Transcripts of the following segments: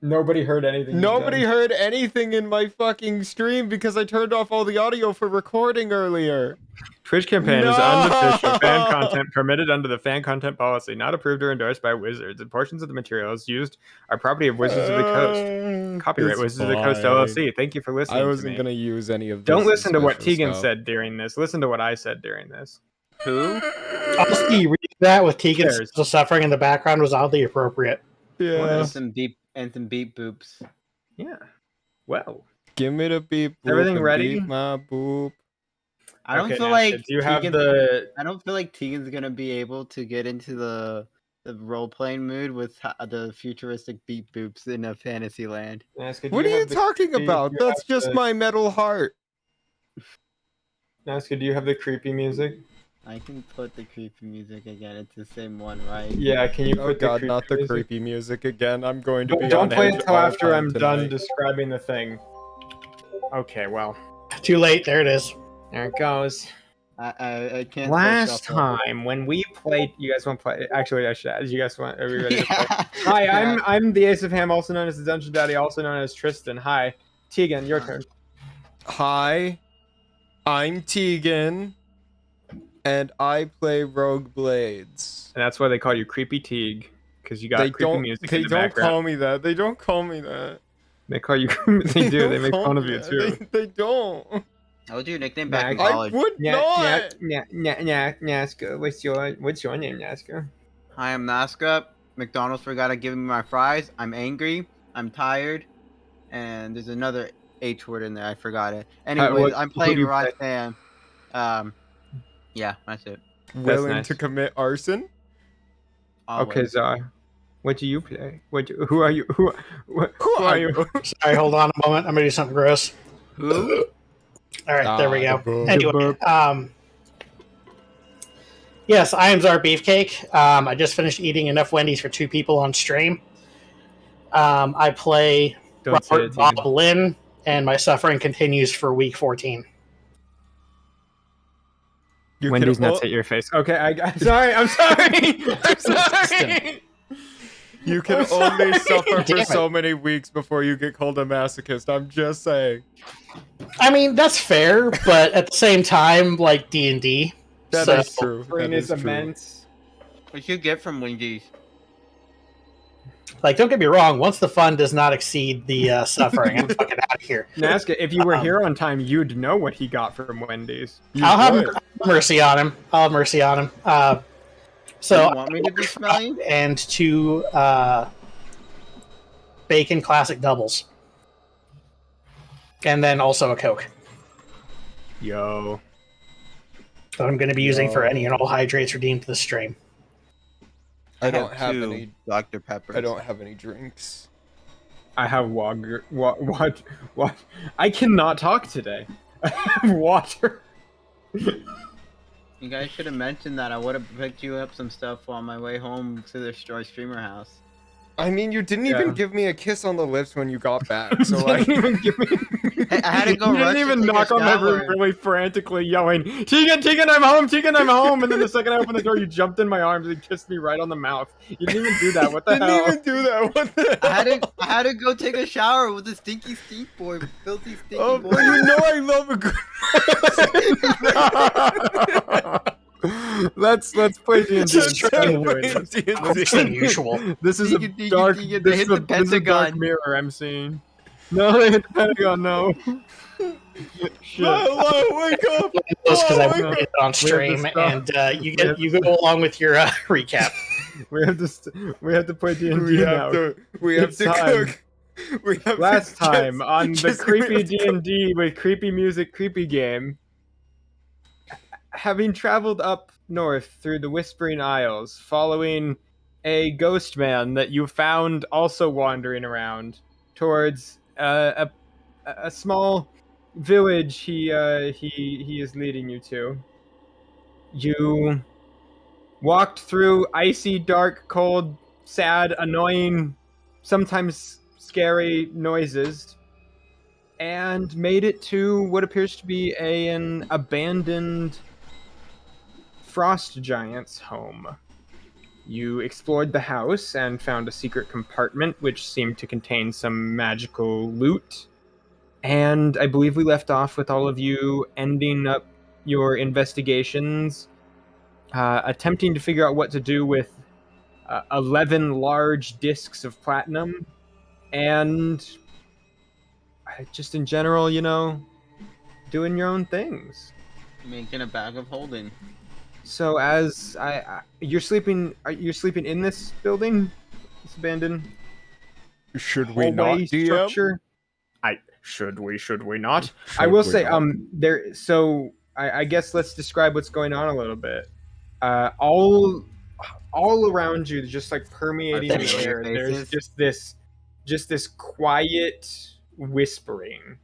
Nobody heard anything. Nobody heard anything in my fucking stream because I turned off all the audio for recording earlier. Twitch campaign is unofficial fan content permitted under the fan content policy, not approved or endorsed by Wizards, and portions of the materials used are property of Wizards of the Coast. Copyright Wizards of the Coast LLC. Thank you for listening. I wasn't gonna use any of this. Don't listen to what Tegan said during this. Listen to what I said during this. Who? Honestly, reading that with Tegan's suffering in the background was oddly appropriate. Yeah. And some beep boops. Yeah. Well. Give me the beep. Boop, Everything ready? Beep my boop. I don't feel like I don't feel like Tegan's gonna be able to get into the role playing mood with the futuristic beep boops in a fantasy land. What are you talking about? That's just my metal heart. Naska, do you have the creepy music? I can put the creepy music again. It's the same one, right? Yeah, can you put God, not the creepy music again. I'm going to be Don't play it until after I'm done describing the thing. Okay, well. Too late. There it is. There it goes. I can't. Last time when we played, you guys want to play? Actually, I should. You guys want? Are we ready to play? Hi, I'm the Ace of Ham, also known as the Dungeon Daddy, also known as Tristan. Hi, Tegan, your turn. Hi, I'm Tegan, and I play Rogue Blades. And that's why they call you Creepy Teague, because you got creepy music in the background. They don't call me that. They don't call me that. They call you. They do. They make fun of you too. They don't. How would your nickname back in college? I would not. Naska. What's your name, Naska? Hi, I'm Naska. McDonald's forgot to give me my fries. I'm angry. I'm tired. And there's another H word in there. I forgot it. Anyways, I'm playing Roxanne. Yeah, that's it. Willing to commit arson? Always. Okay, Czar. What do you play? Who are you? Who are you? Sorry, hold on a moment. I'm gonna do something gross. Who? All right, there we go. Anyway, yes, I am CzarBeefCake. I just finished eating enough Wendy's for 2 people on stream. I play Robert Bob Lynn, and my suffering continues for week 14. Wendy's nuts at your face. Okay, I'm sorry. I'm sorry. You can only suffer for so many weeks before you get called a masochist. I'm just saying. I mean, that's fair, but at the same time, like D&D. That is true. That is immense. What you get from Wendy's? Like, don't get me wrong. Once the fun does not exceed the suffering, I'm fucking out of here. Naska, if you were here on time, you'd know what he got from Wendy's. I'll have mercy on him. I'll have mercy on him. So you want me to be smelly? And 2 bacon classic doubles. And then also a Coke. Yo. That I'm going to be using for any and all hydrates redeemed to the stream. I don't have any Dr. Pepper. I don't have any drinks. I have water. What? I cannot talk today. I have water. You guys should have mentioned that. I would have picked you up some stuff on my way home to the streamer house. I mean, you didn't even give me a kiss on the lips when you got back. So like, even give me. I had to go. You didn't even knock on my room, really frantically yelling, "Tegan, I'm home! Tegan, I'm home!" And then the second I opened the door, you jumped in my arms and kissed me right on the mouth. You didn't even do that. What the hell? Didn't even do that. What the hell? I had to go take a shower with the stinky stink boy, filthy stinky boy. Well, you know I love a good. Let's play D&D. This is unusual. This is a dark mirror I'm seeing. No, they hit the Pentagon. No. Shit. Wake up! Because I put it on stream, and you go along with your recap. We have to play D&D now. We have to cook. Last time on the creepy D&D with creepy music, creepy game. Having traveled up north through the Whispering Isles, following a ghost man that you found also wandering around towards a small village he is leading you to. You walked through icy, dark, cold, sad, annoying, sometimes scary noises, and made it to what appears to be an abandoned frost giant's home. You explored the house and found a secret compartment which seemed to contain some magical loot. And I believe we left off with all of you ending up your investigations, attempting to figure out what to do with 11 large discs of platinum, and just in general, doing your own things. Making a bag of holding. So as you're sleeping in this building, this abandoned Should we not, hallway DM? structure? Should we not? Should I will we say, not? there. So I guess let's describe what's going on a little bit. All around you, just like permeating the air, there's just this quiet whispering,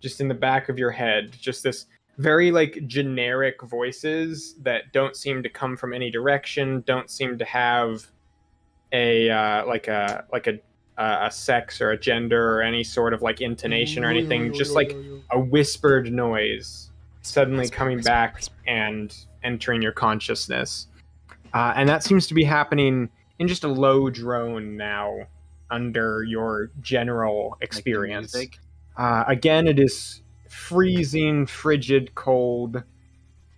just in the back of your head, just this very like generic voices that don't seem to come from any direction, don't seem to have a a sex or a gender or any sort of like intonation or anything, just like a whispered noise suddenly coming back and entering your consciousness. And that seems to be happening in just a low drone now under your general experience. Like Again, it is freezing, frigid, cold.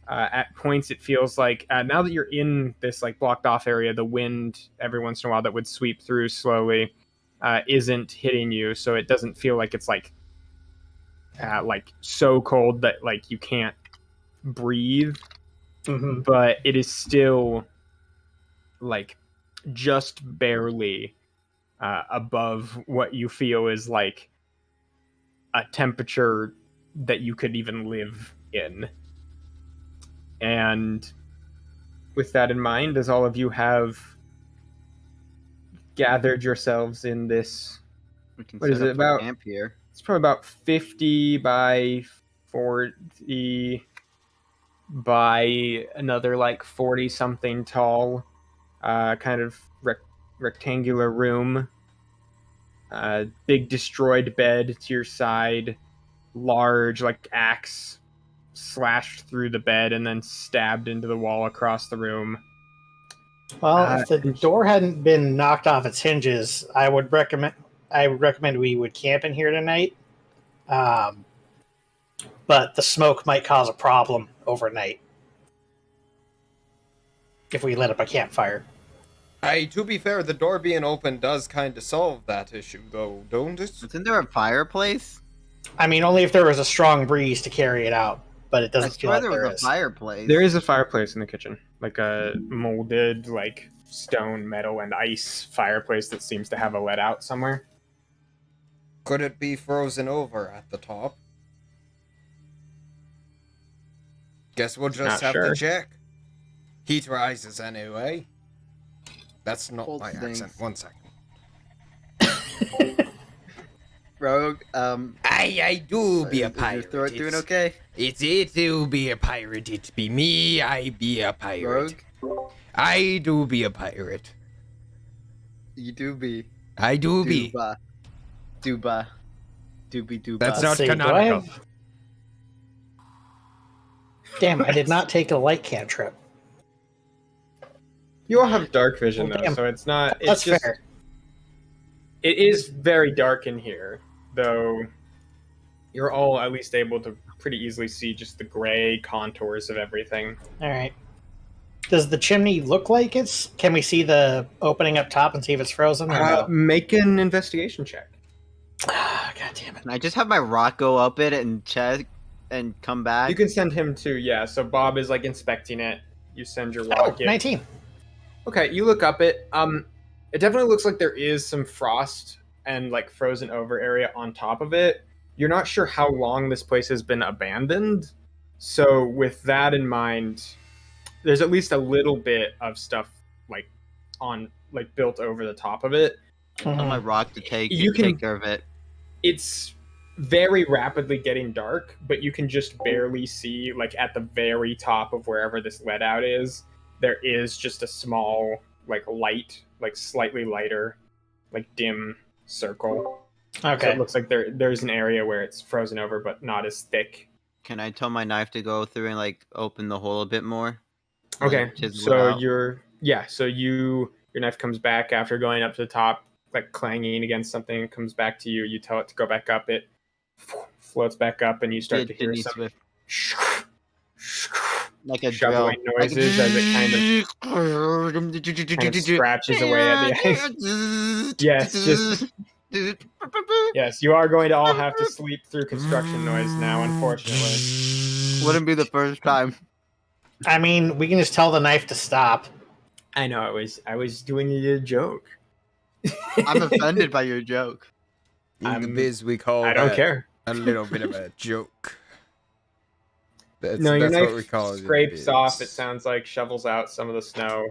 At points, it feels like now that you're in this like blocked off area, the wind every once in a while that would sweep through slowly isn't hitting you, so it doesn't feel like it's like so cold that like you can't breathe. Mm-hmm. But it is still like just barely above what you feel is like a temperature that you could even live in. And with that in mind, as all of you have gathered yourselves in this, what is it, about camp here? It's probably about 50 by 40 by another like 40 something tall kind of rectangular room. Big destroyed bed to your side, large like axe slashed through the bed and then stabbed into the wall across the room. Well, if the door hadn't been knocked off its hinges, I would recommend we would camp in here tonight. But the smoke might cause a problem overnight if we lit up a campfire. To be fair, the door being open does kind of solve that issue, though, don't it? Isn't there a fireplace? I mean, only if there was a strong breeze to carry it out, but it doesn't feel like there there was is. a fireplace. There is a fireplace in the kitchen, like a molded, like stone, metal, and ice fireplace that seems to have a let out somewhere. Could it be frozen over at the top? Guess we'll just have to check. Heat rises anyway. That's not Cold my things. accent. 1 second. Rogue, I do be a pirate. Is your throat doing okay? It do be a pirate. It be me. I be a pirate. Rogue? I do be a pirate. You do be. I do be. Duba. Doobie. That's Let's not see, canonical. Damn, I did not take a light cantrip. You all have dark vision, Well, though, damn. so it's not... It's That's just, fair. It is very dark in here, though you're all at least able to pretty easily see just the gray contours of everything. All right. Does the chimney look like it's... Can we see the opening up top and see if it's frozen? Or no? Make an investigation check. God damn it. Can I just have my rock go up it and check and come back? You can send him to, yeah, so Bob is like inspecting it. You send your Oh, rocket. 19. Okay, you look up it. It definitely looks like there is some frost and like frozen over area on top of it. You're not sure how long this place has been abandoned. So with that in mind, there's at least a little bit of stuff like built over the top of it. Tell my rock to take care of it. It's very rapidly getting dark, but you can just barely see like at the very top of wherever this let out is. There is just a small, like light, like slightly lighter, like dim circle. Okay. So it looks like there's an area where it's frozen over, but not as thick. Can I tell my knife to go through and like open the hole a bit more? Okay, Like, chisel it so out? you're Yeah, so your knife comes back after going up to the top, like clanging against something, comes back to you. You tell it to go back up. It floats back up, and you start to hear some like a shoveling drill noises as it kind of scratches away at the ice. Yes, you are going to all have to sleep through construction noise now, unfortunately. Wouldn't be the first time. I mean, we can just tell the knife to stop. I know, I was doing a joke. I'm offended by your joke. In the biz, we call I don't care. A little bit of a joke. Your that's knife what we call it. Scrapes off, it sounds like, shovels out some of the snow.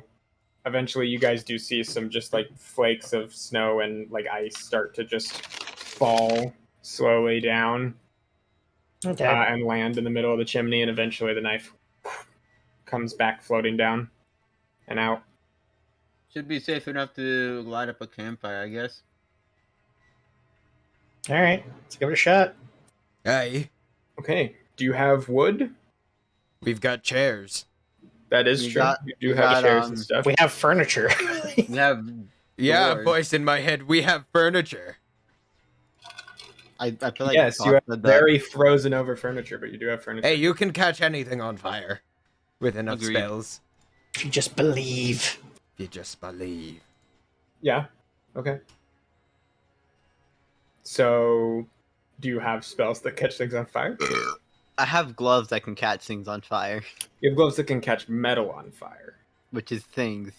Eventually, you guys do see some just like flakes of snow and like ice start to just fall slowly down. Okay. And land in the middle of the chimney, and eventually the knife comes back floating down and out. Should be safe enough to light up a campfire, I guess. All right, let's give it a shot. Hey. Okay. Do you have wood? We've got chairs. That is true. You do have chairs and stuff. We have furniture. We have. Yeah, voice in my head. We have furniture. I feel like yes, you have very frozen over furniture, but you do have furniture. Hey, you can catch anything on fire with enough spells. If you just believe. You just believe. Yeah. Okay. So, do you have spells that catch things on fire? I have gloves that can catch things on fire. You have gloves that can catch metal on fire. Which is things.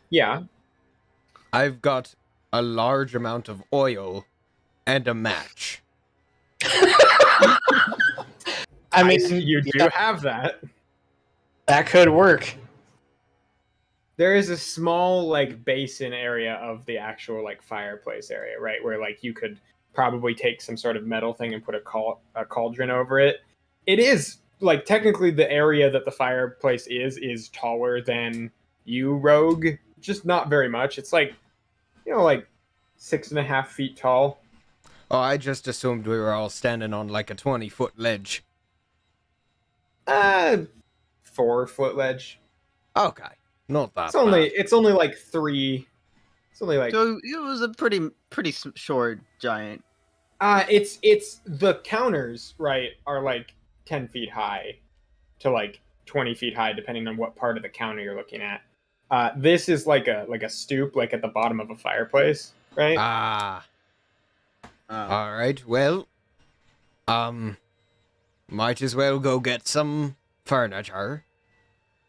Yeah. I've got a large amount of oil and a match. I mean, you do have that. That could work. There is a small like basin area of the actual like fireplace area, right, where like you could probably take some sort of metal thing and put a cauldron over it. It is like technically the area that the fireplace is taller than you, Rogue, just not very much. It's like, like 6.5 feet tall. Oh, I just assumed we were all standing on like a 20-foot ledge. 4-foot ledge. Okay, not that. It's only like 3. It's only like. So it was a pretty short giant. It's the counters, right, are like 10 feet high to like 20 feet high, depending on what part of the counter you're looking at. This is like a stoop, like at the bottom of a fireplace, right? All right. Well, might as well go get some furniture.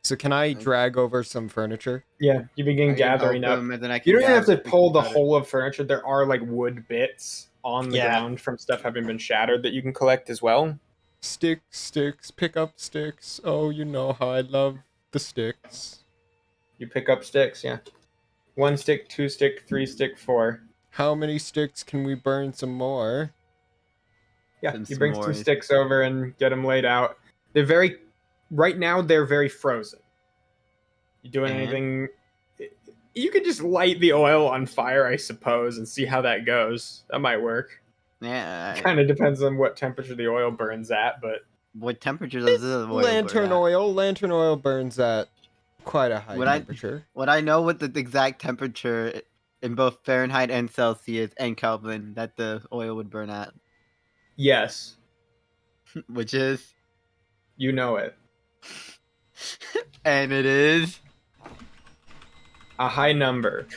So can I drag over some furniture? Yeah, you begin gathering up. You don't even have to pull the whole of furniture. There are like wood bits on the ground from stuff having been shattered that you can collect as well. Sticks, pick up sticks. Oh, you know how I love the sticks. You pick up sticks, yeah. 1 stick, 2 stick, 3 stick, 4. How many sticks can we burn some more? Yeah, you bring some sticks over and get them laid out. Right now they're very frozen. You doing anything? You could just light the oil on fire, I suppose, and see how that goes. That might work. Yeah. Kind of depends on what temperature the oil burns at, but what temperature does the oil lantern oil? Lantern oil burns at quite a high temperature. Would I know what the exact temperature in both Fahrenheit and Celsius and Kelvin that the oil would burn at? Yes. Which is? You know it. And it is? A high number.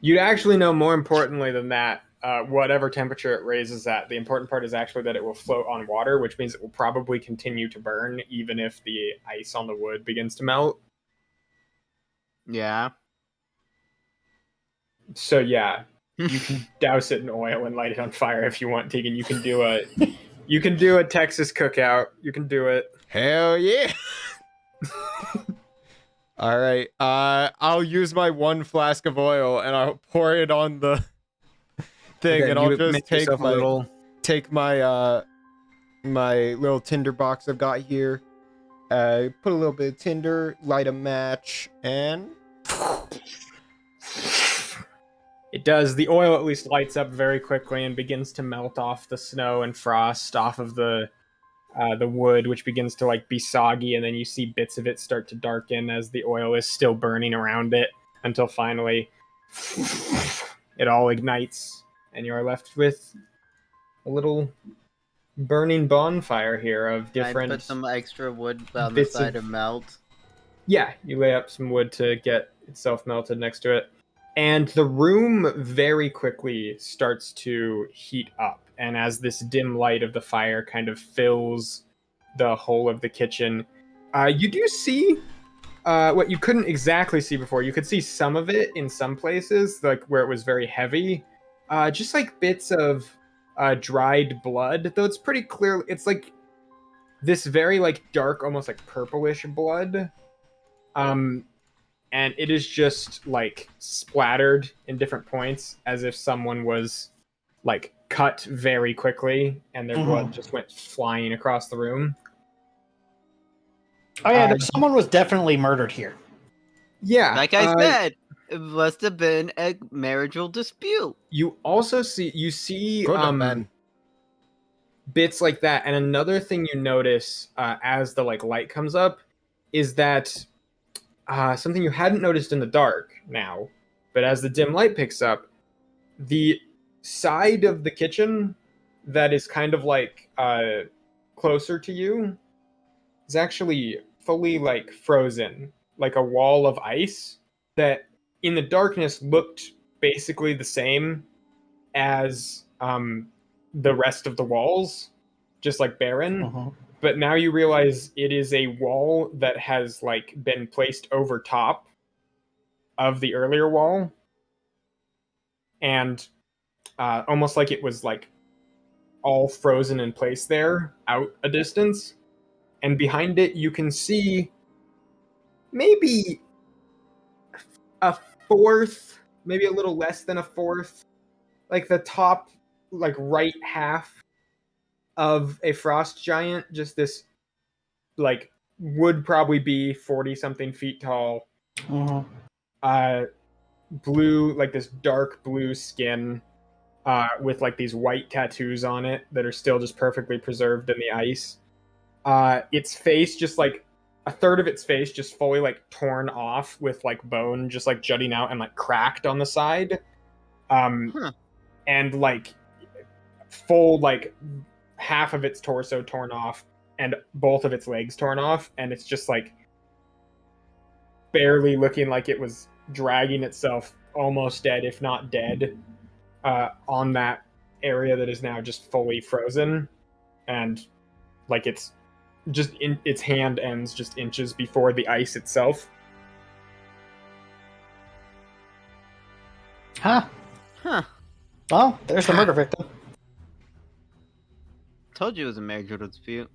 You'd actually know more importantly than that, whatever temperature it raises at. The important part is actually that it will float on water, which means it will probably continue to burn even if the ice on the wood begins to melt. Yeah. So yeah, you can douse it in oil and light it on fire if you want, Tegan. You can do a Texas cookout. You can do it. Hell yeah. All right. I'll use my 1 flask of oil and I'll pour it on the thing, and I'll just take my my little tinder box I've got here. Put a little bit of tinder, light a match, and it does. The oil at least lights up very quickly and begins to melt off the snow and frost off of the the wood, which begins to like be soggy, and then you see bits of it start to darken as the oil is still burning around it, until finally it all ignites, and you are left with a little burning bonfire here of different. I put some extra wood on the side to melt. Yeah, you lay up some wood to get itself melted next to it. And the room very quickly starts to heat up. And as this dim light of the fire kind of fills the whole of the kitchen, you do see what you couldn't exactly see before. You could see some of it in some places, like where it was very heavy. Just like bits of dried blood, though it's pretty clear. It's like this very like dark, almost like purplish blood. And it is just like splattered in different points as if someone was like cut very quickly and their blood just went flying across the room. Oh yeah, someone was definitely murdered here. Yeah. Like I said, it must have been a marital dispute. You also see bits like that, and another thing you notice as the like light comes up is that something you hadn't noticed in the dark now, but as the dim light picks up, the side of the kitchen that is kind of like closer to you is actually fully like frozen, like a wall of ice that in the darkness looked basically the same as the rest of the walls, just like barren. But now you realize it is a wall that has like been placed over top of the earlier wall, and almost like it was like all frozen in place there out a distance. And behind it you can see maybe a fourth, maybe a little less than a fourth, like the top like right half of a frost giant, just this like would probably be 40 something feet tall, blue, like this dark blue skin with like these white tattoos on it that are still just perfectly preserved in the ice. Its face, just like a third of its face just fully like torn off with like bone just like jutting out and like cracked on the side, and like full like half of its torso torn off and both of its legs torn off, and it's just like barely looking like it was dragging itself almost dead, if not dead, on that area that is now just fully frozen, and like it's just in its hand ends just inches before the ice itself. Well, there's the murder victim. Told you it was a marital dispute.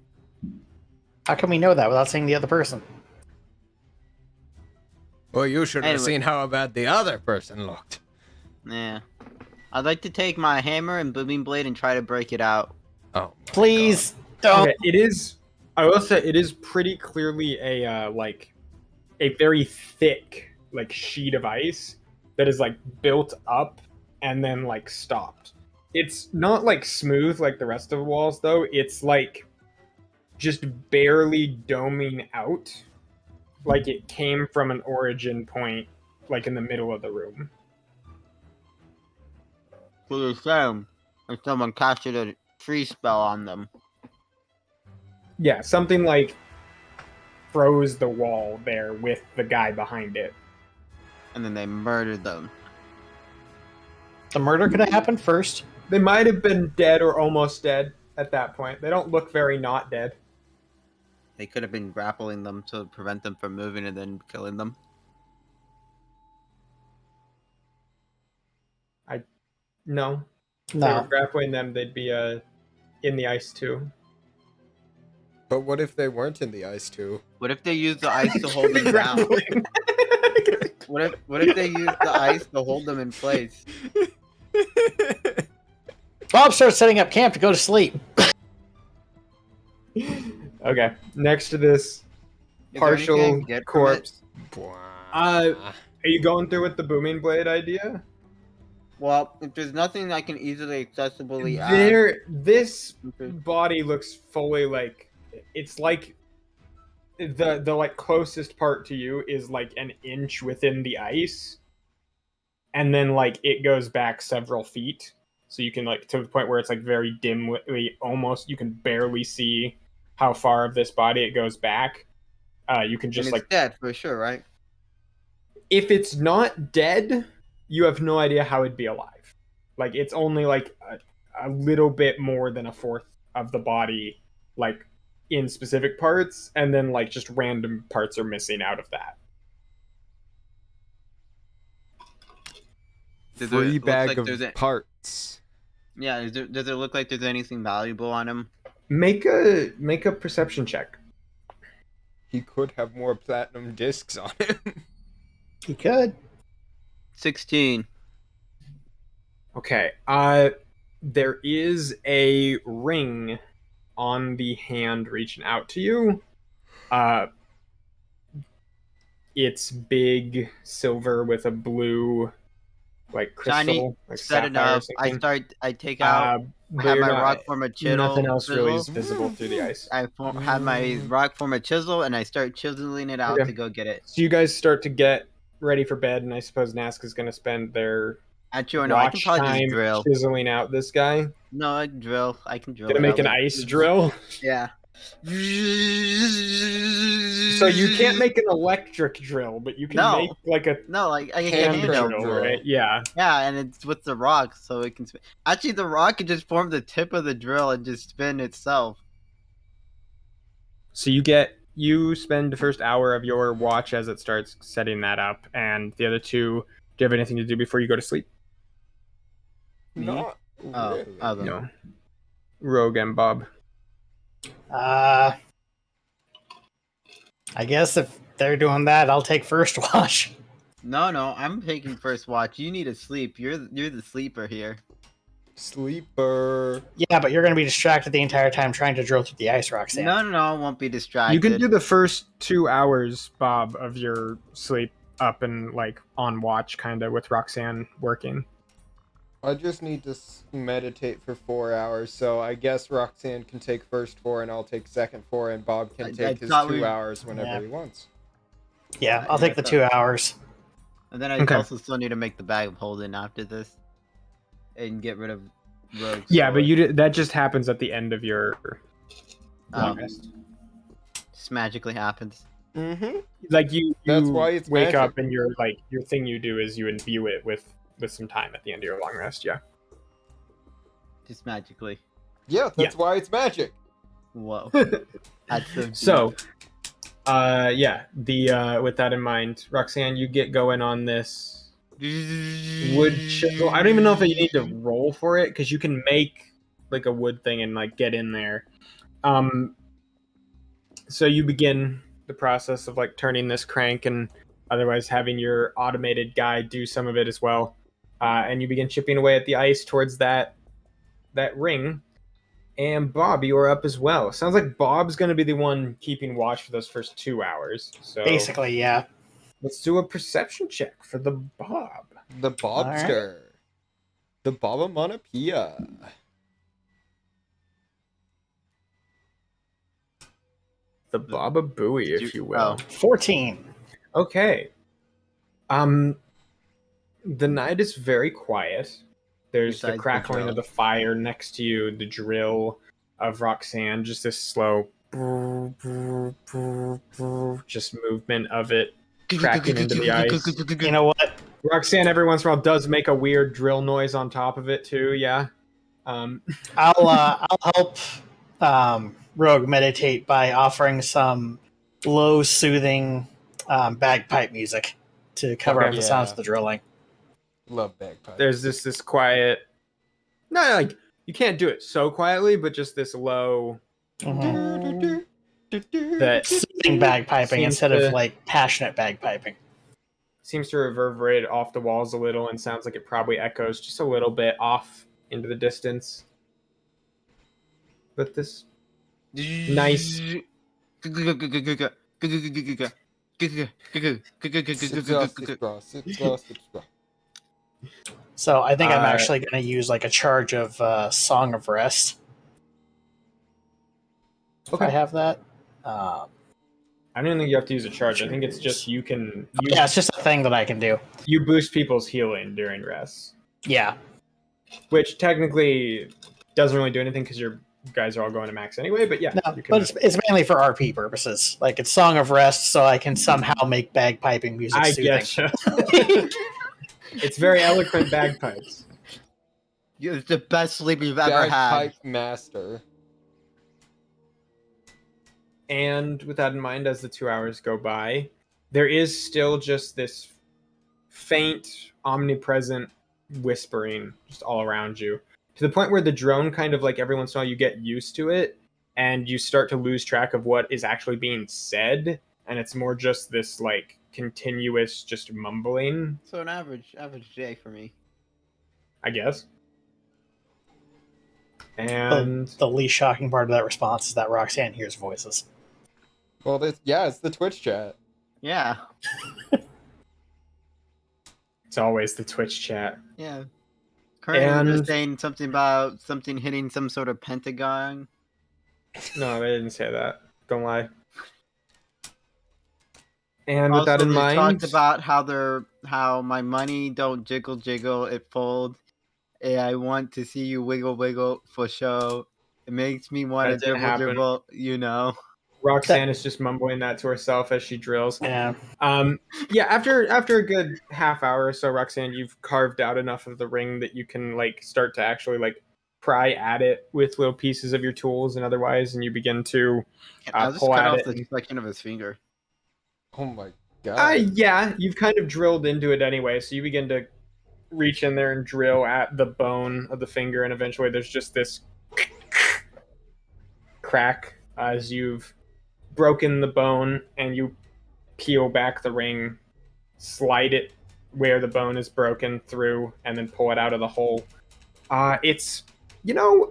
How can we know that without seeing the other person? Well, you should have seen how bad the other person looked. Yeah. I'd like to take my hammer and booming blade and try to break it out. Oh, please don't. Okay, it is. I will say it is pretty clearly a like a very thick like sheet of ice that is like built up and then like stopped. It's not like smooth like the rest of the walls though. It's like just barely doming out, like it came from an origin point like in the middle of the room. So the same if someone casted a freeze spell on them. Yeah, something like froze the wall there with the guy behind it. And then they murdered them. The murder could have happened first. They might have been dead or almost dead at that point. They don't look very not dead. They could have been grappling them to prevent them from moving and then killing them. No. If they were grappling them, they'd be in the ice too. But what if they weren't in the ice too? What if they used the ice to hold them down? What if they used the ice to hold them in place? Bob starts setting up camp to go to sleep. Okay, next to this partial corpse. Are you going through with the booming blade idea? Well, if there's nothing I can easily accessibly this body looks fully like it's like the like closest part to you is like an inch within the ice, and then like it goes back several feet, so you can like to the point where it's like very dimly, almost you can barely see how far of this body it goes back. You can just and it's like dead for sure, right? If it's not dead, you have no idea how it'd be alive. Like it's only like a little bit more than a fourth of the body, like in specific parts, and then like just random parts are missing out of that. Free bag of parts. Yeah, does it look like there's anything valuable on him? Make a perception check. He could have more platinum discs on him. He could. 16. Okay. There is a ring on the hand reaching out to you. It's big, silver with a blue, like crystal, Shiny, like set it up. I take out. I have my rock form a chisel. Nothing else really is visible through the ice. I have my rock form a chisel, and I start chiseling it out to go get it. So you guys start to get ready for bed, and I suppose Nazca's going to spend their Actually, no, I can probably just drill. Chiseling out this guy. No, I can drill. Gonna make an ice drill. Yeah. So you can't make an electric drill, but you can make like a hand drill, right? Yeah. Yeah, and it's with the rock, so it can spin. Actually, the rock can just form the tip of the drill and just spin itself. So you spend the first hour of your watch as it starts setting that up, and the other two. Do you have anything to do before you go to sleep? Not really. No. Rogue and Bob. I guess if they're doing that, I'll take first watch. No, I'm taking first watch. You need to sleep. You're the sleeper here. Sleeper. Yeah, but you're going to be distracted the entire time trying to drill through the ice, Roxanne. No, I won't be distracted. You can do the first 2 hours, Bob, of your sleep up and like on watch, kind of with Roxanne working. I just need to meditate for 4 hours, so I guess Roxanne can take first 4 and I'll take second 4, and Bob can take his 2 hours whenever he wants. Yeah, I'll take the 2 hours. And then I also still need to make the bag of holding after this, and get rid of Rogue. Yeah, but that just happens at the end of your long rest. Just magically happens. Mm-hmm. Like you that's why it's wake magic. Up and your thing you do is you imbue it with some time at the end of your long rest. Yeah. Just magically. Yeah, that's why it's magic. Whoa. That's so deep. So, with that in mind, Roxanne, you get going on this wood chisel. I don't even know if you need to roll for it because you can make like a wood thing and like get in there. So you begin the process of like turning this crank and otherwise having your automated guy do some of it as well. And you begin chipping away at the ice towards that ring. And Bob, you are up as well. Sounds like Bob's going to be the one keeping watch for those first 2 hours. So basically, yeah. Let's do a perception check for the Bob. The Bobster. Right. The Bobamonopia. The Baba Booey, if you will. 14. Okay. The night is very quiet. There's the crackling of the fire next to you, the drill of Roxanne, just this slow just movement of it cracking into the ice. You know what? Roxanne every once in a while does make a weird drill noise on top of it too, yeah. I'll help Rogue meditate by offering some low soothing bagpipe music to cover up the sounds of the drilling. Love bagpipes. There's this quiet. No, like you can't do it so quietly, but just this low. That soothing bagpiping instead of like passionate bagpiping. Seems to reverberate off the walls a little and sounds like it probably echoes just a little bit off into the distance. But this nice. So I think I'm actually going to use like a charge of Song of Rest. if I have that. I don't even think you have to use a charge. I think it's just you can. Yeah, it's just a thing that I can do. You boost people's healing during rests. Yeah. Which technically doesn't really do anything because your guys are all going to max anyway. But yeah, no, but it's mainly for RP purposes. Like it's Song of Rest, so I can somehow make bagpiping music soothing. I getcha. It's very eloquent bagpipes. It's the best sleep you've ever had. Bagpipe master. And with that in mind, as the 2 hours go by, there is still just this faint, omnipresent whispering just all around you, to the point where the drone kind of like every once in a while you get used to it and you start to lose track of what is actually being said, and it's more just this like continuous just mumbling. So an average day for me, I guess. And the least shocking part of that response is that Roxanne hears voices. Well, it's the Twitch chat. Yeah. It's always the Twitch chat. Yeah. Currently, they're saying something about something hitting some sort of pentagon. No, they didn't say that. Don't lie. And also, with that in mind, talked about how my money don't jiggle, it folds. And I want to see you wiggle for show. It makes me want to dribble, you know. Roxanne is just mumbling that to herself as she drills. Yeah. Yeah, after a good half hour or so, Roxanne, you've carved out enough of the ring that you can like start to actually like pry at it with little pieces of your tools and otherwise, and you begin to I'll just pull cut at off it. the section of his finger. Oh my god. Yeah, you've kind of drilled into it anyway, so you begin to reach in there and drill at the bone of the finger, and eventually there's just this crack as you've broken the bone, and you peel back the ring, slide it where the bone is broken through, and then pull it out of the hole. It's 5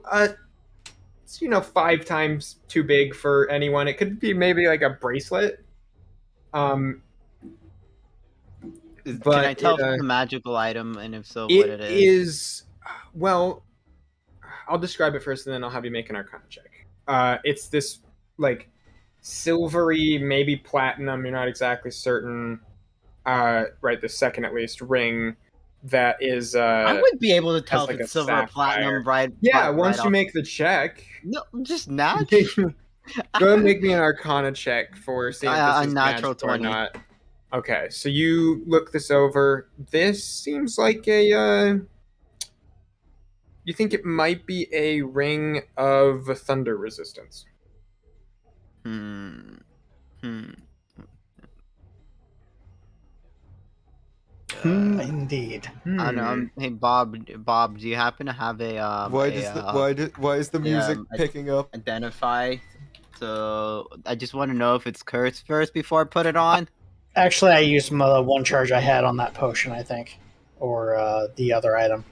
times too big for anyone. It could be maybe like a bracelet. Can I tell if it's a magical item, and if so, what it is? It is. Well, I'll describe it first, and then I'll have you make an Arcana check. It's this like silvery, maybe platinum. You're not exactly certain. Right this second, at least, ring that is. I would be able to tell if like it's silver or platinum, right? Yeah, once you make the check. No, just not. Go ahead and make me an Arcana check for seeing if this is natural 20 or not. Okay, so you look this over. This seems like a. You think it might be a ring of thunder resistance. Indeed. I know. Hey, Bob, do you happen to have a why is the music picking up? Identify. So I just want to know if it's cursed first before I put it on. Actually, I used the one charge I had on that potion, I think, or the other item.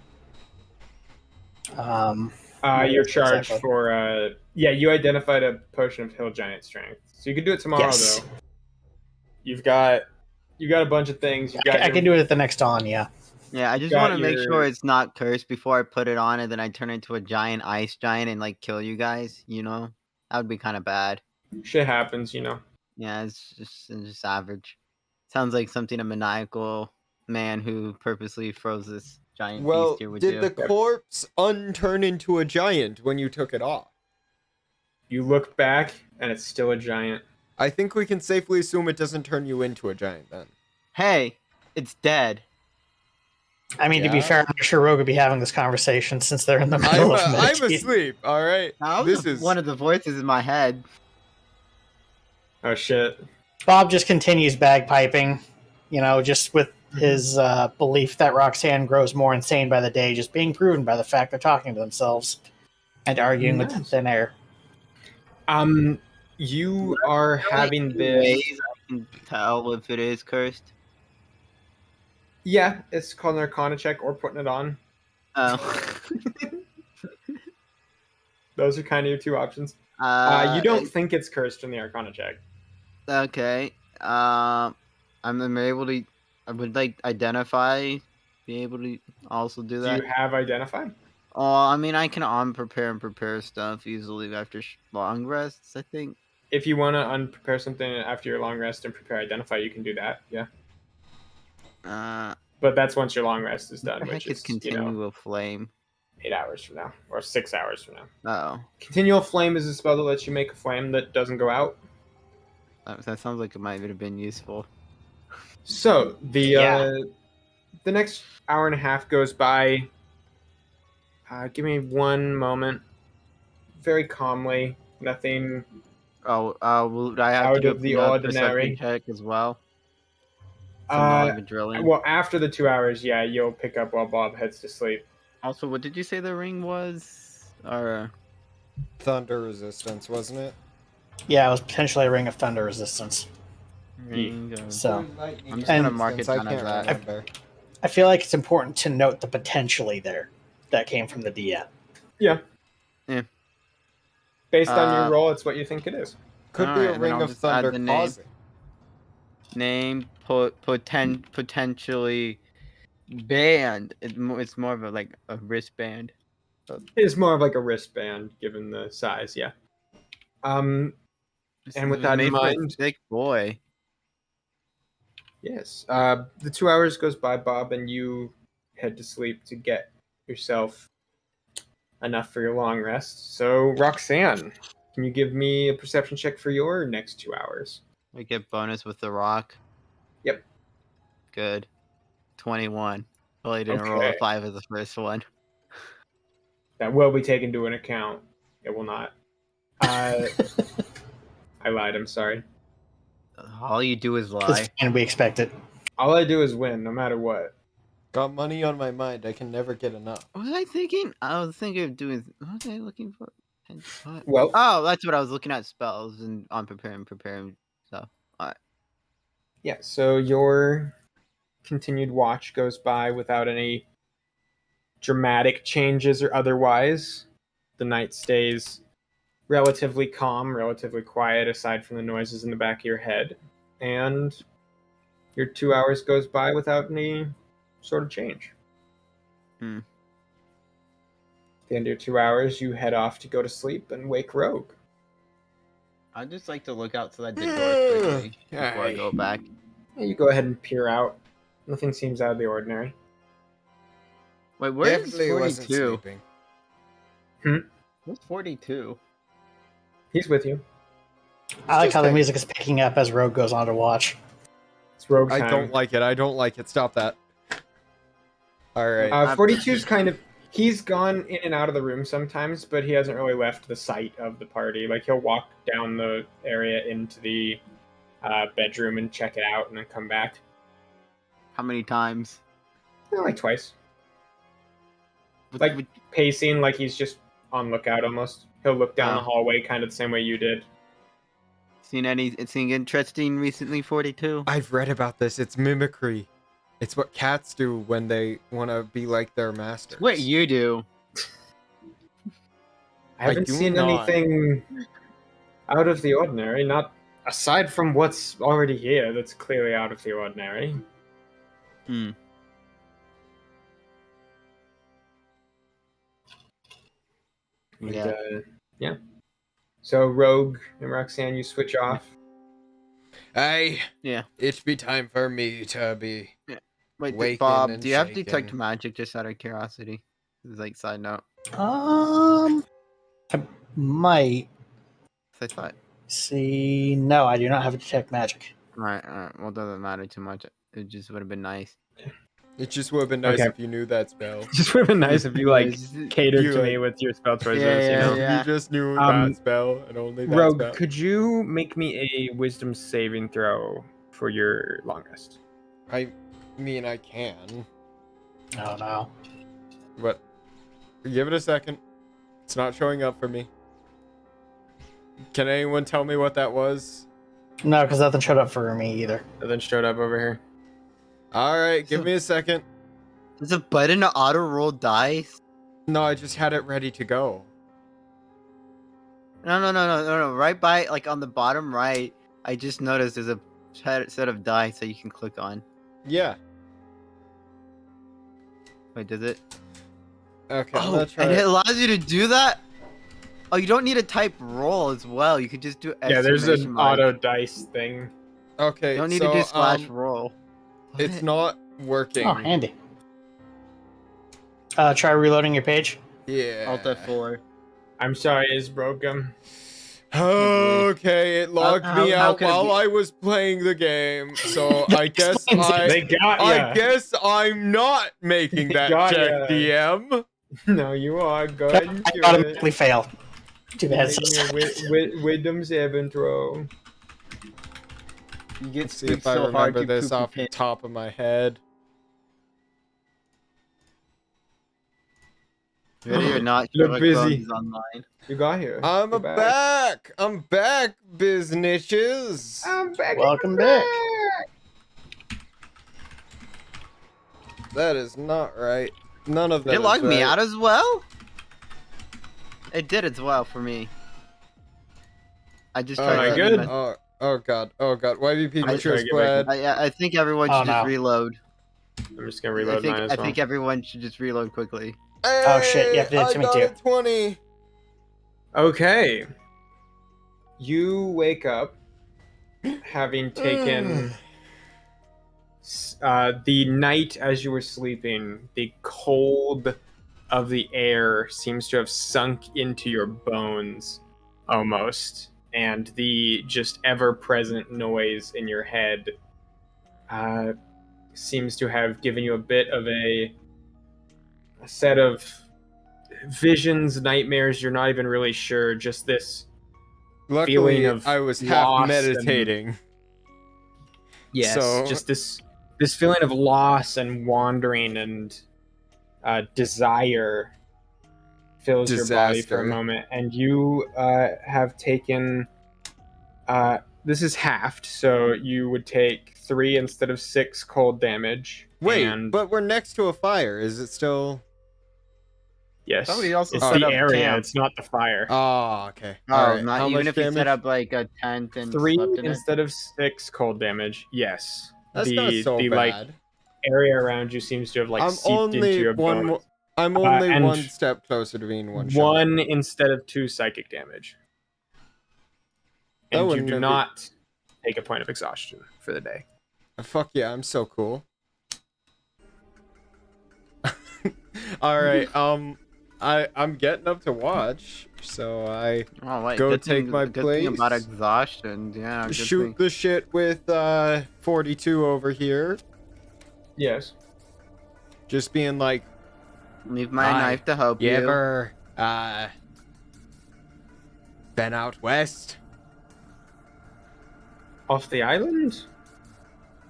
Your charge for you identified a potion of Hill Giant Strength, so you can do it tomorrow. Yes. Though you've got a bunch of things. I can do it at the next dawn. Yeah. Yeah, I just want to make sure it's not cursed before I put it on, and then I turn into a giant ice giant and like kill you guys. You know, that would be kind of bad. Shit happens, you know. Yeah, it's just average. Sounds like something a maniacal man who purposely froze this giant beast here would do. Did the corpse unturn into a giant when you took it off? You look back, and it's still a giant. I think we can safely assume it doesn't turn you into a giant then. Hey, it's dead. I mean, to be fair, I'm sure Rogue would be having this conversation since they're in the middle of meditating. I'm asleep, alright? This is one of the voices in my head. Oh, shit. Bob just continues bagpiping, just with his belief that Roxanne grows more insane by the day, just being proven by the fact they're talking to themselves and arguing with thin air. You are having this. I can tell if it is cursed. Yeah, it's called an Arcana check or putting it on. Oh. Those are kind of your two options. You don't think it's cursed in the Arcana check. Okay. I'm able to. I would like identify. Be able to also do that. Do you have identify? Oh, I mean, I can prepare and prepare stuff easily after long rests, I think. If you want to unprepare something after your long rest and prepare identify, you can do that. Yeah. But that's once your long rest is done, which is continual flame. 8 hours from now or 6 hours from now. Oh. Continual flame is a spell that lets you make a flame that doesn't go out. That sounds like it might have been useful. So the next hour and a half goes by. Give me one moment. Very calmly. Nothing. Will I have out to do of the ordinary check as well? So not even drilling. Well, after the 2 hours, yeah, you'll pick up while Bob heads to sleep. Also, what did you say the ring was? Or thunder resistance, wasn't it? Yeah, it was potentially a ring of thunder resistance. So I'm just gonna mark it down as that. I feel like it's important to note the potentially there that came from the DM. Yeah. Yeah. Based on your roll, it's what you think it is. Could be a ring of thunder causing. Name potentially band. It's more of a wristband. It's more of like a wristband, given the size. Yeah. And with that in mind, thick boy. Yes. The 2 hours goes by, Bob, and you head to sleep to get yourself enough for your long rest. So, Roxanne, can you give me a perception check for your next 2 hours? We get bonus with the rock. Yep. Good. 21. Well, I didn't roll a 5 as the first one. That will be taken into an account. It will not. I lied. I'm sorry. All you do is lie. And we expect it. All I do is win, no matter what. Got money on my mind. I can never get enough. What was I thinking? I was thinking of doing. What was I looking for? Well, that's what I was looking at. Spells and on preparing stuff. All right. Yeah. So your continued watch goes by without any dramatic changes or otherwise. The night stays relatively calm, relatively quiet, aside from the noises in the back of your head, and your 2 hours goes by without any sort of change. At the end of your 2 hours, you head off to go to sleep and wake Rogue. I'd just like to look outside the door quickly before I go back. Yeah, you go ahead and peer out. Nothing seems out of the ordinary. Wait, where is 42? Where's 42? He's with you. I like how the music is picking up as Rogue goes on to watch. It's Rogue time. I don't like it. I don't like it. Stop that. All right. 42's kind of... He's gone in and out of the room sometimes, but he hasn't really left the site of the party. Like, he'll walk down the area into the bedroom and check it out and then come back. How many times? Like twice. Like pacing, like he's just on lookout almost. He'll look down the hallway kind of the same way you did. Seen anything interesting recently, 42? I've read about this. It's mimicry. It's what cats do when they want to be like their master. It's what you do. I haven't seen anything out of the ordinary, not aside from what's already here that's clearly out of the ordinary. Yeah. So Rogue and Roxanne, you switch off. It be time for me to be. Wait, Bob, do you have detect magic? Just out of curiosity, like side note. I might. I thought. See, no, I do not have a detect magic. All right. Well, it doesn't matter too much. It just would have been nice. It just would have been nice if you knew that spell. It just would have been nice if you catered to me with your spell choices. You just knew that spell and only that Rogue, spell. could you make me a wisdom saving throw for your long rest? I mean, I can. Oh no. But give it a second. It's not showing up for me. Can anyone tell me what that was? No, because nothing showed up for me either. Nothing showed up over here. All right, give me a second. There's a button to auto roll dice. No, I just had it ready to go. No. Right by, like on the bottom right, I just noticed there's a set of dice that you can click on. Yeah. Wait, does it? Okay, Oh, and it allows you to do that? Oh, you don't need to type roll as well. You could just do Yeah, there's an mark. auto dice thing. Okay, you don't need to do slash roll. It's not working. Oh, handy. Try reloading your page. Yeah. Alt F4. I'm sorry, it's broken. Okay, it logged me out while I was playing the game, so I guess They got ya. I guess I'm not making that check, DM. No, you are. Go ahead and do automatically fail. Too bad. Wisdom saving throw. You get See if I remember this off the top of my head. Ready or not, Look busy. Online. You got here. I'm back. I'm back, businesses. I'm back. Welcome back. That is not right. None of that. Did it log me right. out as well? It did as well for me. I just tried to good. Oh god. Why do people choose squad? I think everyone should just reload. I'm just gonna reload mine as well. I think everyone should just reload quickly. Hey, oh shit, yep, I got a 20. Okay. You wake up having taken the night as you were sleeping. The cold of the air seems to have sunk into your bones almost, and the just ever-present noise in your head seems to have given you a bit of a set of visions, nightmares. You're not even really sure. Just this Luckily, feeling of I was half meditating. Yes, so... just this feeling of loss and wandering and desire fills your body for a moment, and you have taken. This is halved, so you would take 3 instead of 6 cold damage. Wait, but we're next to a fire. Is it still? Yes. Somebody also it's set the up area. camp. It's not the fire. Oh, okay. Oh, all right. not How even much if damage? you set up like a tent and 3 slept in instead of 6 cold damage. Yes. That's not so bad. Like, area around you seems to have like seeped into your bones. I'm only one step closer to being one shot. 1 instead of 2 psychic damage. And you do not take a point of exhaustion for the day. Fuck yeah, I'm so cool. All right, I'm getting up to watch, so I go take my place. Good thing about exhaustion, yeah. Shoot the shit with 42 over here. Yes. Just being like, leave my knife to help you. You ever been out west? Off the island?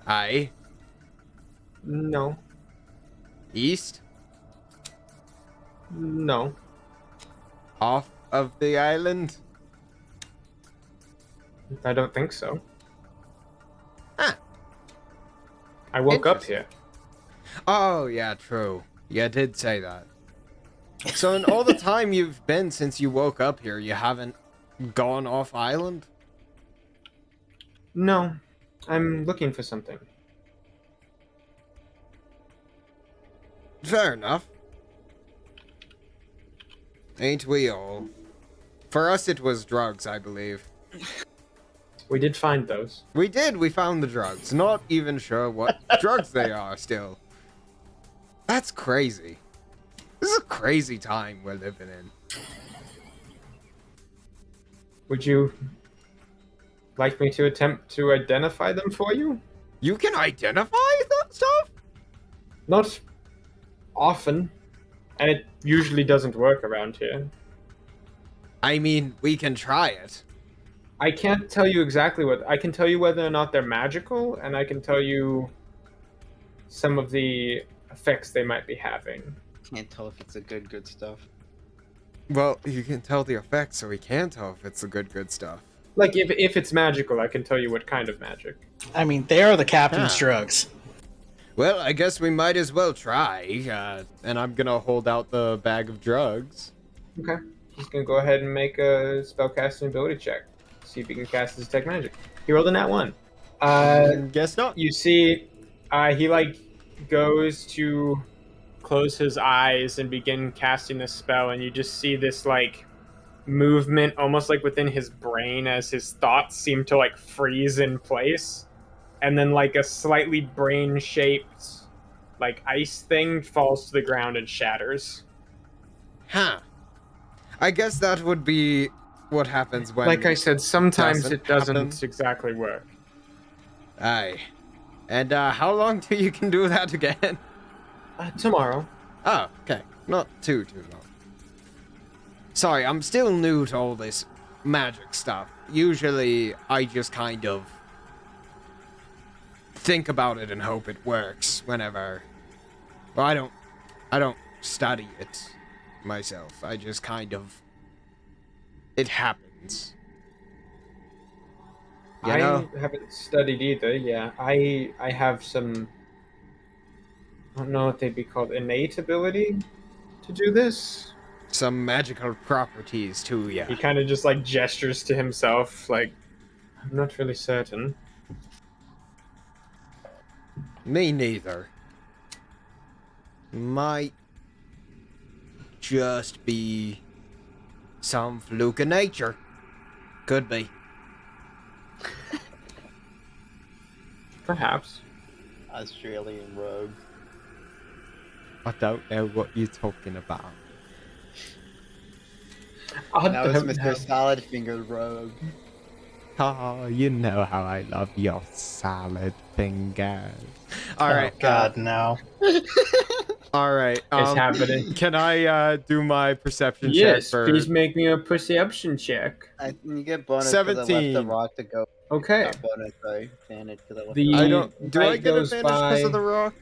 Aye. No. East? No. Off of the island? I don't think so. Huh. I woke up here. Oh, yeah, true. You did say that. So in all the time you've been since you woke up here, you haven't gone off island? No. I'm looking for something. Fair enough. Ain't we all? For us it was drugs, I believe. We did find those. We did, we found the drugs. Not even sure what drugs they are still. That's crazy. This is a crazy time we're living in. Would you like me to attempt to identify them for you? You can identify that stuff? Not often. And it usually doesn't work around here. I mean, we can try it. I can't tell you exactly what... I can tell you whether or not they're magical, and I can tell you some of the effects they might be having. Can't tell if it's the good stuff. Well, you can tell the effects, so we can tell if it's the good stuff. Like, if it's magical, I can tell you what kind of magic. I mean, they are the captain's drugs. Well, I guess we might as well try. And I'm gonna hold out the bag of drugs. Okay. He's gonna go ahead and make a spellcasting ability check. See if he can cast his detect magic. He rolled a nat 1. Guess not. You see, he, like, goes to close his eyes and begin casting the spell, and you just see this like movement almost like within his brain as his thoughts seem to like freeze in place, and then like a slightly brain shaped like ice thing falls to the ground and shatters. Huh. I guess that would be what happens when, like I said, sometimes it doesn't happen. exactly work. Aye. And how long till you can do that again? Tomorrow. Oh, okay. Not too long. Sorry, I'm still new to all this magic stuff. Usually, I just kind of think about it and hope it works whenever. Well, I don't study it myself. I just kind of. It happens. You know? I haven't studied either. Yeah, I have some. I don't know what they'd be called. Innate ability to do this. Some magical properties too, yeah. He kind of just like gestures to himself, like, I'm not really certain. Me neither. Might just be some fluke of nature. Could be. Perhaps. Australian rogue. I don't know what you're talking about. That was Mr. Solid Fingered Rogue. Oh, you know how I love your salad fingers. All right, oh, God, no. All right, it's happening. Can I do my perception check Yes, for... please make me a perception check. You get bonus 17. because I left the rock to go. Okay. Not bonus, sorry. Advantage because I left I don't... Do I get goes advantage because of the rock?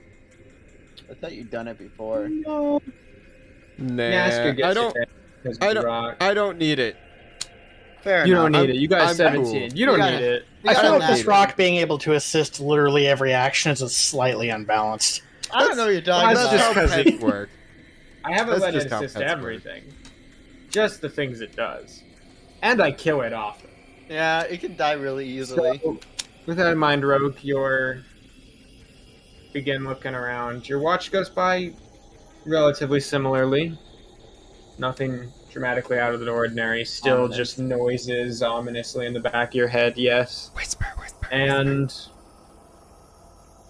I thought you'd done it before. No. Nah, Nasker gets I don't need it. Fair You enough. don't need it. You got I'm 17. cool. You don't You need got it. I feel like this need rock being able to assist literally every action is slightly unbalanced. I don't know what you're talking That's about. just 'cause pets work. I haven't That's let it just how assist pets work. everything. Just the things it does. And I kill it often. Yeah, it can die really easily. So, with that in mind, Rogue, begin looking around. Your watch goes by relatively similarly. Nothing dramatically out of the ordinary. Still just noises ominously in the back of your head, yes. Whisper. And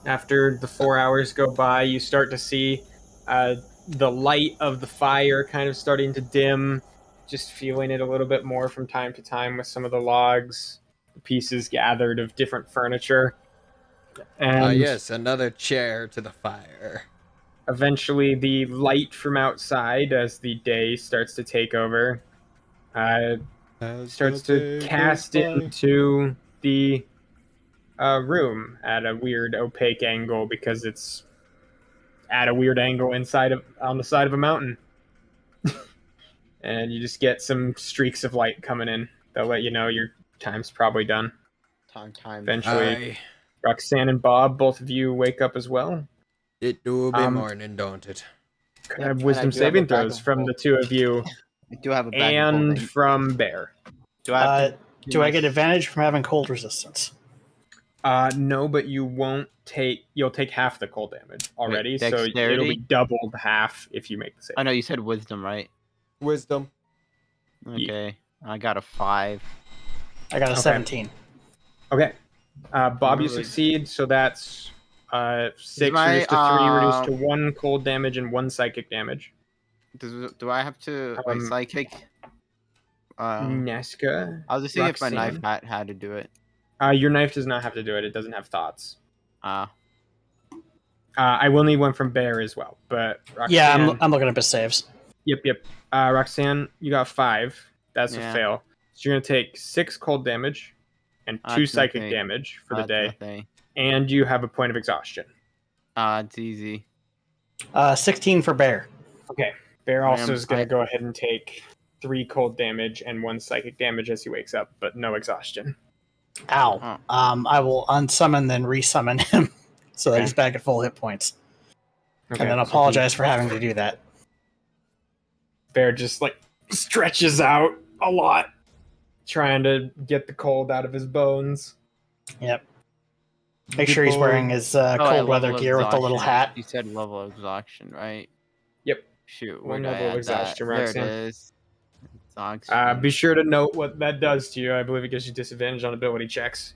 after the 4 hours go by, you start to see the light of the fire kind of starting to dim, just feeling it a little bit more from time to time with some of the logs, the pieces gathered of different furniture. And yes, another chair to the fire. eventually the light from outside, as the day starts to take over, starts to cast into the room at a weird opaque angle because it's at a weird angle on the side of a mountain. And you just get some streaks of light coming in. They'll let you know your time's probably done. Time. Eventually, Roxanne and Bob, both of you wake up as well. It do be morning, don't it? Could I have wisdom saving throws from the two of you I do have a bag and from Bear. Do I get advantage from having cold resistance? No, but you'll take half the cold damage already, Wait, so it'll be doubled half if you make the save. I know you said wisdom, right? Wisdom. Okay. I got a 5. I got a 17. Okay. Bob, you succeed, so that's 6 reduced to 3, reduced to 1 cold damage and 1 psychic damage. Do I have to psychic? Nesca. I was just seeing if my knife had to do it. Your knife does not have to do it. It doesn't have thoughts. I will need one from Bear as well, but Roxanne, yeah, I'm looking up his saves. Yep. Roxanne, you got 5. That's a fail. So you're gonna take 6 cold damage and 2 psychic damage for the day, nothing. And you have a point of exhaustion. It's easy. 16 for Bear. Okay. Bear also is gonna go ahead and take 3 cold damage and 1 psychic damage as he wakes up, but no exhaustion. Ow. I will unsummon then resummon him so that he's back at full hit points. Okay, and then apologize for having to do that. Bear just like stretches out a lot, trying to get the cold out of his bones. Yep. Make sure he's wearing his cold weather gear with the little hat. You said level of exhaustion, right? Shoot, one level of exhaustion, there it Roxanne. is. Be sure to note what that does to you. I believe it gives you disadvantage on ability checks.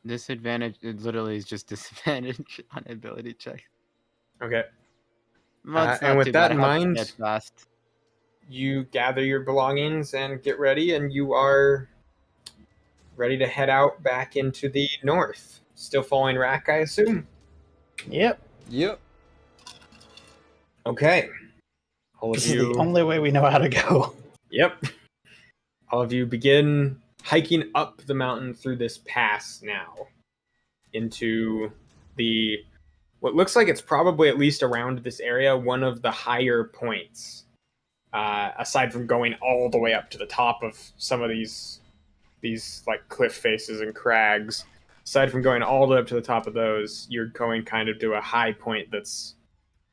Disadvantage. It literally is just disadvantage on ability check. Okay. Well, and with that in mind, fast. You gather your belongings and get ready, and you are ready to head out back into the north. Still following Rack, I assume? Yep. Okay. This is the only way we know how to go. Yep. All of you begin hiking up the mountain through this pass now into the what looks like it's probably, at least around this area, one of the higher points. Aside from going all the way up to the top of some of these like cliff faces and crags, aside from going all the way up to the top of those, you're going kind of to a high point that's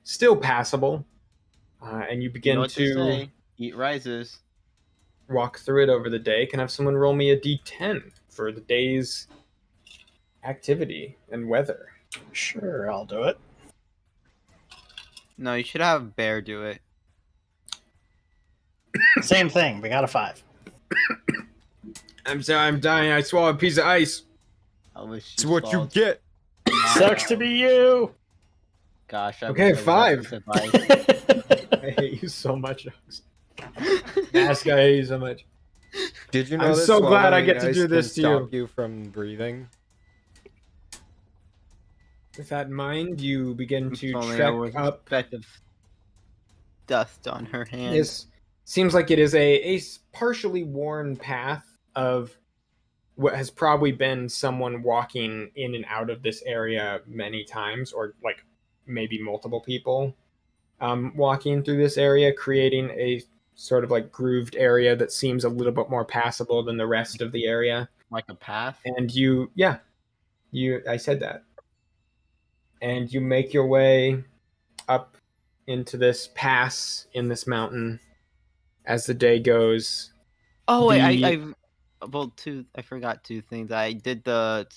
still passable. And you begin to eat rises. Walk through it over the day. Can I have someone roll me a d10 for the day's activity and weather? Sure, I'll do it. No, you should have Bear do it. Same thing. We got a 5. I'm sorry, I'm dying. I swallowed a piece of ice. It's what you get. Sucks to be you. Gosh. Okay, 5. I hate you so much. Mask, I hate you so much. Did you know I'm so glad I get to do this to stop you from breathing? With that in mind, you begin to trek up. Dust on her hand. This seems like it is a partially worn path of what has probably been someone walking in and out of this area many times, or like maybe multiple people walking through this area, creating a sort of like grooved area that seems a little bit more passable than the rest of the area. Like a path? And I said that. And you make your way up into this pass in this mountain as the day goes. Oh, wait, I forgot 2 things. I did the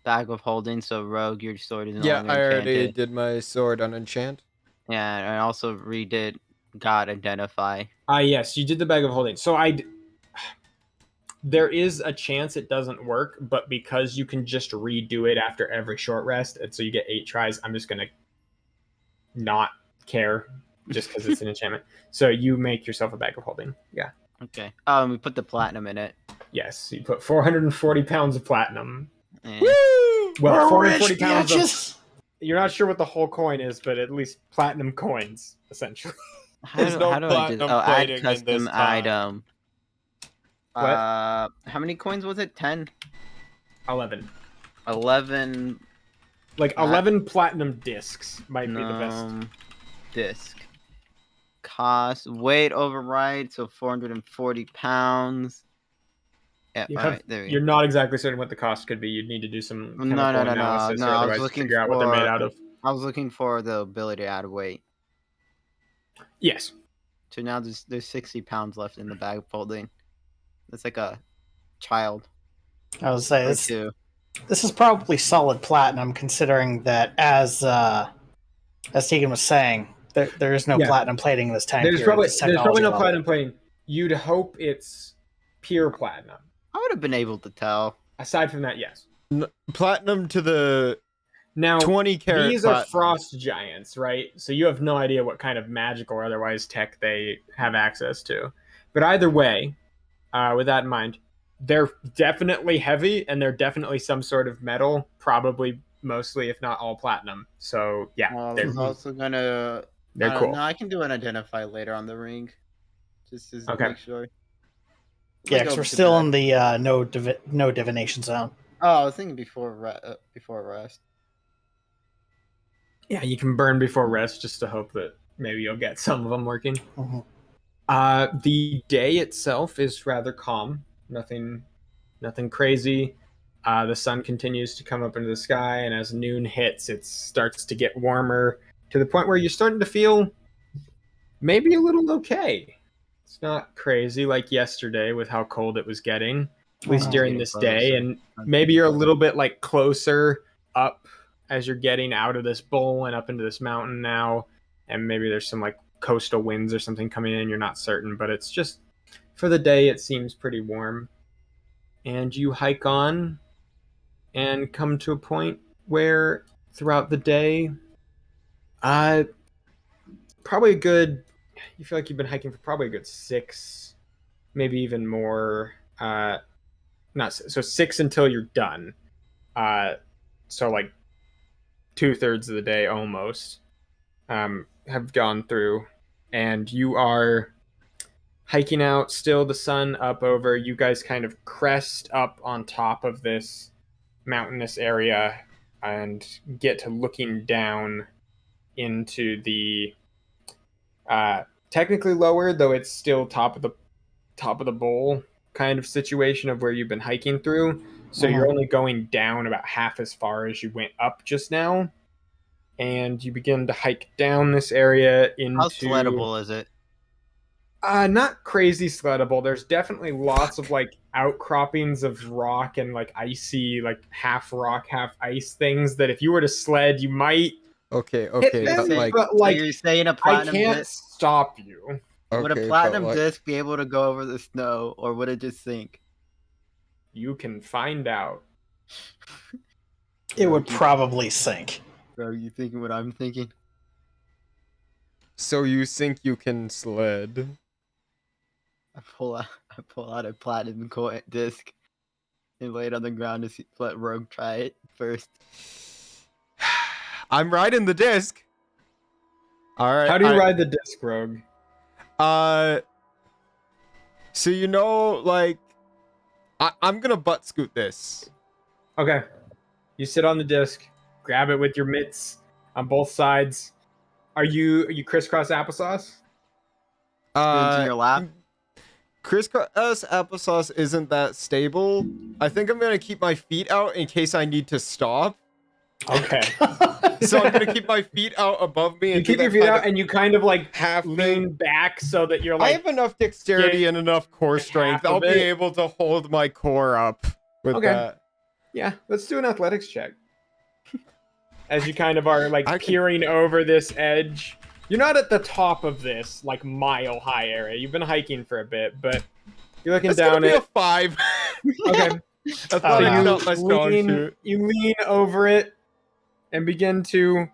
bag of holding, so Rogue, your sword is no longer enchanted. I already did my sword unenchant. Yeah, and I also redid God Identify. Yes, you did the bag of holding. So there is a chance it doesn't work, but because you can just redo it after every short rest, and so you get 8 tries, I'm just going to not care just because it's an enchantment. So you make yourself a bag of holding. Yeah. Okay. We put the platinum in it. Yes, you put 440 pounds of platinum. Woo! Well, 440 pounds of... You're not sure what the whole coin is, but at least platinum coins, essentially. How do I do this? Add custom item. What? How many coins was it? 10? 11. 11. Like 11 platinum discs might be the best. Disc. Cost. Weight override, so 440 pounds. Yeah, you're not exactly certain what the cost could be. You'd need to do some chemical analysis, or otherwise figure out what they're made out of. I was looking for the ability to add weight. Yes. So now there's 60 pounds left in the bag of holding. That's like a child. I would say this is probably solid platinum, considering that as Tegan was saying, there is no platinum plating in this time period. There's probably no platinum plating. You'd hope it's pure platinum. I would have been able to tell. Aside from that, yes. Platinum to the now 20 karat. These are frost giants, right? So you have no idea what kind of magical or otherwise tech they have access to. But either way, with that in mind, they're definitely heavy, and they're definitely some sort of metal, probably mostly, if not all, platinum. So yeah, they're also gonna. They're cool. No, I can do an identify later on the ring, just to make sure. Yeah, because we're still in the no divination zone. Oh, I was thinking before rest. Yeah, you can burn before rest just to hope that maybe you'll get some of them working. Mm-hmm. The day itself is rather calm. Nothing crazy. The sun continues to come up into the sky, and as noon hits, it starts to get warmer to the point where you're starting to feel maybe a little okay. It's not crazy like yesterday with how cold it was getting, at least during this day, and maybe you're a little bit like closer up as you're getting out of this bowl and up into this mountain now, and maybe there's some like coastal winds or something coming in, you're not certain, but it's just for the day it seems pretty warm. And you hike on and come to a point where throughout the day, probably a good, you feel like you've been hiking for probably a good 6, maybe even more, not so 6 until you're done. So like 2/3 of the day almost have gone through, and you are hiking out, still the sun up over. You guys kind of crest up on top of this mountainous area and get to looking down into the technically lower, though it's still top of the bowl kind of situation of where you've been hiking through. So you're only going down about half as far as you went up just now. And you begin to hike down this area into... How sleddable is it? Not crazy sleddable. There's definitely lots of like outcroppings of rock and like icy, like half rock, half ice things that if you were to sled, you might... Okay. But like, so you're saying a platinum I can't stop you. Would a platinum disc be able to go over the snow, or would it just sink? You can find out. It would probably sink. Are you thinking what I'm thinking? So you think you can sled? I pull out a platinum coin disc and lay it on the ground to let Rogue try it first. I'm riding the disc. All right. How do you ride the disc, Rogue? So you know, like, I'm gonna butt scoot this. Okay. You sit on the disc, grab it with your mitts on both sides. Are you crisscross applesauce? In your lap? Crisscross applesauce isn't that stable. I think I'm gonna keep my feet out in case I need to stop. Okay. So I'm gonna keep my feet out above me. You and keep your feet out and you kind of like half lean back so that you're like... I have enough dexterity and enough core strength. I'll be able to hold my core up with that. Yeah, let's do an athletics check. As you kind of are like peering over this edge. You're not at the top of this like mile high area. You've been hiking for a bit, but you're looking down at... a 5. Okay. That's not my strong suit. You lean over it and begin to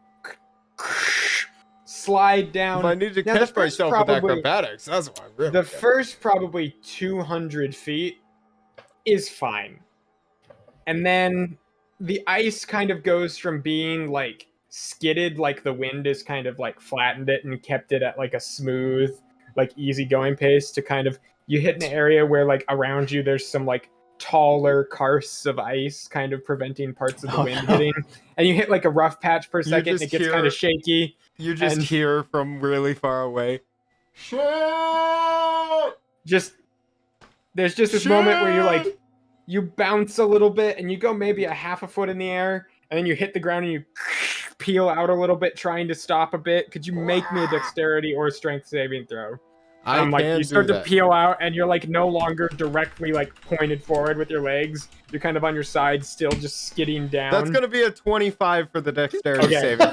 slide down. If I need to catch myself with acrobatics, that's why I'm really the first probably 200 feet is fine. And then the ice kind of goes from being like skidded, like the wind is kind of like flattened it and kept it at like a smooth, like easy going pace, to kind of, you hit an area where like around you there's some like taller karsts of ice kind of preventing parts of the wind hitting, and you hit like a rough patch for a second and it gets kind of shaky. You just hear from really far away, shit! There's just this moment where you're like, you bounce a little bit and you go maybe a half a foot in the air and then you hit the ground and you peel out a little bit trying to stop a bit. Could you make me a dexterity or a strength saving throw? You start to peel out and you're like no longer directly like pointed forward with your legs. You're kind of on your side, still just skidding down. That's gonna be a 25 for the dexterity saving.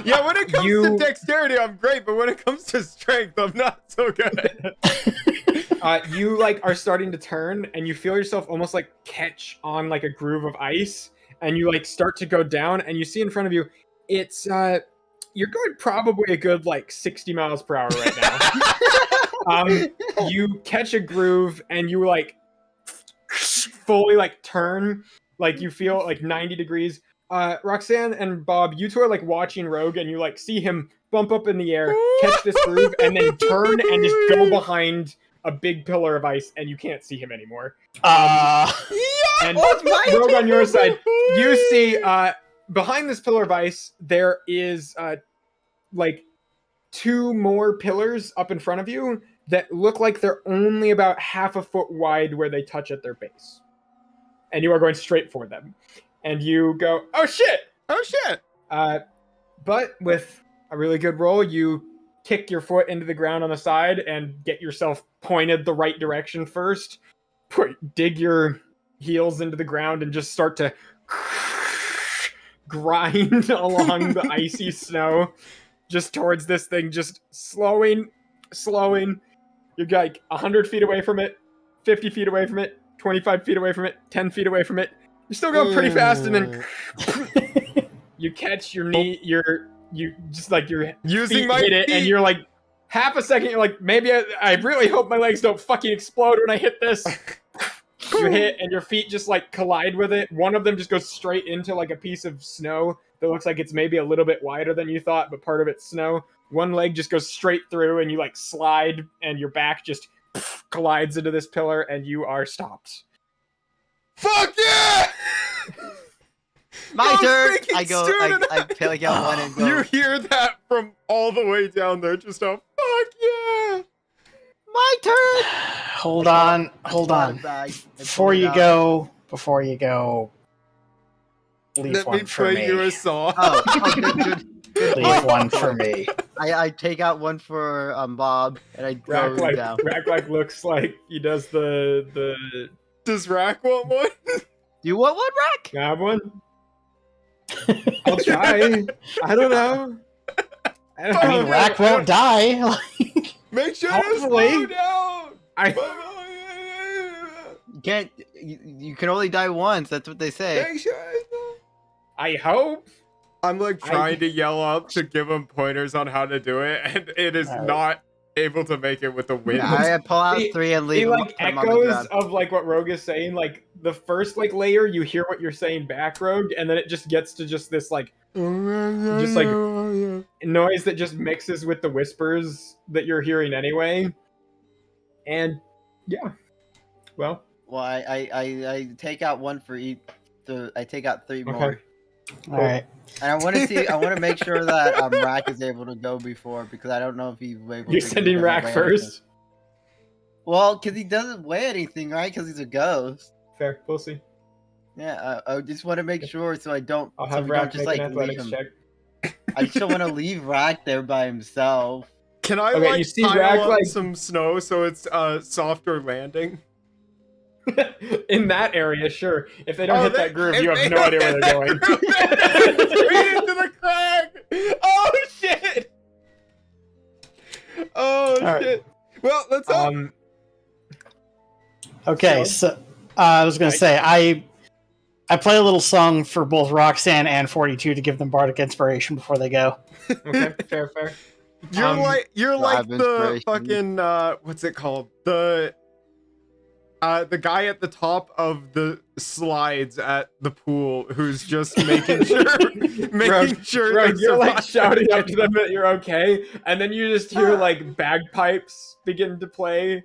Yeah, when it comes to dexterity, I'm great, but when it comes to strength, I'm not so good. You like are starting to turn and you feel yourself almost like catch on like a groove of ice, and you like start to go down and you see in front of you, it's you're going probably a good like 60 miles per hour right now. You catch a groove and you like fully like turn, like you feel like 90 degrees. Roxanne and Bob, you two are like watching Rogue and you like see him bump up in the air, catch this groove, and then turn and just go behind a big pillar of ice and you can't see him anymore. And Rogue on your side, you see behind this pillar of ice, there is like 2 more pillars up in front of you that look like they're only about half a foot wide where they touch at their base. And you are going straight for them. And you go, oh shit! Oh shit! But with a really good roll, you kick your foot into the ground on the side and get yourself pointed the right direction first. Dig your heels into the ground and just start to grind along the icy snow, just towards this thing, just slowing. You're like 100 feet away from it, 50 feet away from it, 25 feet away from it, 10 feet away from it. You're still going pretty fast, and then you catch your knee. You just like your using feet my hit it, feet. and you're like half a second. You're like, maybe I really hope my legs don't fucking explode when I hit this. You hit, and your feet just like collide with it. One of them just goes straight into like a piece of snow that looks like it's maybe a little bit wider than you thought, but part of it's snow. One leg just goes straight through, and you like slide, and your back just collides into this pillar, and you are stopped. Fuck yeah! My turn. I go. I pick out one and go. You hear that from all the way down there? Just a fuck yeah! My turn. Hold on. Before you go, leave one for me. Let me play you a song. Good. Leave one for me. I take out one for Bob, and I throw it down. Rack looks like he does the. Does Rack want one? You want one, Rack? Can I have one? I'll try. I don't know. I mean, Rack won't die. Make sure to slow down. You can only die once. That's what they say. Make sure. I hope. I'm like trying to yell up to give him pointers on how to do it, and it is not able to make it with the wind. I pull out 3 and leave. He like echoes of like what Rogue is saying. Like the first like layer, you hear what you're saying back, Rogue, and then it just gets to just this like noise that just mixes with the whispers that you're hearing anyway. And yeah, well, I take out one for each. I take out 3 more. Okay. All right. And I want to see. I want to make sure that Rack is able to go before, because I don't know if he's able. You're sending Rack first. Anything. Well, because he doesn't weigh anything, right? Because he's a ghost. Fair. We'll see. Yeah, I just want to make sure so I don't. I'll have Rack just make like an leave athletics him. check. I just don't want to leave Rack there by himself. Can I Okay, like you see pile Rack, up like- some snow so it's softer landing? In that area, sure. If they don't hit that groove, you have no idea where they're going. Straight into the crack! Oh shit! Oh shit! Well, let's Okay, so I was gonna say I play a little song for both Roxanne and 42 to give them bardic inspiration before they go. Okay, fair. You're like the fucking what's it called? The guy at the top of the slides at the pool who's just making sure Rogue, you're like shouting up to them that you're okay, and then you just hear like bagpipes begin to play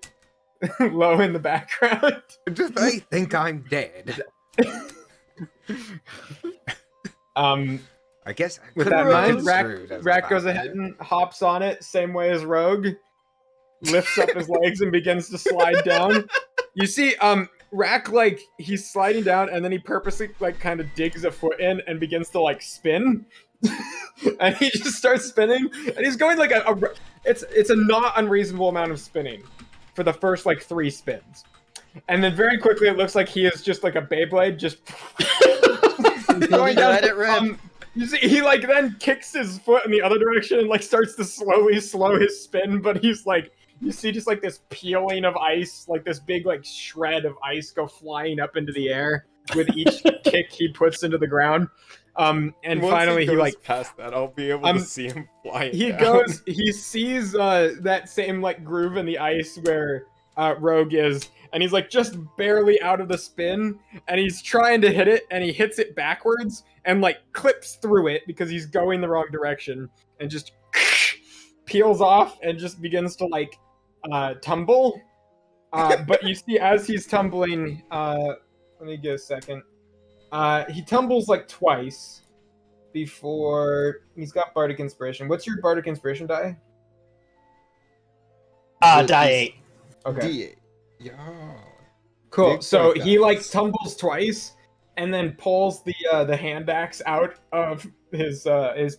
low in the background. Do they think I'm dead? I guess with that in mind, Rack goes ahead and hops on it, same way as Rogue, lifts up his legs and begins to slide down. You see, Rack, like, he's sliding down, and then he purposely, like, kind of digs a foot in and begins to, like, spin. And he just starts spinning, and he's going, like, it's a not unreasonable amount of spinning for the first, like, 3 spins. And then very quickly, it looks like he is just, like, a Beyblade, just going down. You see, he, like, then kicks his foot in the other direction and, like, starts to slowly slow his spin, but he's, like, you see just like this peeling of ice, like this big like shred of ice go flying up into the air with each kick he puts into the ground. And once finally he like past that, I'll be able to see him flying. He sees that same like groove in the ice where Rogue is, and he's like just barely out of the spin, and he's trying to hit it, and he hits it backwards and like clips through it because he's going the wrong direction, and just peels off and just begins to like tumble, but you see as he's tumbling, let me get a second, he tumbles like twice before he's got bardic inspiration. What's your bardic inspiration die? Die 8. Okay. D8. Yeah. Cool. Big So dice. he like tumbles twice and then pulls the hand axe out of his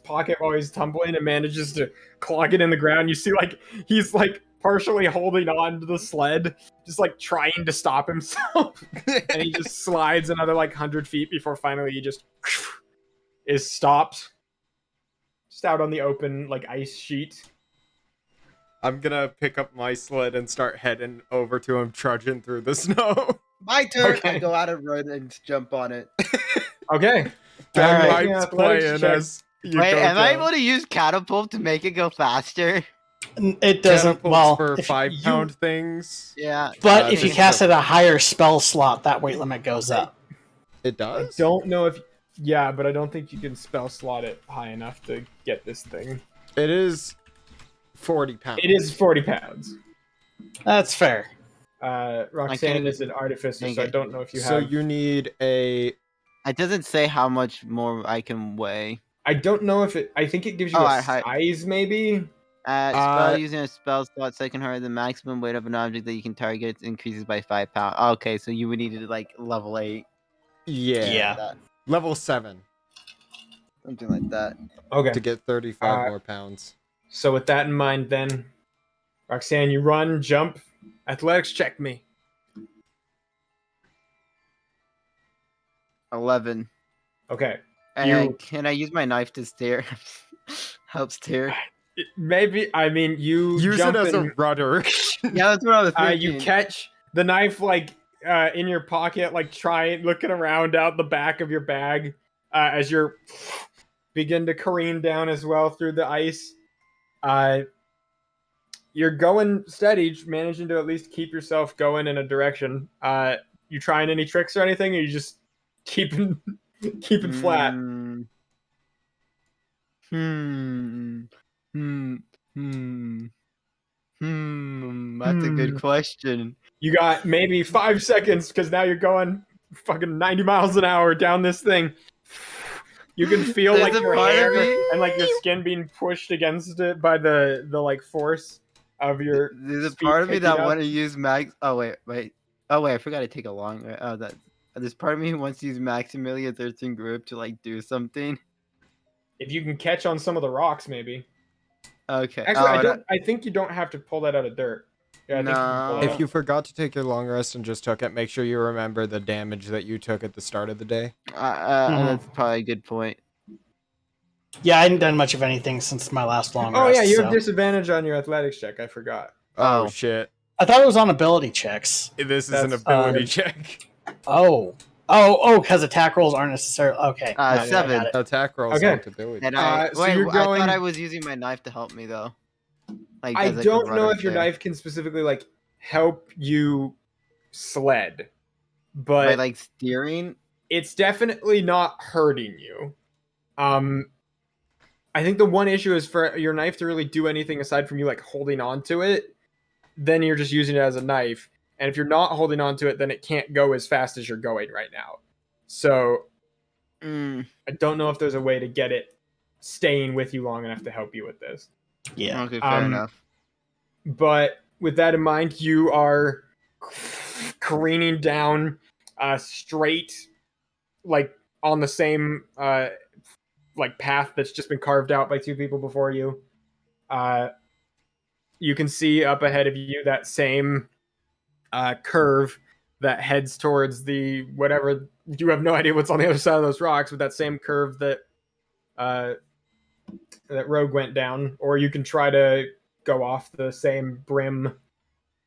pocket while he's tumbling and manages to clog it in the ground. You see like he's like partially holding on to the sled, just like trying to stop himself. And he just slides another like 100 feet before finally he just is stopped, just out on the open like ice sheet. I'm gonna pick up my sled and start heading over to him, trudging through the snow. My turn. Okay. I go out and run and jump on it. Okay. Bagpipes playing as you Wait, go am I down. able to use catapult to make it go faster? It doesn't. Catapults Well, for 5-pound things. Yeah. but if you cast at a higher spell slot, that weight limit goes up. It does? I don't know if... Yeah, but I don't think you can spell slot it high enough to get this thing. It is 40 pounds. It is 40 pounds. That's fair. Roxanne is an artificer, so I don't know if you have... So you need a... It doesn't say how much more I can weigh. I don't know if it... I think it gives you a size, maybe? Spell using a spell slot second higher, the maximum weight of an object that you can target increases by 5 pounds. Okay, so you would need it like level 8. Yeah. Level 7. Something like that. Okay. To get 35 more pounds. So with that in mind, then, Roxanne, you run, jump, athletics check me. 11. Okay. And can I use my knife to steer? Help steer. Maybe. I mean, you use jump it as a rudder. Yeah, that's what I was thinking. You catch the knife like in your pocket, like looking around out the back of your bag as you're begin to careen down as well through the ice. You're going steady, managing to at least keep yourself going in a direction. You trying any tricks or anything, or you just keeping flat? That's a good question. You got maybe 5 seconds because now you're going fucking 90 miles an hour down this thing. You can feel like your hair and like your skin being pushed against it by the like force of your. There's a part of me that want to use max. Oh wait. Oh wait, I forgot to take a long. Oh, that. There's part of me who wants to use Maximilian 13 grip to like do something. If you can catch on some of the rocks, maybe. Okay. Actually, I think you don't have to pull that out of dirt. Yeah, no. If you forgot to take your long rest and just took it, make sure you remember the damage that you took at the start of the day. That's probably a good point. Yeah, I hadn't done much of anything since my last long rest. Oh yeah, you have disadvantage on your athletics check. I forgot. Oh shit. I thought it was on ability checks. This is an ability check. Oh, because attack rolls aren't necessarily... Okay. 7. Attack rolls aren't ability. And so you're going... I thought I was using my knife to help me, though. Like, I don't know if your knife can specifically, like, help you sled. But... By, like, steering? It's definitely not hurting you. I think the one issue is for your knife to really do anything aside from you, like, holding on to it, then you're just using it as a knife. And if you're not holding on to it, then it can't go as fast as you're going right now. So I don't know if there's a way to get it staying with you long enough to help you with this. Yeah. Okay, fair enough. But with that in mind, you are careening down straight, like on the same like path that's just been carved out by 2 people before you. You can see up ahead of you that same curve that heads towards the whatever. You have no idea what's on the other side of those rocks, but that same curve that that Rogue went down, or you can try to go off the same brim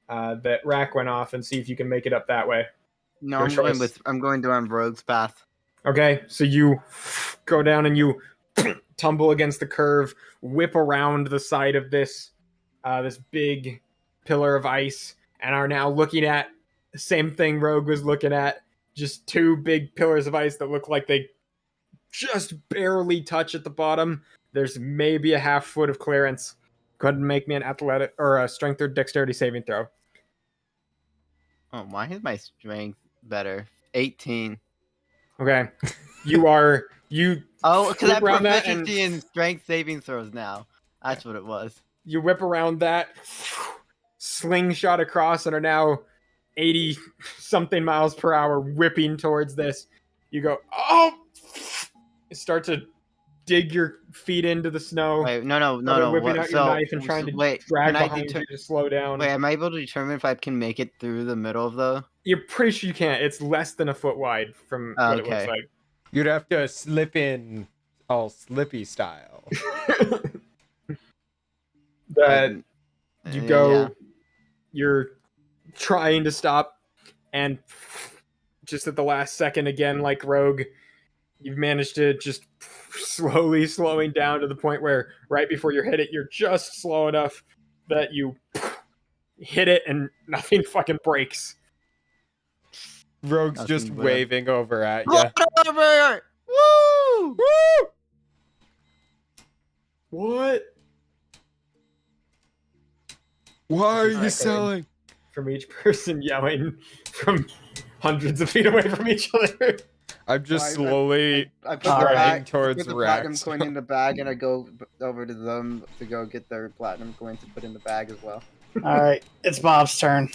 that Rack went off and see if you can make it up that way. No, I'm going down Rogue's path. Okay, so you go down and you tumble against the curve, whip around the side of this this big pillar of ice, and are now looking at the same thing Rogue was looking at, just 2 big pillars of ice that look like they just barely touch at the bottom. There's maybe a half foot of clearance. Go ahead and make me an athletic or a strength or dexterity saving throw. Oh, why is my strength better? 18. Okay. Because I have proficiency in strength saving throws now. That's what it was. You whip around that, slingshot across, and are now 80 something miles per hour whipping towards this. You go, oh! You start to dig your feet into the snow. Wait, no. Whipping out your knife and trying to drag behind you to slow down. Wait, am I able to determine if I can make it through the middle of the... You're pretty sure you can't. It's less than a foot wide from what it looks like. You'd have to slip in all Slippy style. That you go, you're trying to stop, and just at the last second again, like Rogue, you've managed to just slowing down to the point where right before you hit it, you're just slow enough that you hit it and nothing fucking breaks. Rogue's nothing just waving over at you. Woo! Woo! What? Why are you selling? From each person yelling from hundreds of feet away from each other. I'm just slowly I put the bag towards I put the platinum coin in the bag, and I go over to them to go get their platinum coin to put in the bag as well. All right, it's Bob's turn.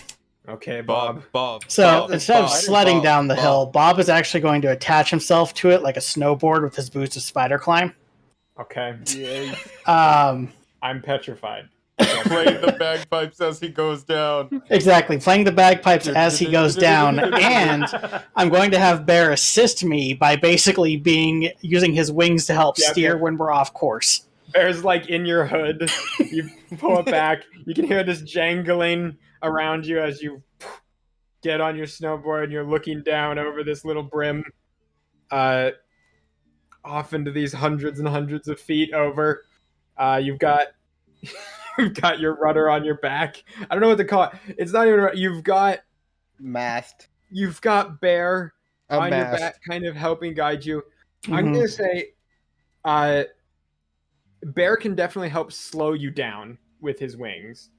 Okay, Bob. So instead of sledding down the hill, Bob is actually going to attach himself to it like a snowboard with his boots of spider climb. Okay. Yay. I'm petrified. Playing the bagpipes as he goes down. Exactly, playing the bagpipes as he goes down, and I'm going to have Bear assist me by basically using his wings to help steer when we're off course. Bear's like in your hood. You pull it back. You can hear this jangling around you as you get on your snowboard and you're looking down over this little brim off into these hundreds and hundreds of feet over. You've got your rudder on your back. I don't know what to call it. It's not even. You've got mast. You've got Bear on your back, kind of helping guide you. Mm-hmm. I'm gonna say, Bear can definitely help slow you down with his wings.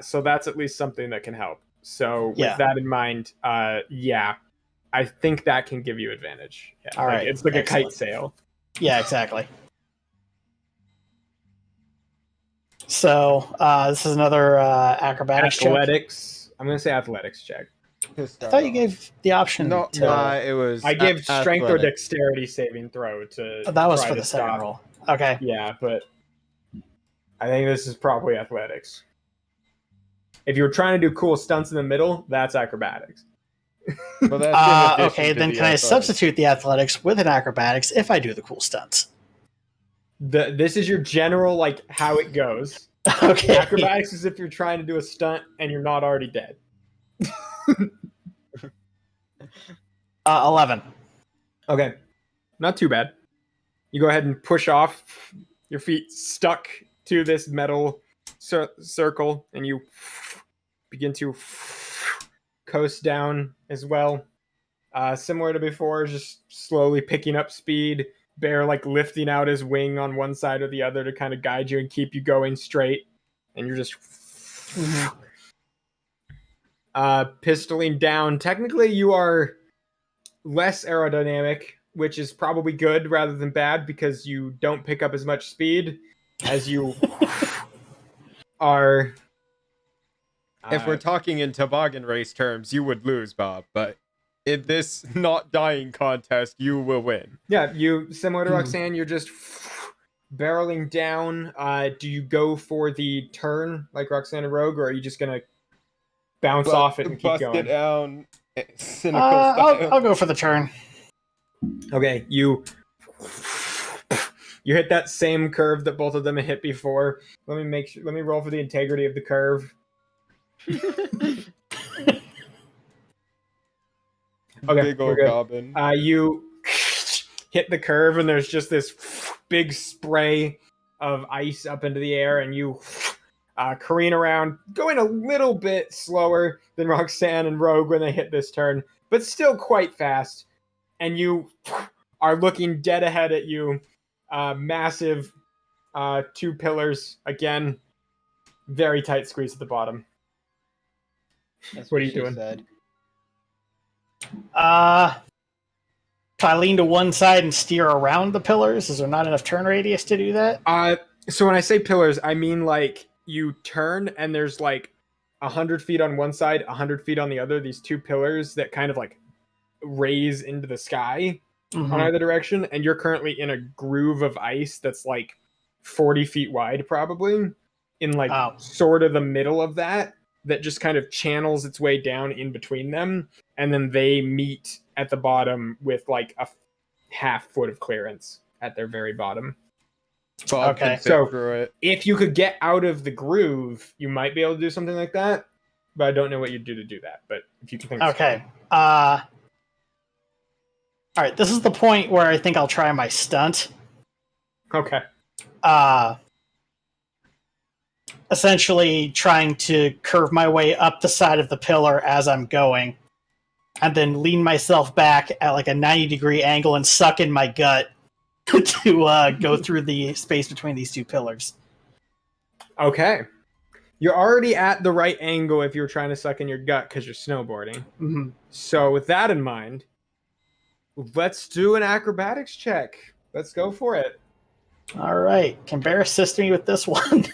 So that's at least something that can help. So with that in mind, I think that can give you advantage. Yeah, all right, it's like excellent. A kite sail. Yeah, exactly. So this is another acrobatics check. I'm going to say athletics check. I thought you gave the option. No, it was. I gave strength or dexterity saving throw to. That was for the second roll. Okay. Yeah, but I think this is probably athletics. If you were trying to do cool stunts in the middle, that's acrobatics. Well, that's okay, then can I substitute the athletics with an acrobatics if I do the cool stunts? This is your general, like, how it goes. Okay. Acrobatics is if you're trying to do a stunt and you're not already dead. 11. Okay. Not too bad. You go ahead and push off. Your feet stuck to this metal circle, and you begin to coast down as well. Similar to before, just slowly picking up speed. Bear like lifting out his wing on one side or the other to kind of guide you and keep you going straight. And you're just pistoling down. Technically, you are less aerodynamic, which is probably good rather than bad because you don't pick up as much speed as you are. If we're talking in toboggan race terms, you would lose, Bob, but in this not dying contest, you will win. Yeah, you similar to Roxanne, you're just barreling down. Do you go for the turn like Roxanne and Rogue, or are you just gonna bounce off it and keep going? It down. Cynical style. I'll go for the turn. Okay, you hit that same curve that both of them had hit before. Let me roll for the integrity of the curve. Okay, big old goblin. You hit the curve, and there's just this big spray of ice up into the air, and you careen around, going a little bit slower than Roxanne and Rogue when they hit this turn, but still quite fast. And you are looking dead ahead at you. Massive 2 pillars. Again, very tight squeeze at the bottom. That's what are you doing? Said. If I lean to one side and steer around the pillars, is there not enough turn radius to do that? So when I say pillars, I mean like you turn and there's like 100 feet on one side, 100 feet on the other. These 2 pillars that kind of like raise into the sky on either direction, and you're currently in a groove of ice that's like 40 feet wide, probably in like sort of the middle of that just kind of channels its way down in between them, and then they meet at the bottom with like a half foot of clearance. at their very bottom. Bob Okay. So if you could get out of the groove, you might be able to do something like that. But I don't know what you'd do to do that. But if you can think. Okay. All right. This is the point where I think I'll try my stunt. Okay. Essentially trying to curve my way up the side of the pillar as I'm going, and then lean myself back at like a 90-degree angle and suck in my gut to go through the space between these two pillars. Okay. You're already at the right angle if you're trying to suck in your gut because you're snowboarding. Mm-hmm. So with that in mind, let's do an acrobatics check. Let's go for it. All right. Can Bear assist me with this one?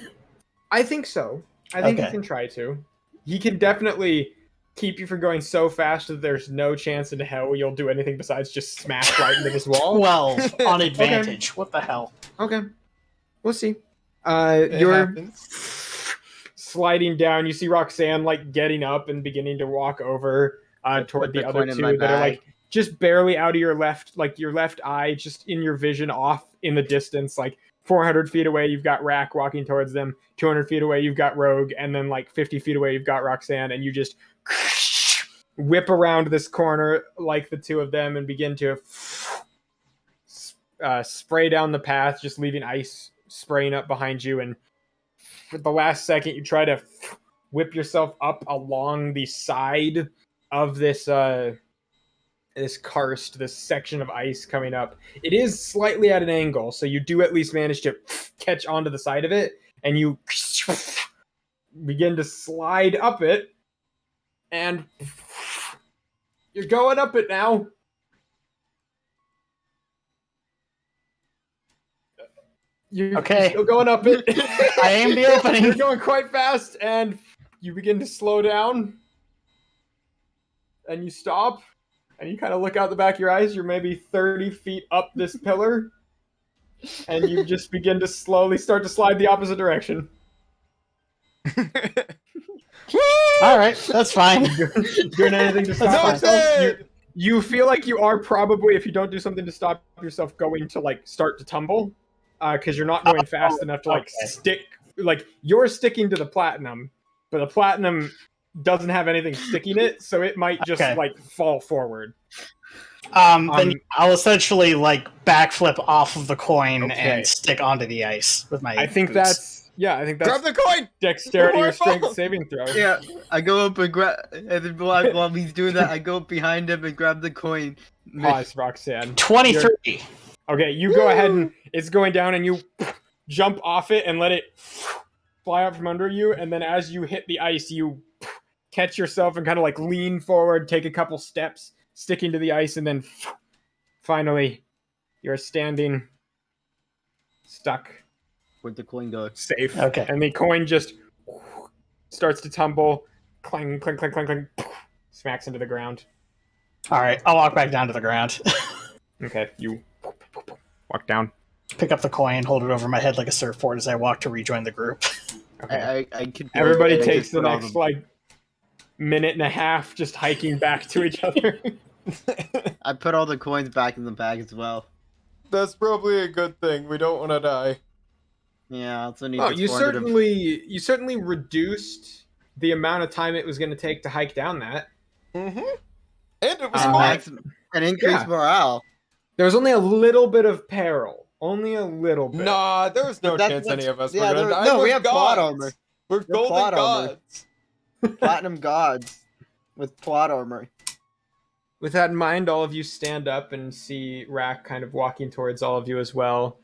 I think so. I think he can try to. He can definitely keep you from going so fast that there's no chance in hell you'll do anything besides just smash right into this wall. 12 on advantage. Okay. What the hell? Okay. We'll see. You're sliding down. You see Roxanne like getting up and beginning to walk over toward the other two that are like just barely out of your left eye, just in your vision off in the distance, like 400 feet away, you've got Rack walking towards them. 200 feet away, you've got Rogue. And then like 50 feet away, you've got Roxanne. And you just whip around this corner like the two of them and begin to spray down the path, just leaving ice spraying up behind you. And for the last second, you try to whip yourself up along the side of this this karst, this section of ice coming up. It is slightly at an angle, so you do at least manage to catch onto the side of it, and you begin to slide up it, and you're going up it now. You're still going up it. I aim the opening. You're going quite fast, and you begin to slow down, and you stop. And you kind of look out the back of your eyes. You're maybe 30 feet up this pillar. And you just begin to slowly start to slide the opposite direction. All right, that's fine. Doing anything to stop yourself? You feel like you are probably, if you don't do something to stop yourself, going to like start to tumble. Because you're not going fast enough to like stick. Like you're sticking to the platinum. But the platinum doesn't have anything sticking it, so it might just like fall forward. Then I'll essentially like backflip off of the coin and stick onto the ice with my. I think that's grab the coin. Dexterity or strength saving throw. Yeah, I go up and grab. While he's doing that, I go up behind him and grab the coin. Pause, Roxanne. 23. Okay, you go ahead and it's going down, and you jump off it and let it fly out from under you, and then as you hit the ice, you catch yourself and kind of like lean forward, take a couple steps, sticking to the ice, and then finally you're standing stuck. Where'd the coin go? Safe. Okay. And the coin just starts to tumble, clang, clang, clang, clang, clang, smacks into the ground. All right, I'll walk back down to the ground. Okay, you walk down. Pick up the coin, hold it over my head like a surfboard as I walk to rejoin the group. Okay. I could. Everybody takes the next like minute and a half just hiking back to each other. I put all the coins back in the bag as well. That's probably a good thing. We don't want to die. Yeah, I also need. You certainly reduced the amount of time it was going to take to hike down that. Mm-hmm. And it was fun. And increased morale. There was only a little bit of peril. Only a little bit. Nah, there was no chance any of us were going to die. No, we have plot armor. We're golden gods. Platinum gods with plot armor. With that in mind, all of you stand up and see Rack kind of walking towards all of you as well.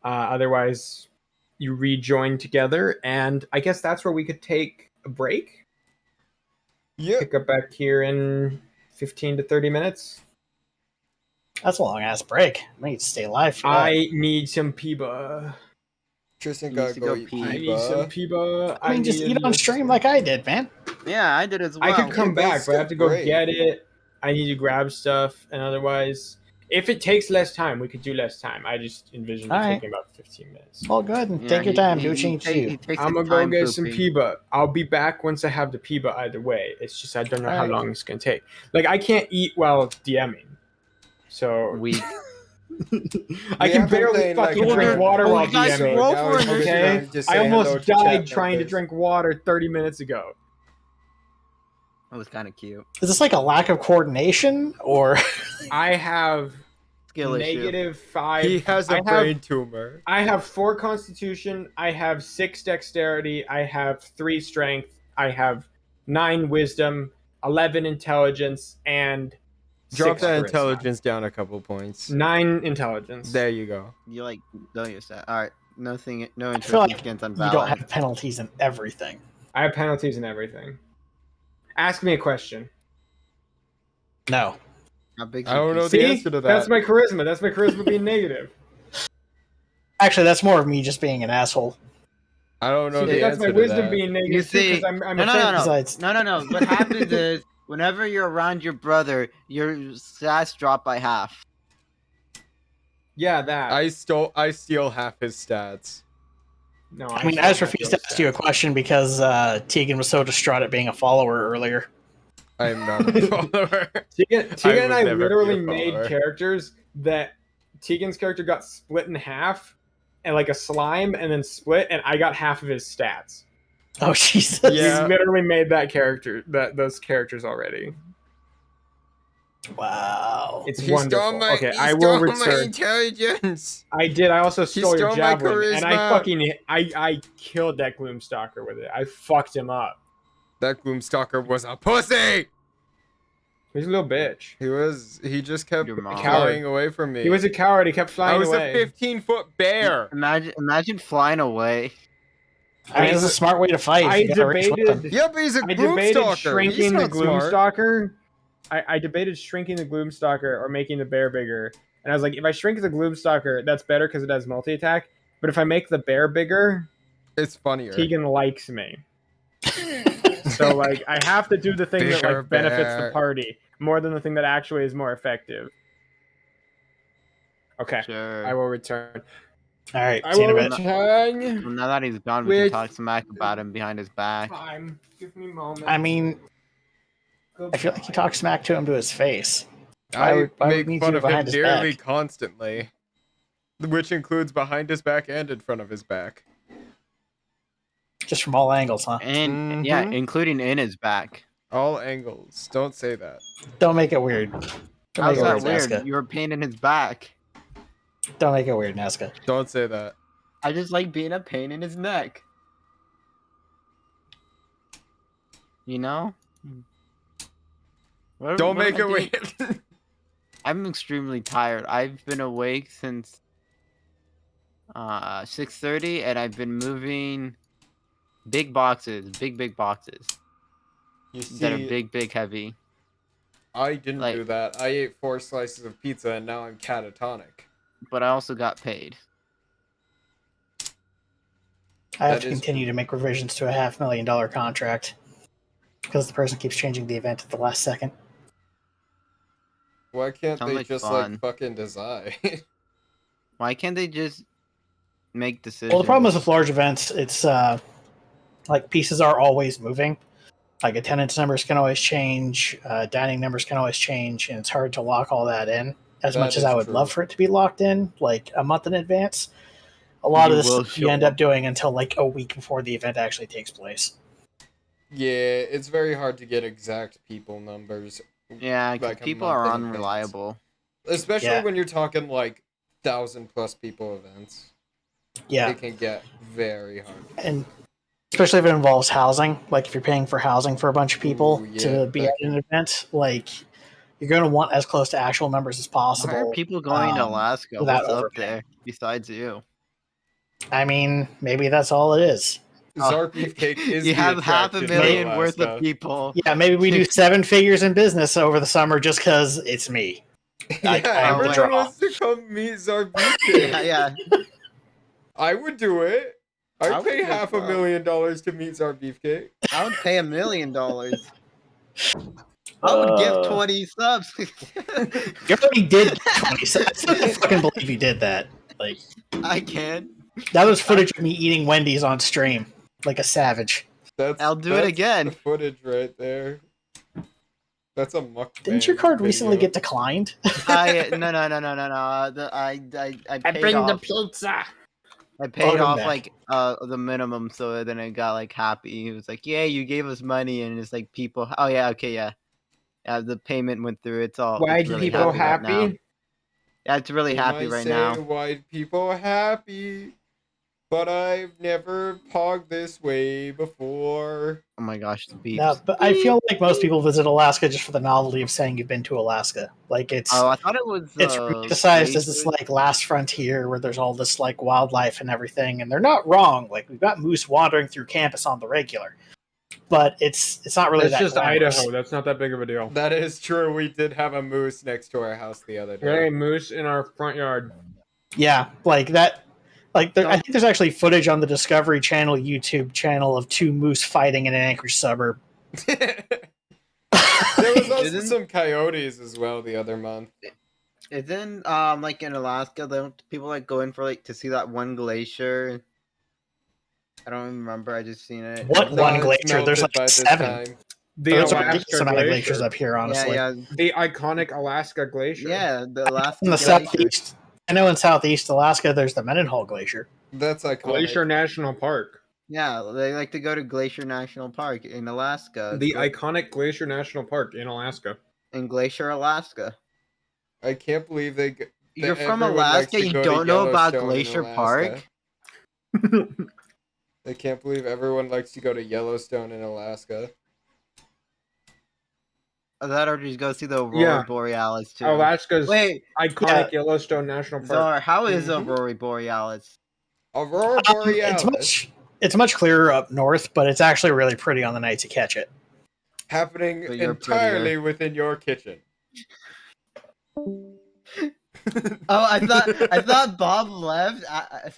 Otherwise, you rejoin together, and I guess that's where we could take a break. Yeah. Pick up back here in 15 to 30 minutes. That's a long-ass break. I need to stay alive for that. I need some Peeba. Tristan gotta go eat Peeba. I need some Peeba. I mean, just eat on stream like I did, man. Yeah, I did as well. I could come back, but I have to go get it. I need to grab stuff, and otherwise, if it takes less time, we could do less time. I just envisioned it taking about 15 minutes. All good. And take your time. Do what you need to do. I'm going to go get some Peeba. I'll be back once I have the Peeba either way. It's just I don't know how long it's going to take. Like, I can't eat while DMing. So weak. I can barely fucking drink water while DMing. Okay? I almost died trying to drink water 30 minutes ago. That was kind of cute. Is this like a lack of coordination, or I have skill -5. He has a brain tumor. I have 4 Constitution. I have 6 Dexterity. I have 3 Strength. I have 9 Wisdom, 11 Intelligence, and drop that charisma. Intelligence down a couple points. 9 Intelligence. There you go. You like know your stat. All right, no interest like against unvalid. You don't have penalties in everything. I have penalties in everything. Ask me a question. No. How big? I don't know the answer to that. That's my charisma. That's my charisma being negative. Actually, that's more of me just being an asshole. I don't know the that's answer my wisdom to that. being negative. You see, too, I'm no. What happens is whenever you're around your brother, your stats drop by half. Yeah, that. I steal half his stats. No, I mean, I just refused to ask you a question because Tegan was so distraught at being a follower earlier. I am not a follower. Tegan and I literally made characters that Tegan's character got split in half and like a slime and then split, and I got half of his stats. Oh, Jesus. Yeah. We literally made those characters already. Wow. It's wonderful. Okay, I will return. My intelligence. I did. I also stole your javelin, and I killed that Gloomstalker with it. I fucked him up. That Gloomstalker was a pussy. He's a little bitch. He just kept flying away from me. He was a coward. He kept flying away. I was a 15-foot bear. Imagine flying away. I mean, it's a smart way to fight. I debated. Yeah, but he's a Gloomstalker. Shrinking the Gloomstalker. I debated shrinking the Gloomstalker or making the bear bigger. And I was like, if I shrink the Gloomstalker, that's better because it has multi-attack. But if I make the bear bigger, it's funnier. Tegan likes me. So, like, I have to do the thing that like benefits the party more than the thing that actually is more effective. Okay, sure. I will return. All right, I will return. Well, now that he's gone, we can talk smack about him behind his back. Time. Give me a moment. I mean, I feel like you talk smack to him to his face. I make fun of him dearly constantly, which includes behind his back and in front of his back. Just from all angles, huh? And yeah, including in his back. All angles. Don't say that. Don't make it weird. How's that weird? You were pain in his back. Don't make it weird, Nazca. Don't say that. I just like being a pain in his neck. You know? Don't make it weird. I'm extremely tired. I've been awake since 6:30, and I've been moving big boxes. You see, that are big, heavy. I didn't do that. I ate 4 slices of pizza, and now I'm catatonic. But I also got paid. I have to continue to make revisions to a $500,000 contract because the person keeps changing the event at the last second. Why can't they just like fucking decide? Why can't they just make decisions? Well, the problem is with large events, it's like pieces are always moving. Like attendance numbers can always change, dining numbers can always change, and it's hard to lock all that in. As much as I would love for it to be locked in, like a month in advance, a lot of this you end up doing until like a week before the event actually takes place. Yeah, it's very hard to get exact people numbers. Yeah, because people are unreliable. Especially when you're talking like 1,000+ people events. Yeah. It can get very hard. And especially if it involves housing, like if you're paying for housing for a bunch of people to be at an event, like you're going to want as close to actual numbers as possible. Why are people going to Alaska? What's up there besides you? I mean, maybe that's all it is. CzarBeefCake is you have $500,000 worth of people. Yeah, maybe we do 7 figures in business over the summer just because it's me. Everyone wants to come meet CzarBeefCake. Yeah. I would do it. I'd pay $500,000 to meet CzarBeefCake. I would pay $1 million. I would give 20 subs. You already did 20 subs. I can't fucking believe you did that. Like, I can. That was footage of me eating Wendy's on stream, like a savage. I'll do it again. The footage right there. That's a mukbang. Didn't your card video. recently get declined? No. I paid bring the off. pizza. I paid Welcome off back. like the minimum, so then I got like happy. He was like, "Yeah, you gave us money," and it's like people. Oh yeah, okay, yeah. The payment went through. It's all. Why It's did really people happy? Right now. happy? Yeah, it's really happy right now. White people happy, but I've never pogged this way before. Oh my gosh, the beeps. No, but I feel like most people visit Alaska just for the novelty of saying you've been to Alaska. Like it's Oh, I thought it was. it's criticized as this like last frontier where there's all this like wildlife and everything, and they're not wrong. Like we've got moose wandering through campus on the regular, but it's not really It's that just glamorous. Idaho. That's not that big of a deal. That is true. We did have a moose next to our house the other We had day. a moose in our front yard. Yeah, like that. Like I think there's actually footage on the Discovery Channel YouTube channel of 2 moose fighting in an Anchorage suburb. There was also some coyotes as well the other month. Isn't like in Alaska, don't people like go in for like to see that one glacier? I don't even remember. I just seen it. What one It's glacier? There's melted by like this 7. time. The There's a Alaska ridiculous amount of glaciers glacier. up here, honestly. Yeah, The iconic Alaska glacier. yeah. The Alaska In the glacier. southeast, I know in southeast Alaska, there's the Mendenhall Glacier. That's iconic. Glacier National Park. Yeah, they like to go to Glacier National Park in Alaska. The iconic Glacier National Park in Alaska. in Glacier, Alaska. I can't believe You're from everyone likes Alaska. to You go to don't know about Yellowstone in Glacier Alaska. Park? I can't believe everyone likes to go to Yellowstone in Alaska. That or just go see the Aurora Borealis too. Alaska's Wait, iconic Yellowstone National Park. Czar, how is Aurora Borealis? Aurora Borealis. It's much clearer up north, but it's actually really pretty on the nights you catch it. Happening But you're entirely prettier. within your kitchen. Oh, I thought Bob left. I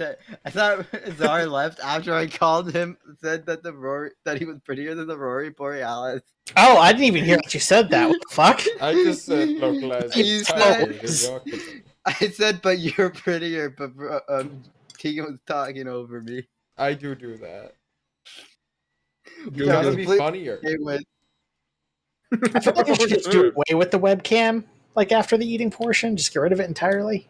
thought Czar left after I called him. Said that that he was prettier than the Aurora Borealis. Oh, I didn't even hear that you said that. What the fuck? I just said localized You entirely said- in your kitchen. I said, but you're prettier. But Tegan was talking over me. I do that. You Yeah, gotta just be please- funnier. It was. I feel like you should just do away with the webcam, like after the eating portion. Just get rid of it entirely.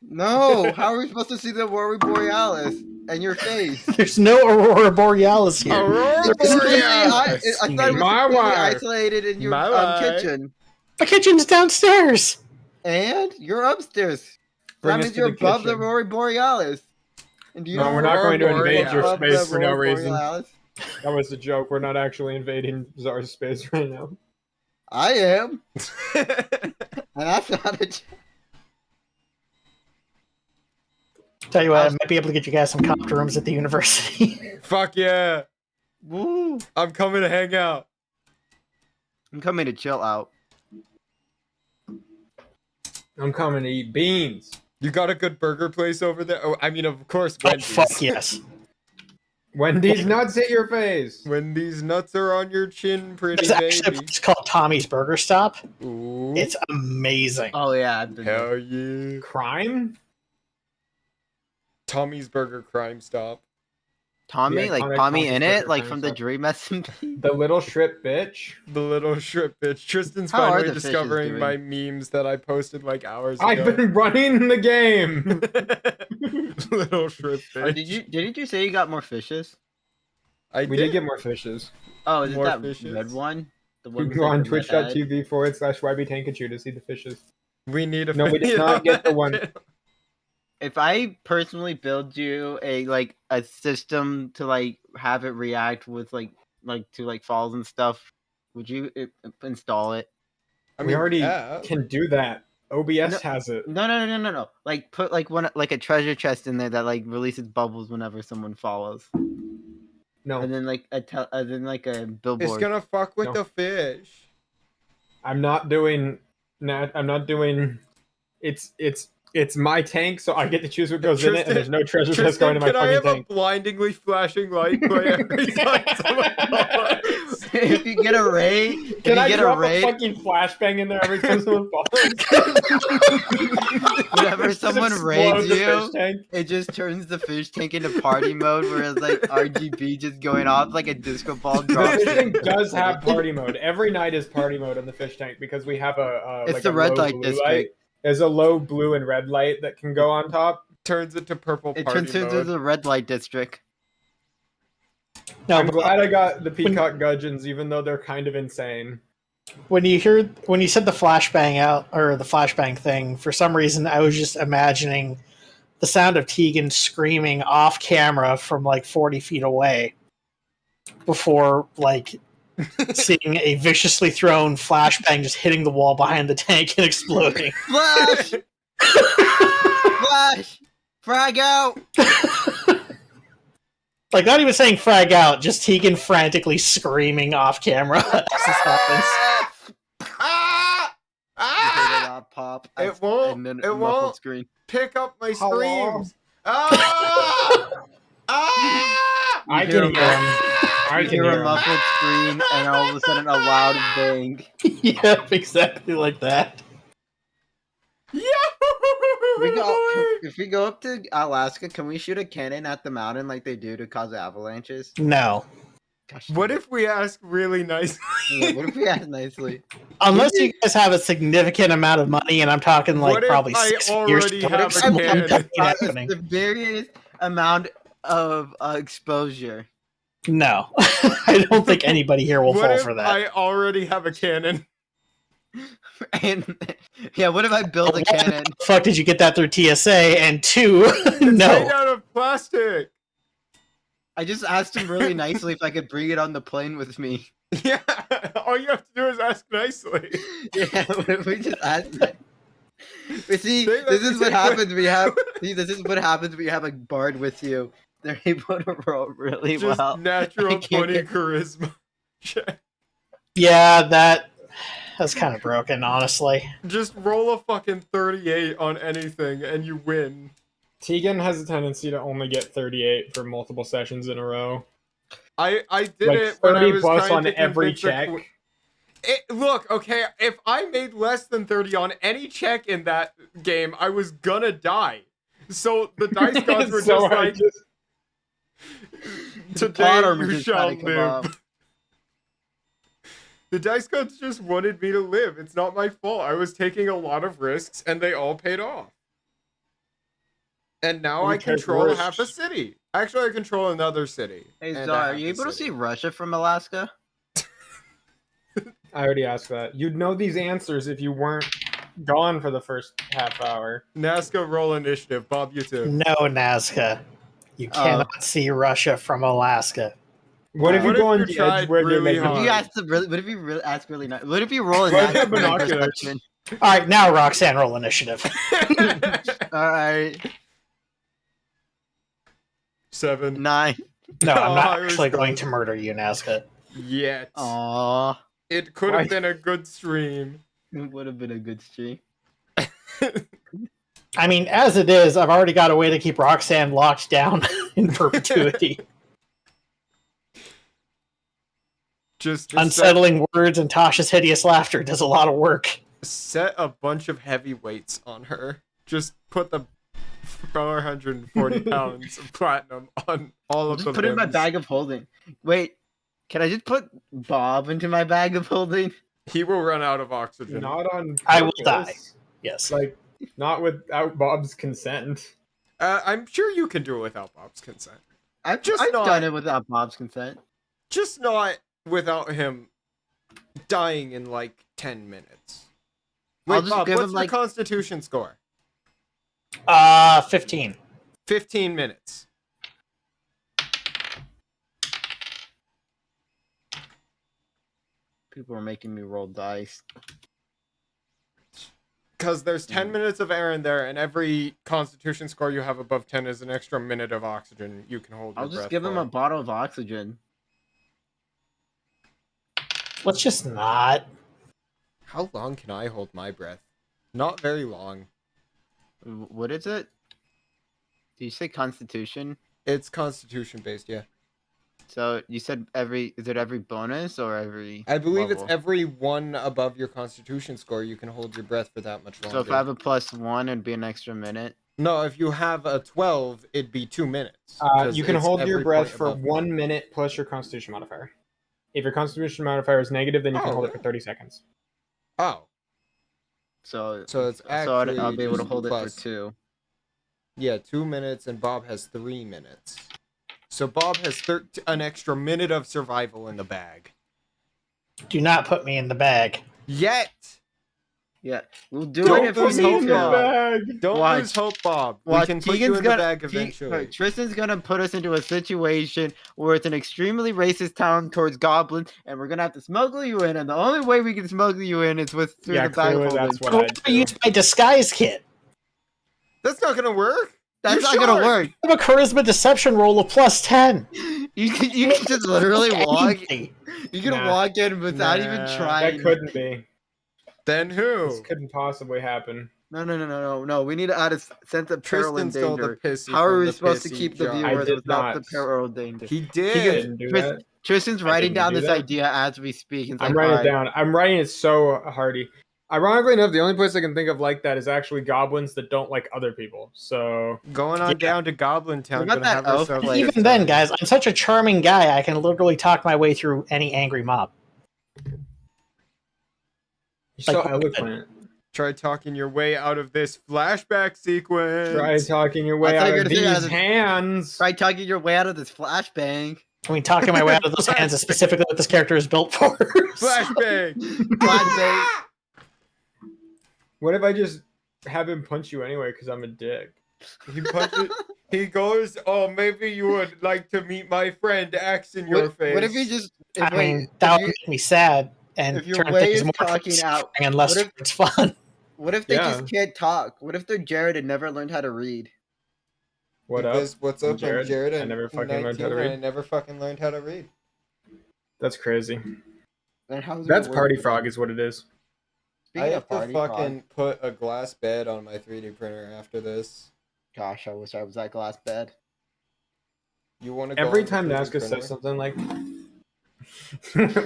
No, how are we supposed to see the Aurora Borealis and your face? There's no Aurora Borealis here. Aurora I Borealis. thought it was My completely wife. isolated in your My wife. kitchen, The kitchen's downstairs. and you're upstairs. Bring That us means to you're the above the kitchen. Aurora Borealis. And do you No, know we're not going to invade your above the space for no Aurora reason. Borealis? That was a joke. We're not actually invading Czar's space right now. I am, and that's not a joke. Tell you what, I might be able to get you guys some copter rooms at the university. Fuck yeah. Woo. I'm coming to hang out. I'm coming to chill out. I'm coming to eat beans. You got a good burger place over there? Oh, I mean, of course, Oh, Wendy's. fuck yes. Wendy's nuts hit your face. Wendy's nuts are on your chin, pretty There's actually a baby. place called Tommy's Burger Stop. Ooh. It's amazing. Oh yeah, I've been Hell yeah. Crime? Tommy's Burger Crime Stop. Tommy, Yeah, like iconic Tommy in Tommy's it, Burger like Crime from the Stop. Dream SMT. The little strip bitch. The little strip bitch. Tristan's How are finally the fishes discovering doing? my memes that I posted like hours ago. I've been running the game. Little shrimp Oh, fish. didn't you say you got more fishes? We did get more fishes. Oh, is it More that fishes? red one? The You one can with, go on like, the red head? twitch.tv/YBTankachu to see the fishes. We need a. No, we did not get the one. If I personally build you a system to like have it react with like to falls and stuff, would you install it? We already can do that. OBS No- has it. No. Like put like a treasure chest in there that like releases bubbles whenever someone follows, No, and then like a billboard. It's gonna fuck with No. the fish. I'm not doing. I'm not doing. It's my tank, so I get to choose what goes in it, and there's no treasure chest going Tristan, in my can I fucking have tank. a blindingly flashing light play every time someone calls? if you get a raid, can I drop a fucking flashbang in there every time someone falls? Whenever someone raids you, it just turns the fish tank into party mode, whereas like RGB just going off like a disco ball drops. The fish tank does have party mode. Every night is party mode on the fish tank because we have it's like the a red low light blue district. light. There's a low blue and red light that can go on top. Turns into purple party It turns into the red light district. No, I'm glad I got the peacock gudgeons, even though they're kind of insane. When you said the flashbang thing, for some reason I was just imagining the sound of Tegan screaming off camera from like 40 feet away before like seeing a viciously thrown flashbang just hitting the wall behind the tank and exploding. Flash! Flash! Frag out! Like, not even saying frag out, just Tegan frantically screaming off camera as this happens. Pop. It won't. It won't screen. Pick up my screams. I can hear a muffled scream, and all of a sudden a loud bang. Yep, exactly like that. If we go up to Alaska, can we shoot a cannon at the mountain like they do to cause avalanches? No. Gosh, what if we ask really nicely? Yeah, what if we ask nicely? Unless you guys have a significant amount of money, and I'm talking like probably 6 years. The various amount of exposure. No, I don't think anybody here will fall for that. I already have a cannon. And yeah, what if I build a cannon? The fuck did you get that through TSA? And 2, it's no. made out of plastic. I just asked him really nicely if I could bring it on the plane with me. Yeah, all you have to do is ask nicely. Yeah, what if we just ask? But see, this is what happens. This is what happens. We have a bard with you. They're able to roll really just well. Natural 20 charisma. Yeah, that's kind of broken, honestly. Just roll a fucking 38 on anything and you win. Tegan has a tendency to only get 38 for multiple sessions in a row. I did like it when I was plus trying on to every check. Look, okay, if I made less than 30 on any check in that game, I was gonna die. So the dice gods were just like, today you shall live. The dice gods just wanted me to live. It's not my fault. I was taking a lot of risks, and they all paid off. And now I control half a city. Actually, I control another city. Hey, Czar, are you able to see Russia from Alaska? I already asked that. You'd know these answers if you weren't gone for the first half hour. Nazca, roll initiative. Bob, you too. No, Nazca. You cannot see Russia from Alaska. What if you go on the edge where really they make what if you really ask really nice? What if you roll a nice perception? All right, now Roxanne, roll initiative. All right. 7. 9. No, I'm not actually going to murder you, Nazca. Yet. Aww. It could have been a good stream. It would have been a good stream. I mean, as it is, I've already got a way to keep Roxanne locked down in perpetuity. Just unsettling words and Tasha's hideous laughter does a lot of work. Set a bunch of heavy weights on her. Just put the 440 pounds of platinum on all of the put it in my bag of holding. Wait, can I just put Bob into my bag of holding? He will run out of oxygen. Not on purpose. I will die. Yes. Like, not without Bob's consent. I'm sure you can do it without Bob's consent. I've done it without Bob's consent. Just not without him dying in like 10 minutes. Wait, Bob, what's the Constitution score? 15. 15 minutes. People are making me roll dice. Because there's 10 minutes of air in there, and every Constitution score you have above 10 is an extra minute of oxygen you can hold. I'll just give him a bottle of oxygen. Let's just not. How long can I hold my breath? Not very long. What is it? Did you say Constitution? It's Constitution based, yeah. So you said is it every bonus or every I believe level? it's every one above your constitution score you can hold your breath for that much longer. So if I have a +1, it'd be an extra minute? No, if you have a 12, it'd be 2 minutes. You can hold your breath for 1 minute plus your constitution modifier. If your constitution modifier is negative, then you can hold it for 30 seconds. Oh. So it's actually I'll be able to hold it plus. for 2. Yeah, 2 minutes, and Bob has 3 minutes. So Bob has an extra minute of survival in the bag. Do not put me in the bag. Yet! Yeah, we'll do it if we need to. Don't lose hope, Bob. We can put you in the bag eventually. Tristan's gonna put us into a situation where it's an extremely racist town towards goblins, and we're gonna have to smuggle you in, and the only way we can smuggle you in is through the bag holding. That's what I'd do. Use my disguise kit. That's not gonna work. That's not gonna work. I have a charisma deception roll of +10. You can just literally walk. You can walk in without even trying. That couldn't be. Then who? This couldn't possibly happen. No. We need to add a sense of peril and danger. The How are we supposed to keep the viewers without the peril and danger? He did. Tristan's writing down this idea as we speak. I'm writing it down. I'm writing it so hardy. Ironically enough, the only place I can think of like that is actually goblins that don't like other people. So going on down to Goblin Town. Even then, guys, I'm such a charming guy. I can literally talk my way through any angry mob. You're so eloquent. Try talking your way out of this flashback sequence. Try talking your way out of these hands. Try talking your way out of this flashbang. I mean, talking my way out of those hands is specifically what this character is built for. Flashbang. Flashbang. What if I just have him punch you anyway because I'm a dick? He punches. He goes, "Oh, maybe you would like to meet my friend X in your face." What if he just? That would make me sad and if your way is talking out, unless it's fun. What if they just can't talk? What if they're Jared and never learned how to read? What's up, Jared? I never fucking learned how to read. I never fucking learned how to read. That's crazy. And that's Party Frog, is what it is. I have to fucking put a glass bed on my 3D printer after this. Gosh, I wish I was that glass bed. You want to go every time Nazca says something like,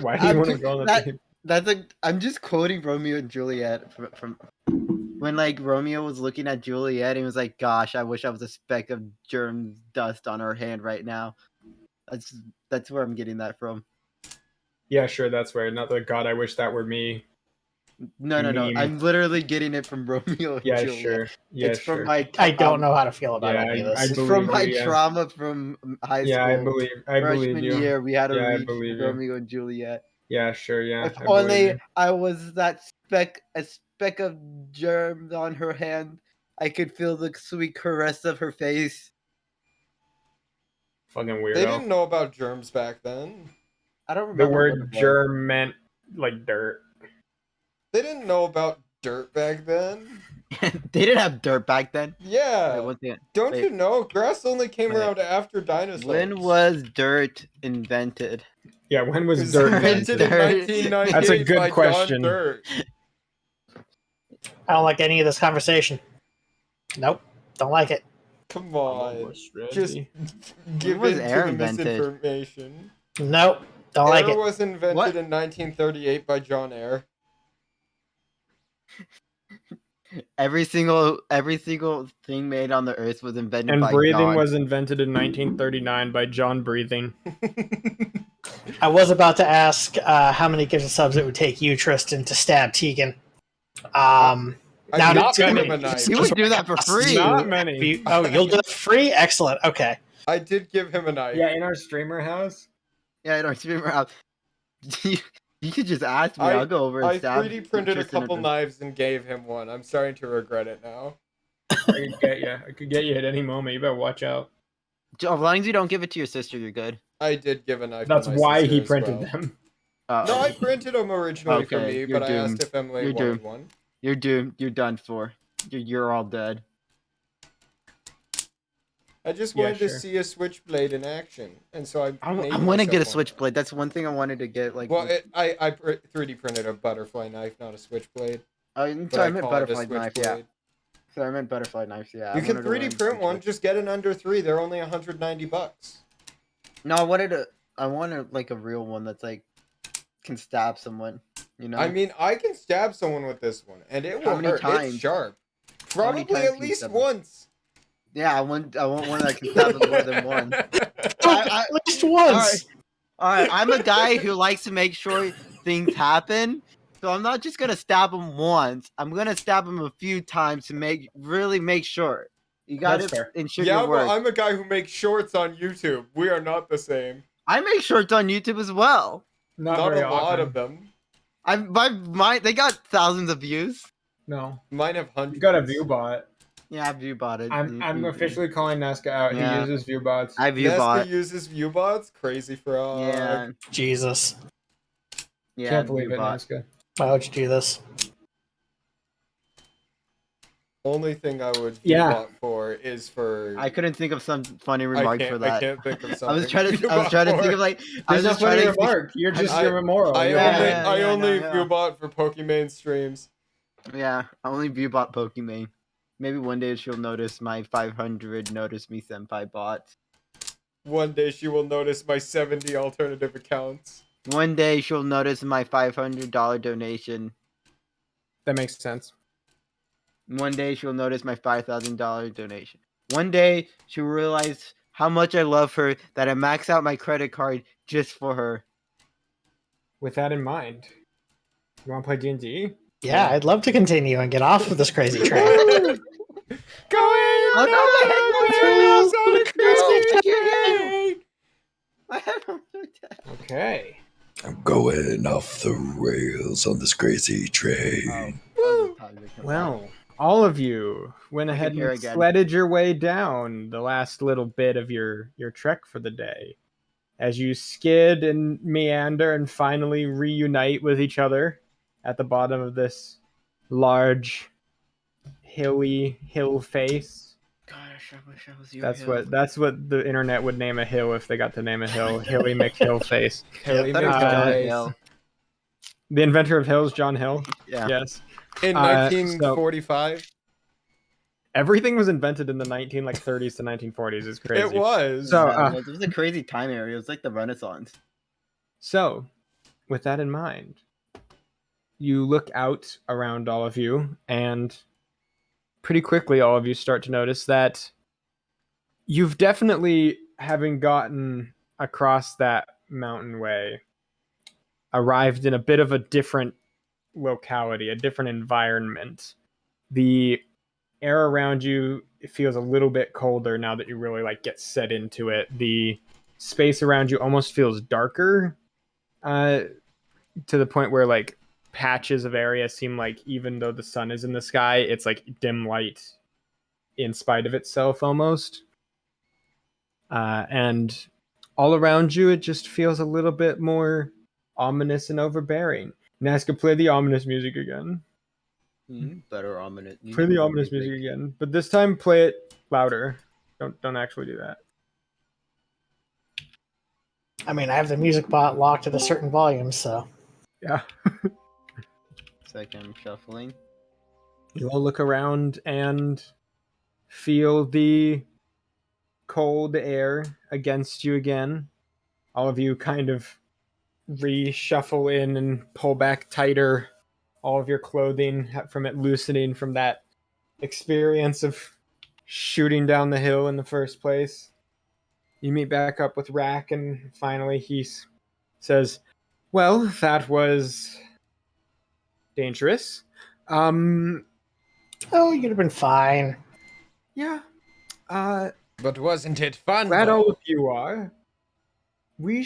"Why do you want to go on the?" That's I'm just quoting Romeo and Juliet from when like Romeo was looking at Juliet and he was like, "Gosh, I wish I was a speck of germ dust on her hand right now." That's where I'm getting that from. Yeah, sure, that's where. Not the God, I wish that were me. No. I'm literally getting it from Romeo and Juliet. Sure. Yeah, it's from my. I don't know how to feel about any of this. It's from my trauma from high school. Yeah, I believe freshman you. year, we had to read Romeo and Juliet. Yeah, sure. Yeah. If only I was a speck of germs on her hand, I could feel the sweet caress of her face. Fucking weirdo. They didn't know about germs back then. I don't remember. The word germ meant like dirt. They didn't know about dirt back then. They didn't have dirt back then? Yeah. Don't you know? Grass only came around after dinosaurs. When was dirt invented? Yeah, when was dirt invented? In 1998. That's a good question. I don't like any of this conversation. Nope. Don't like it. Come on. Just give in to the misinformation. Nope. Don't like it. Air was invented in 1938 by John Air. Every single thing made on the earth was invented by John. And breathing was invented in 1939 by John Breathing. I was about to ask how many gifts and subs it would take you, Tristan, to stab Tegan. Now, not many. You would do that for free. Not many. You'll do it for free? Excellent. Okay. I did give him a knife. Yeah, in our streamer house. Yeah, in our streamer house. You could just ask me. I'll go over and stab. I 3D printed a couple knives and gave him one. I'm starting to regret it now. I could get you at any moment. You better watch out. As long as you don't give it to your sister, you're good. I did give a knife. That's why he printed them. No, I printed them originally for me, but I asked if Emily wanted one. You're doomed. You're done for. You're all dead. I just wanted to see a switchblade in action, and so I want to get a switchblade. That's one thing I wanted to get. Like, well, I 3D printed a butterfly knife, not a switchblade. Oh, so I meant butterfly knife. Yeah. So I meant butterfly knife. Yeah. You can 3D print one. Just get an under 3. They're only $190. No, I wanted to. like a real one that's like can stab someone. You know. I mean, I can stab someone with this one, and it will hurt. Times? It's sharp. Probably at least once. Yeah, I want one that can stab more than one. At least once. All right. I'm a guy who likes to make sure things happen. So I'm not just gonna stab him once. I'm gonna stab him a few times to really make sure. You gotta ensure your work. Yeah, but I'm a guy who makes shorts on YouTube. We are not the same. I make shorts on YouTube as well. Not a lot often. Of them. They got thousands of views. No, mine have hundreds. You got a view bot. Yeah, I view botted. I'm officially calling Nazca out. Yeah. He uses view bots. Nazca uses view bots. Crazy frog. Yeah. Jesus. Yeah. Can't believe it, Nazca. Why would you do this? Only thing I would bot for is for. I couldn't think of some funny remark for that. I can't think of something. I was trying to think of like. There's no funny remark. You're just your immoral. I only view bot for Pokemon streams. Yeah, I only view bot Pokemon. Maybe one day she'll notice my 500 Notice Me Senpai bots. One day she will notice my 70 alternative accounts. One day she'll notice my $500 donation. That makes sense. One day she'll notice my $5,000 donation. One day she'll realize how much I love her that I max out my credit card just for her. With that in mind, you want to play D&D? Yeah, I'd love to continue and get off of this crazy train. Going on the crazy train! Okay. I'm going off the rails on this crazy train. Well, all of you went ahead and sledded your way down the last little bit of your trek for the day. As you skid and meander and finally reunite with each other at the bottom of this large hill face. Gosh, I wish I was you. That's what the internet would name a hill if they got to name a hill. Hilly McHill face. Hilly McHill. The inventor of hills, John Hill. Yeah. Yes. In 1945. Everything was invented in the 30s to 1940s. It's crazy. It was. So it was a crazy time area. It was like the Renaissance. So, with that in mind, you look out around all of you, and pretty quickly all of you start to notice that you've definitely, having gotten across that mountain way, arrived in a bit of a different locality, a different environment. The air around you feels a little bit colder now that you really get set into it. The space around you almost feels darker, to the point where patches of area seem like, even though the sun is in the sky, it's dim light in spite of itself almost. And all around you, it just feels a little bit more ominous and overbearing. Nazca, play the ominous music again. Better ominous. Play the ominous music again, but this time play it louder. Don't actually do that. I mean, I have the music bot locked at a certain volume, so. Yeah. Second shuffling. You all look around and feel the cold air against you again. All of you kind of reshuffle in and pull back tighter all of your clothing from it loosening from that experience of shooting down the hill in the first place. You meet back up with Rack, and finally he says, well, that was dangerous. Oh, you'd have been fine. Yeah. But wasn't it fun? Glad all of you are. We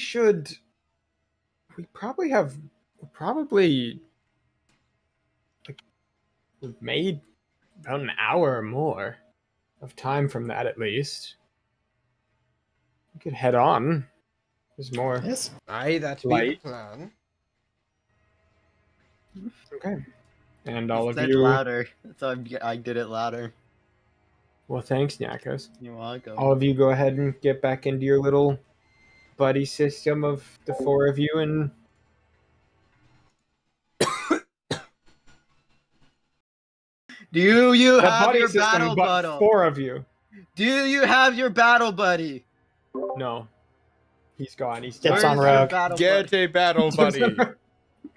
we've made about an hour or more of time from that, at least. We could head on. There's more. Yes. Aye, that's the plan. Okay. And all of said you louder. So I did it louder. Well, thanks, Nyakos. You're welcome. All of you go ahead and get back into your little buddy system of the four of you, and do you have your battle buddy? Four of you. Do you have your battle buddy? No. He's gone. He's It's on Rogue. Get a battle buddy.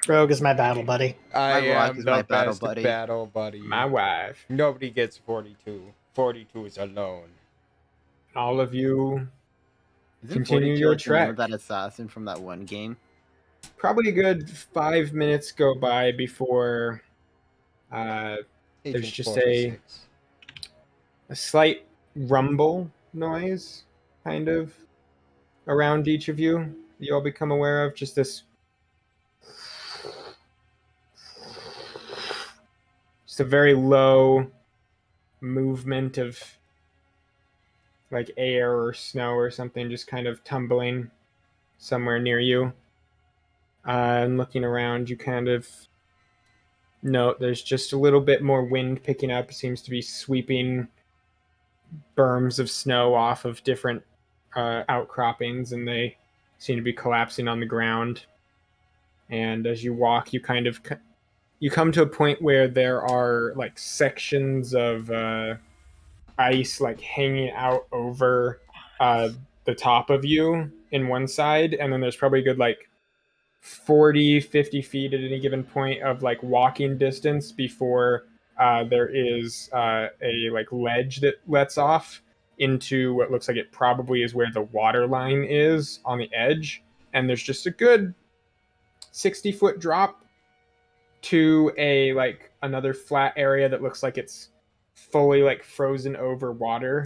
Rogue is my battle buddy. I am the best battle buddy. My wife. Nobody gets 42. 42 is alone. All of you continue your trek. That assassin from that one game. Probably a good 5 minutes go by before there's just a slight rumble noise, kind of, around each of you. You all become aware of just this. Just a very low movement of like air or snow or something just kind of tumbling somewhere near you. And looking around, you kind of note there's just a little bit more wind picking up. It seems to be sweeping berms of snow off of different outcroppings, and they seem to be collapsing on the ground. And as you walk, you kind of you come to a point where there are like sections of ice like hanging out over the top of you in one side, and then there's probably a good like 40-50 feet at any given point of like walking distance before there is a like ledge that lets off into what looks like it probably is where the water line is on the edge, and there's just a good 60-foot drop to a like another flat area that looks like it's fully like frozen over water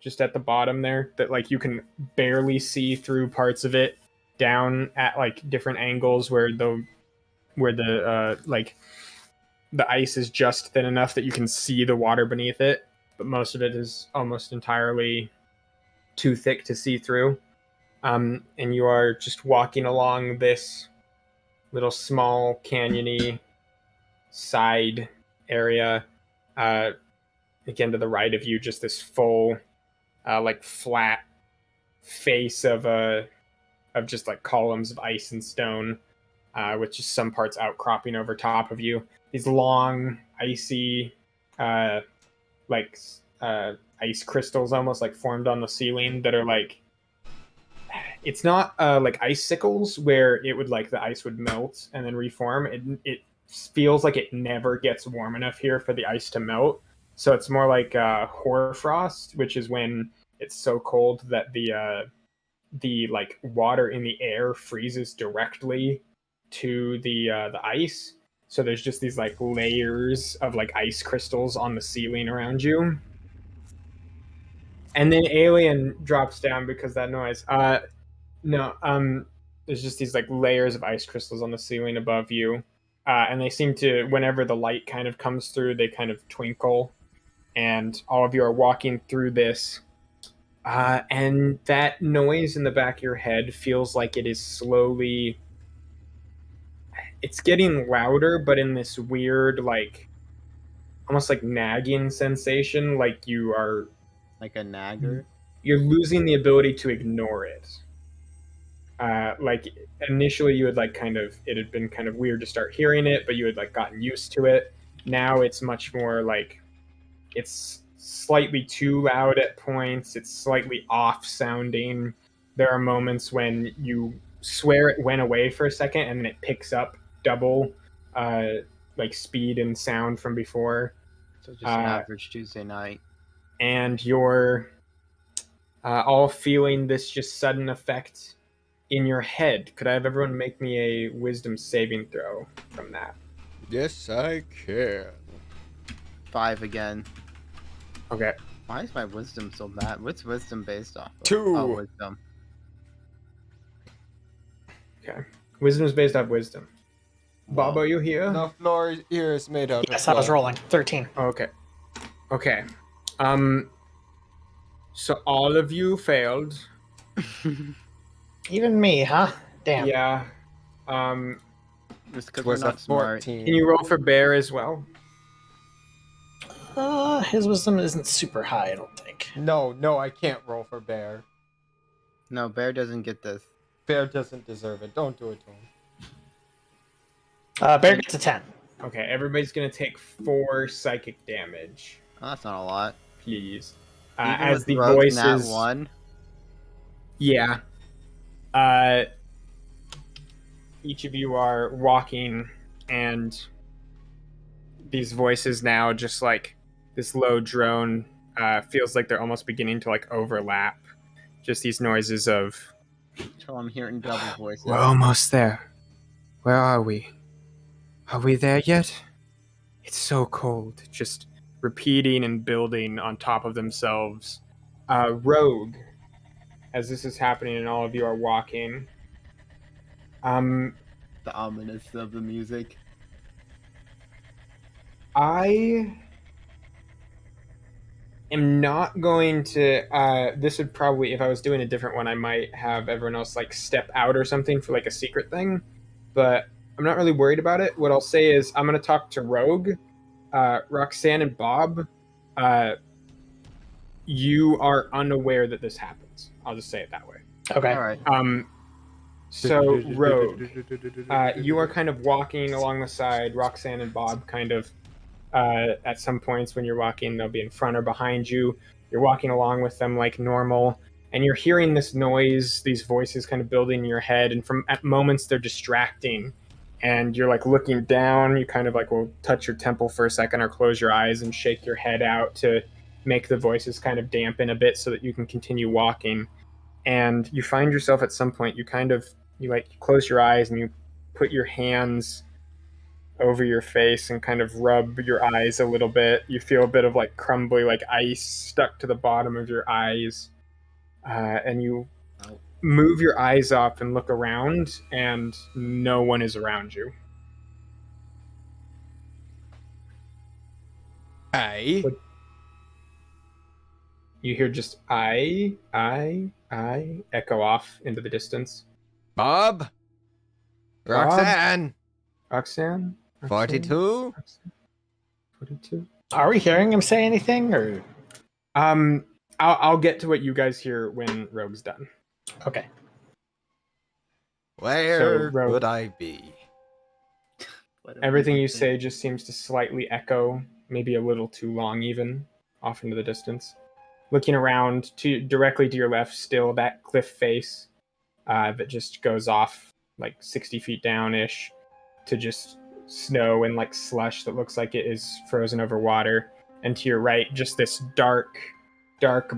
just at the bottom there, that like you can barely see through parts of it down at like different angles where the like the ice is just thin enough that you can see the water beneath it, but most of it is almost entirely too thick to see through. And you are just walking along this little small canyony side area. Again, to the right of you, just this full like flat face of just like columns of ice and stone, with just some parts outcropping over top of you. These long, icy, ice crystals almost like formed on the ceiling that are like, it's not like icicles where it would like the ice would melt and then reform. It feels like it never gets warm enough here for the ice to melt. So it's more like hoarfrost, which is when it's so cold that the like water in the air freezes directly to the ice. So there's just these like layers of like ice crystals on the ceiling around you. And then Alien drops down because that noise. There's just these like layers of ice crystals on the ceiling above you. And they seem to, whenever the light kind of comes through, they kind of twinkle. And all of you are walking through this. And that noise in the back of your head feels like it is slowly... It's getting louder, but in this weird, like, almost like nagging sensation, like you are... Like a nagger? You're losing the ability to ignore it. Like, initially you had, like, it had been kind of weird to start hearing it, but you had, like, gotten used to it. Now it's much more, like, it's slightly too loud at points. It's slightly off-sounding. There are moments when you swear it went away for a second, and then it picks up double, like, speed and sound from before. So just an average Tuesday night. And you're all feeling this just sudden effect in your head. Could I have everyone make me a wisdom saving throw from that? Yes, I can. 5 again. Okay. Why is my wisdom so bad? What's wisdom based off of? 2. Oh, wisdom. Okay. Wisdom is based off wisdom. Bob, are you here? The floor here is made out of Yes, I was rolling. 13. Okay. Okay. So all of you failed. Even me, huh? Damn. Yeah. Just because we're not smart. Can you roll for Bear as well? His wisdom isn't super high, I don't think. No, I can't roll for Bear. No, Bear doesn't get this. Bear doesn't deserve it. Don't do it to him. Bear gets a 10. Okay, everybody's gonna take 4 psychic damage. Oh, that's not a lot. Please. Even As with the Rogue voices. Nat 1. Yeah. Each of you are walking, and these voices now, just like this low drone, feels like they're almost beginning to like overlap. Just these noises of, So I'm hearing double voices. we're almost there. Where are we? Are we there yet? It's so cold. Just repeating and building on top of themselves. Rogue, as this is happening and all of you are walking. The ominous of the music. I am not going to. This would probably, if I was doing a different one, I might have everyone else like step out or something for like a secret thing. But I'm not really worried about it. What I'll say is I'm going to talk to Rogue, Roxanne, and Bob. You are unaware that this happens. I'll just say it that way. Okay. All right. So Rogue, you are kind of walking along the side. Roxanne and Bob kind of, at some points when you're walking, they'll be in front or behind you. You're walking along with them like normal, and you're hearing this noise, these voices kind of building in your head, and at moments they're distracting. And you're like looking down, you kind of like will touch your temple for a second or close your eyes and shake your head out to make the voices kind of dampen a bit so that you can continue walking. And you find yourself at some point, you close your eyes and you put your hands over your face and kind of rub your eyes a little bit. You feel a bit of like crumbly, like ice stuck to the bottom of your eyes. And you move your eyes up and look around, and no one is around you. Aye. You hear just I echo off into the distance. Bob? Roxanne? Roxanne? 42? 42? Are we hearing him say anything, or? I'll get to what you guys hear when Rogue's done. Okay. Where would I be? Everything you say just seems to slightly echo, maybe a little too long even, off into the distance. Looking around directly to your left, still that cliff face that just goes off like 60 feet down-ish to just snow and like slush that looks like it is frozen over water. And to your right, just this dark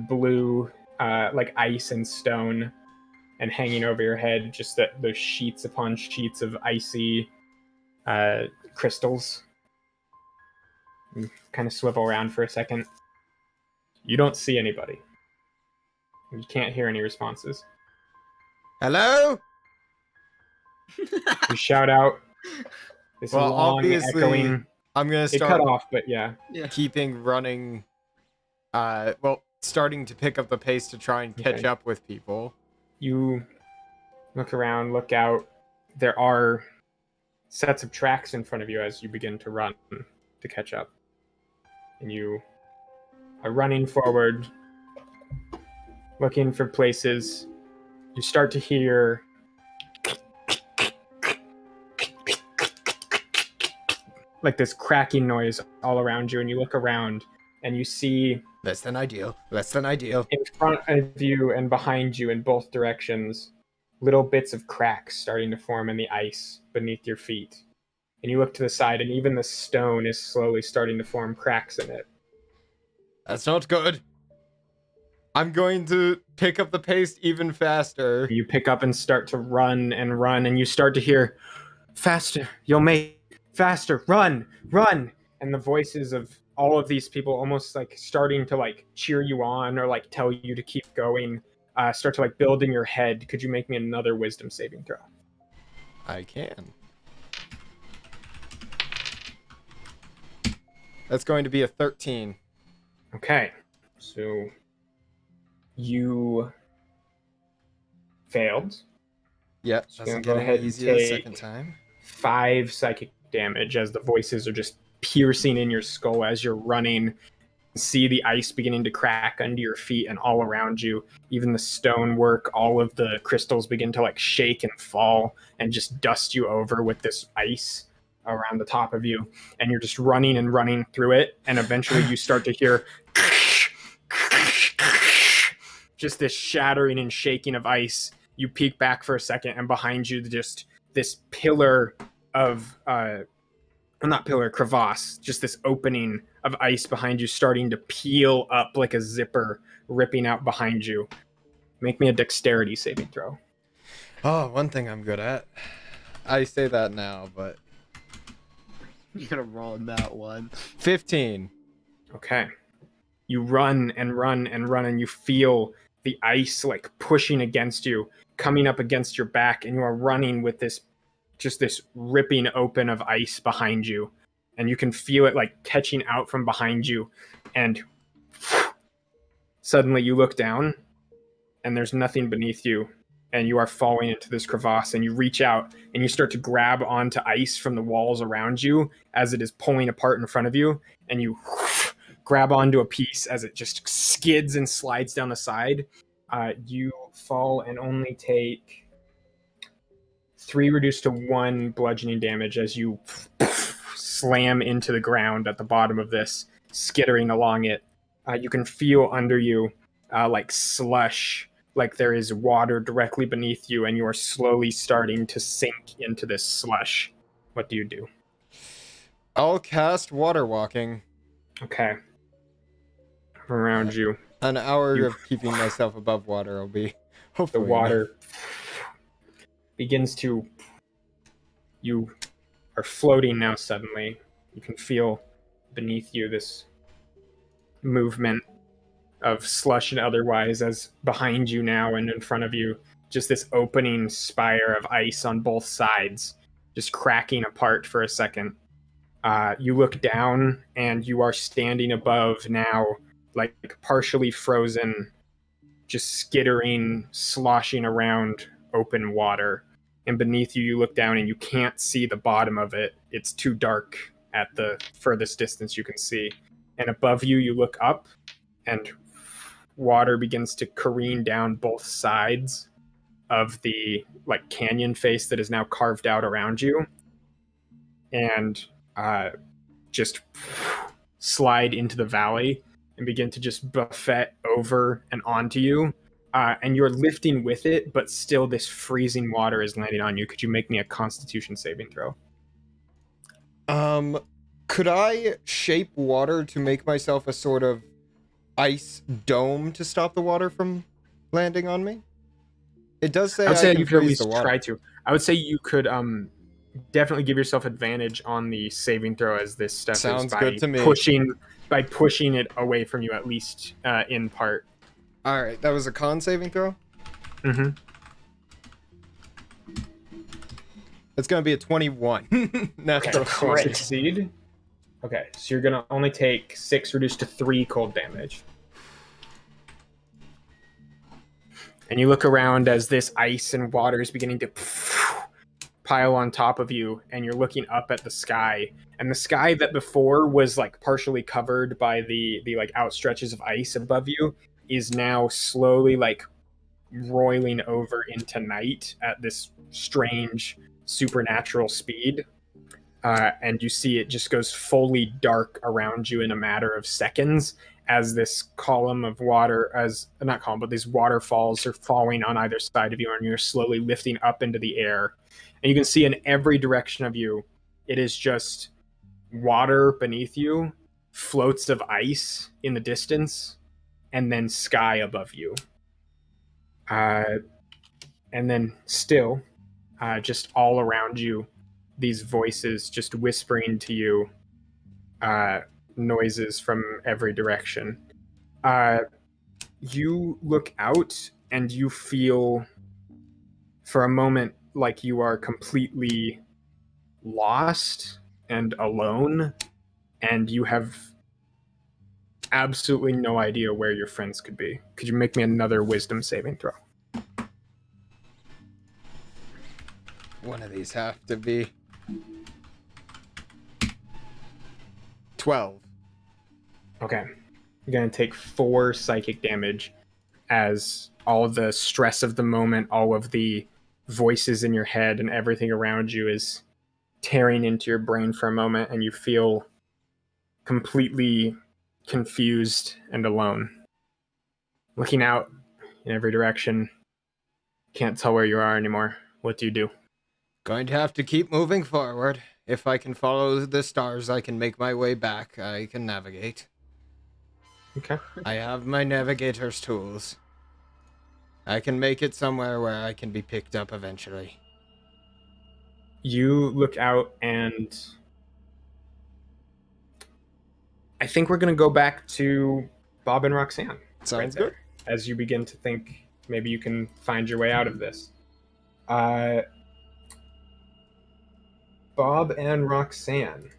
blue like ice and stone, and hanging over your head, just those sheets upon sheets of icy crystals. You kind of swivel around for a second. You don't see anybody. You can't hear any responses. Hello? You shout out. This long, obviously, echoing. I'm gonna start. It cut off, but yeah. Keeping running. Starting to pick up the pace to try and catch up with people. You look around, look out. There are sets of tracks in front of you as you begin to run to catch up. And you are running forward, looking for places. You start to hear like this cracking noise all around you, and you look around and you see less than ideal in front of you and behind you in both directions, little bits of cracks starting to form in the ice beneath your feet. And you look to the side, and even the stone is slowly starting to form cracks in it. That's not good. I'm going to pick up the pace even faster. You pick up and start to run, and you start to hear, faster, you'll make faster, run. And the voices of all of these people almost like starting to like cheer you on or like tell you to keep going, start to like build in your head. Could you make me another wisdom saving throw? I can. That's going to be a 13. Okay, so you failed. Yep, So doesn't go get ahead any and easier the take second time. 5 psychic damage as the voices are just piercing in your skull as you're running. See the ice beginning to crack under your feet and all around you. Even the stonework, all of the crystals begin to like shake and fall and just dust you over with this ice around the top of you. And you're just running through it. And eventually you start to hear just this shattering and shaking of ice. you peek back for a second, and behind you, just this pillar of not pillar, crevasse, just this opening of ice behind you starting to peel up like a zipper, ripping out behind you. Make me a dexterity saving throw. Oh, one thing I'm good at. I say that now, but You're gonna roll in that one. 15. Okay. You run and run and run, and you feel the ice like pushing against you, coming up against your back, and you are running with this ripping open of ice behind you, and you can feel it like catching out from behind you, and suddenly you look down and there's nothing beneath you, and you are falling into this crevasse, and you reach out and you start to grab onto ice from the walls around you as it is pulling apart in front of you, and you grab onto a piece as it just skids and slides down the side. You fall and only take 3 reduced to 1 bludgeoning damage as you slam into the ground at the bottom of this, skittering along it. You can feel under you like slush, like there is water directly beneath you, and you are slowly starting to sink into this slush. What do you do? I'll cast Water Walking. Okay. Around you. An hour of keeping myself above water will be hopefully the water begins to... You are floating now suddenly. You can feel beneath you this movement of slush and otherwise, as behind you now and in front of you, just this opening spire of ice on both sides, just cracking apart for a second. You look down and you are standing above now, like partially frozen, just skittering, sloshing around open water. And beneath you, you look down and you can't see the bottom of it. It's too dark at the furthest distance you can see. And above you, you look up and water begins to careen down both sides of the like canyon face that is now carved out around you. And just slide into the valley and begin to just buffet over and onto you. And you're lifting with it, but still this freezing water is landing on you. Could you make me a Constitution saving throw? Could I shape water to make myself a sort of ice dome to stop the water from landing on me? It does say I would say can you could at freeze least the water. try to. I would say you could definitely give yourself advantage on the saving throw as this stuff Sounds is by good to me. pushing it away from you, at least in part. All right, that was a con saving throw? Mm-hmm. It's going to be a 21. Natural Okay, succeed. Okay, so you're going to only take 6 reduced to 3 cold damage. And you look around as this ice and water is beginning to pile on top of you, and you're looking up at the sky. And the sky that before was like partially covered by the like outstretches of ice above you is now slowly like roiling over into night at this strange supernatural speed. And you see it just goes fully dark around you in a matter of seconds as this column of water, but these waterfalls are falling on either side of you, and you're slowly lifting up into the air. And you can see in every direction of you, it is just water beneath you, floats of ice in the distance, and then sky above you. And then still, just all around you, these voices just whispering to you, noises from every direction. You look out and you feel for a moment like you are completely lost and alone, and you have absolutely no idea where your friends could be. Could you make me another wisdom saving throw? One of these have to be 12. Okay. You're going to take 4 psychic damage as all of the stress of the moment, all of the voices in your head and everything around you is tearing into your brain for a moment, and you feel completely confused and alone. Looking out in every direction, can't tell where you are anymore. What do you do? Going to have to keep moving forward. If I can follow the stars, I can make my way back. I can navigate. Okay. I have my navigator's tools. I can make it somewhere where I can be picked up eventually. You look out, and I think we're going to go back to Bob and Roxanne. Sounds good. As you begin to think maybe you can find your way out of this. Bob and Roxanne,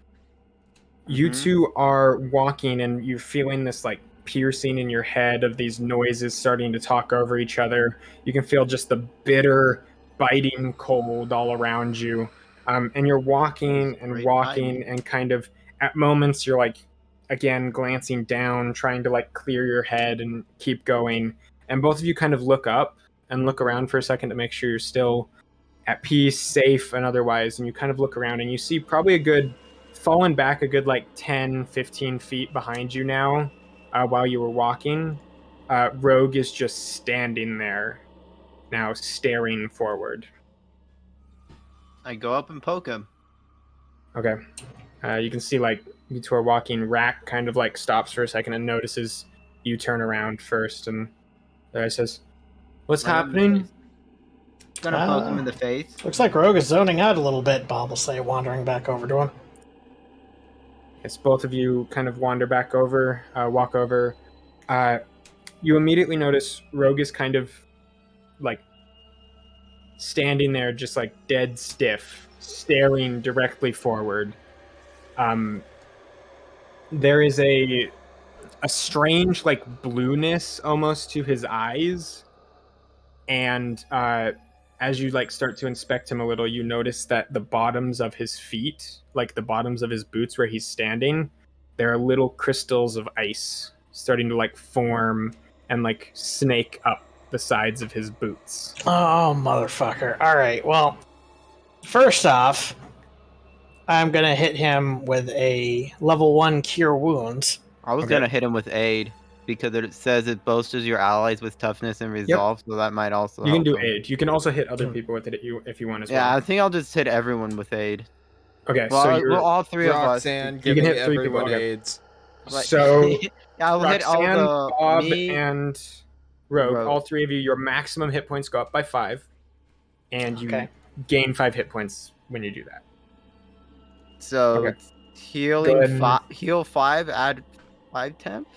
you two are walking, and you're feeling this like piercing in your head of these noises starting to talk over each other. You can feel just the bitter, biting cold all around you. And you're walking and walking, and kind of at moments you're like, again, glancing down, trying to like clear your head and keep going. And both of you kind of look up and look around for a second to make sure you're still at peace, safe, and otherwise. And you kind of look around, and you see probably fallen back a good like 10, 15 feet behind you now, while you were walking. Rogue is just standing there now, staring forward. I go up and poke him. Okay. You can see like you two are walking. Rack kind of like stops for a second and notices you turn around first, and there says, "What's happening?" Gonna poke him in the face. Looks like Rogue is zoning out a little bit, Bob will say, wandering back over to him. As both of you kind of wander back over, walk over, you immediately notice Rogue is kind of like standing there just like dead stiff, staring directly forward. There is a strange like blueness almost to his eyes, and as you like start to inspect him a little, you notice that the bottoms of his feet, like the bottoms of his boots where he's standing, there are little crystals of ice starting to like form and like snake up the sides of his boots. Oh, motherfucker. All right, well, first off, I'm going to hit him with a level 1 Cure Wounds. I was going to hit him with Aid, because it says it bolsters your allies with toughness and resolve, so that might also You can do him. Aid. You can also hit other people with it if you want as well. Yeah, I think I'll just hit everyone with Aid. Okay, well, so you're all three Roxanne, of us. You can hit 3 everyone people. AIDS. So yeah, I'll hit all the Bob, me, and Rogue, all 3 of you, your maximum hit points go up by 5, and you gain 5 hit points when you do that. So it's healing heal 5, add 5 temp?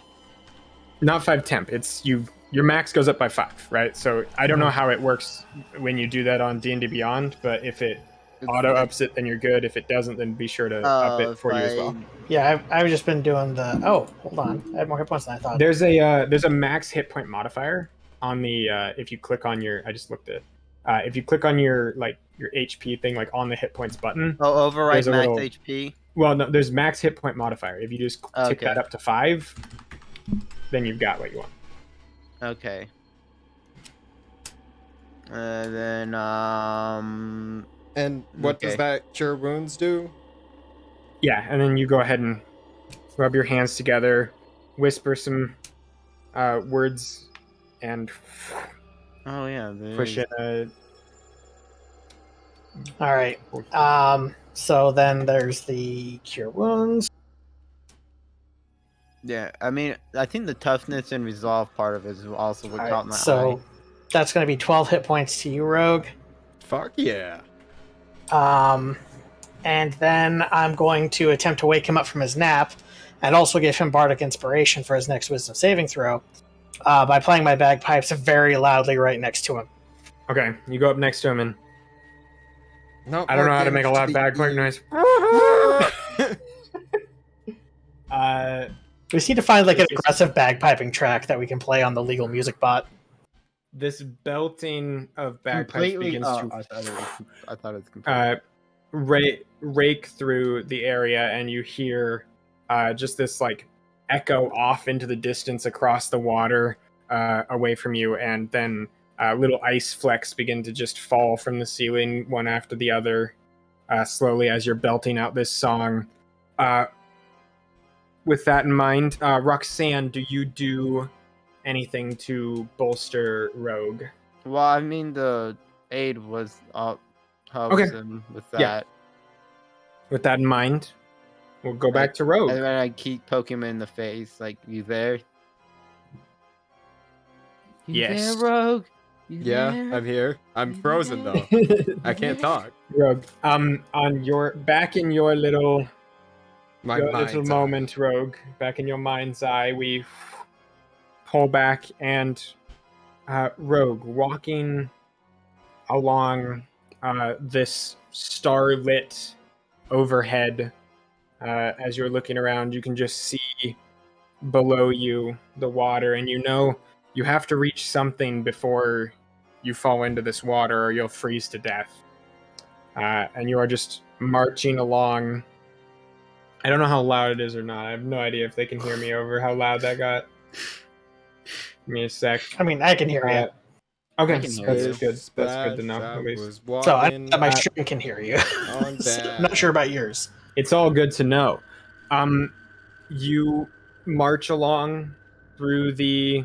Not 5 temp. It's your max goes up by 5, right? So I don't know how it works when you do that on D&D Beyond, but if it auto ups it, then you're good. If it doesn't, then be sure to up it for you as well. Yeah, I've just been doing the. Oh, hold on, I had more hit points than I thought. There's a max hit point modifier on the if you click on your. I just looked at. If you click on your HP thing, like on the hit points button. Oh, override max HP. Well, no, there's max hit point modifier. If you just tick that up to 5, then you've got what you want. Okay. Then And what does that Cure Wounds do? Yeah, and then you go ahead and rub your hands together, whisper some words, and push it. All right. So then there's the Cure Wounds. Yeah, I mean, I think the toughness and resolve part of it is also what caught my eye. So that's going to be 12 hit points to you, Rogue. Fuck yeah. And then I'm going to attempt to wake him up from his nap and also give him Bardic Inspiration for his next Wisdom saving throw by playing my bagpipes very loudly right next to him. Okay, you go up next to him and I don't know how to make a loud bagpipe noise. We just need to find like an aggressive bagpiping track that we can play on the legal music bot. This belting of bagpipes begins to I thought it was rake through the area, and you hear just this like echo off into the distance across the water away from you, and then little ice flecks begin to just fall from the ceiling one after the other slowly as you're belting out this song. With that in mind, Roxanne, do you do anything to bolster Rogue? Well, I mean, the aid was up. Okay. With that. With that in mind, we'll go back to Rogue. And then I keep poking him in the face, like, you there? You there, Rogue? You Yeah, there? I'm here. I'm frozen though. I can't talk. Rogue, on your back in your little moment, Rogue, back in your mind's eye, we pull back and Rogue walking along this starlit overhead. As you're looking around, you can just see below you the water, and you know you have to reach something before you fall into this water or you'll freeze to death. And you are just marching along. I don't know how loud it is or not. I have no idea if they can hear me over how loud that got. Give me a sec. I mean, I can hear you. Okay, that's good. That's good to know, at least. So I know that my stream can hear you. So I'm not sure about yours. It's all good to know. You march along through the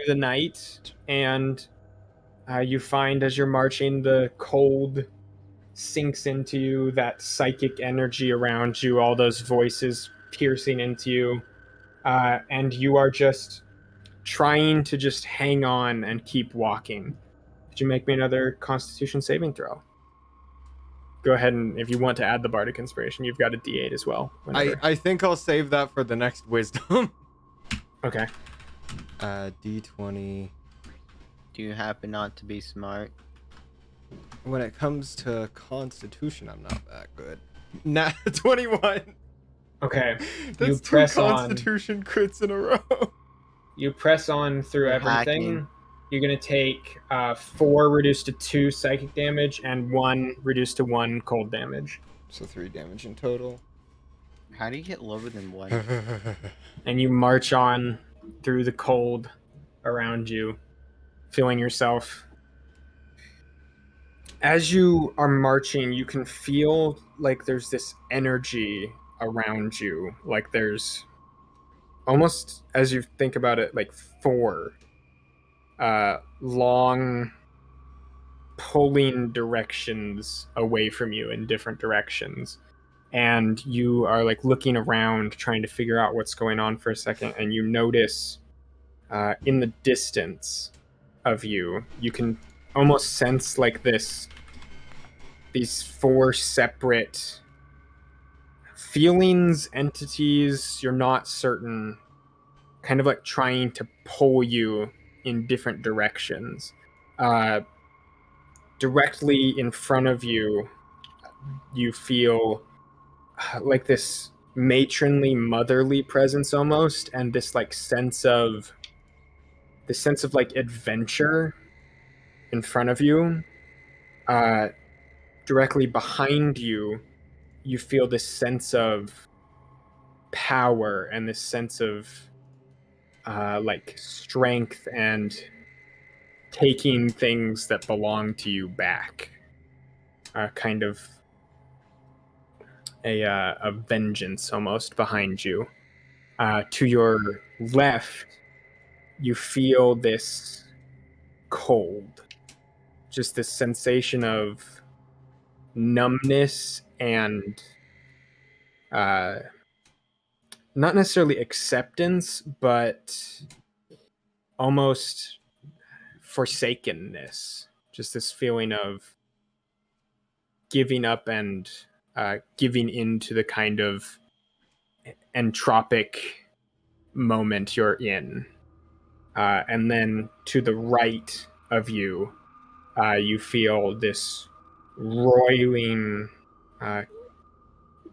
night, and you find as you're marching, the cold sinks into you, that psychic energy around you, all those voices piercing into you, and you are just trying to just hang on and keep walking. Could you make me another Constitution saving throw? Go ahead, and if you want to add the Bardic Inspiration, you've got a D8 as well. I think I'll save that for the next Wisdom. Okay. D20. Do you happen not to be smart? When it comes to Constitution, I'm not that good. Nah, 21. Okay. That's you press two Constitution crits in a row. You press on through everything. Hacking. You're going to take 4 reduced to 2 psychic damage and 1 reduced to 1 cold damage. So 3 damage in total. How do you get lower than 1? And you march on through the cold around you, feeling yourself. As you are marching, you can feel like there's this energy around you. Like there's almost, as you think about it, like 4 long pulling directions away from you in different directions. And you are like looking around, trying to figure out what's going on for a second, and you notice in the distance of you, you can almost sense like these 4 separate feelings, entities, you're not certain, kind of like trying to pull you in different directions. Directly in front of you, you feel like this matronly, motherly presence almost, and this sense of like adventure in front of you. Directly behind you, you feel this sense of power and this sense of like strength and taking things that belong to you back. Kind of a vengeance almost behind you. To your left, you feel this cold, just this sensation of numbness and not necessarily acceptance, but almost forsakenness. Just this feeling of giving up and giving into the kind of entropic moment you're in. And then to the right of you, you feel this roiling,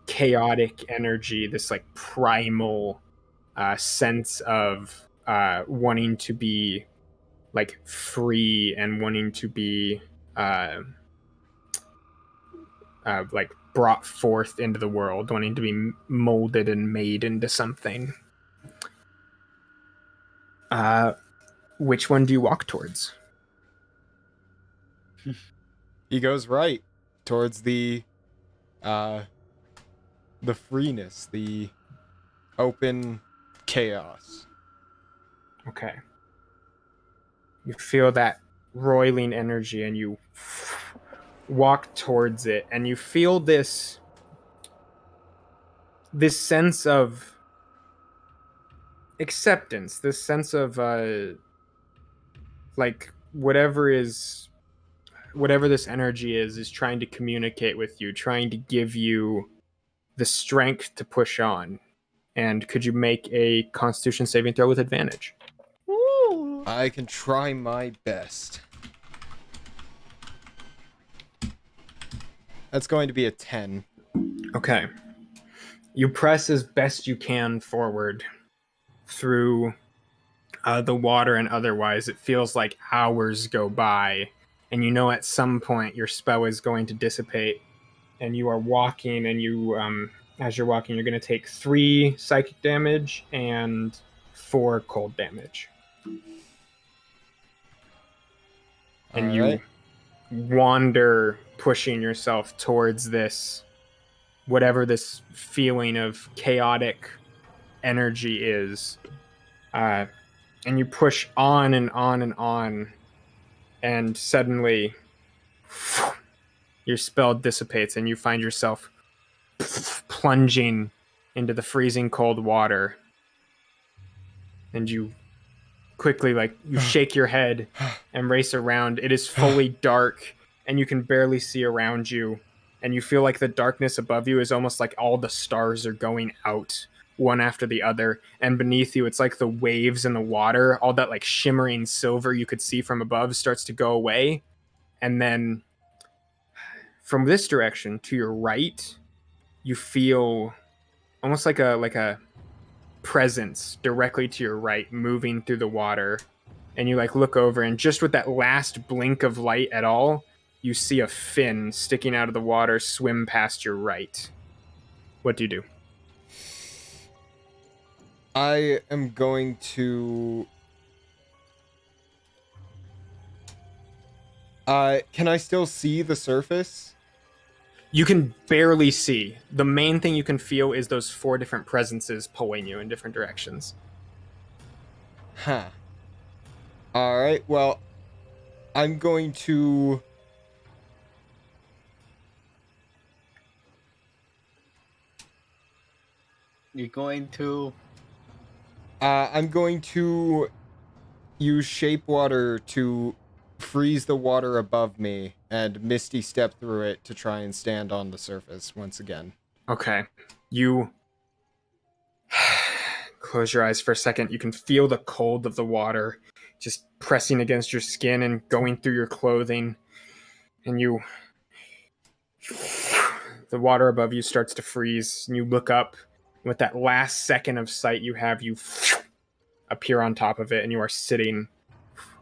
chaotic energy, this like primal sense of wanting to be like free and wanting to be like brought forth into the world, wanting to be molded and made into something. Which one do you walk towards? He goes right towards the freeness, the open chaos. Okay. You feel that roiling energy, and you walk towards it, and you feel this sense of acceptance, this sense of like whatever this energy is trying to communicate with you, trying to give you the strength to push on. And could you make a Constitution saving throw with advantage? Ooh. I can try my best. That's going to be a 10. Okay. You press as best you can forward through the water and otherwise. It feels like hours go by, and you know at some point your spell is going to dissipate, and you are walking, and you, as you're walking, you're going to take 3 psychic damage and 4 cold damage. And you wander, pushing yourself towards this, whatever this feeling of chaotic energy is. And you push on and on and on, and suddenly your spell dissipates, and you find yourself plunging into the freezing cold water. And you quickly, you shake your head and race around. It is fully dark, and you can barely see around you. And you feel like the darkness above you is almost like all the stars are going out, one after the other. And beneath you, it's like the waves in the water, all that shimmering silver you could see from above starts to go away. And then from this direction to your right, you feel almost like a presence directly to your right moving through the water. And you look over, and just with that last blink of light at all, you see a fin sticking out of the water swim past your right. What do you do? I am going to... can I still see the surface? You can barely see. The main thing you can feel is those 4 different presences pulling you in different directions. Huh. Alright, well, I'm going to... You're going to... I'm going to use Shape Water to freeze the water above me and Misty Step through it to try and stand on the surface once again. Okay. You close your eyes for a second. You can feel the cold of the water just pressing against your skin and going through your clothing. And the water above you starts to freeze, and you look up. With that last second of sight you have, you appear on top of it, and you are sitting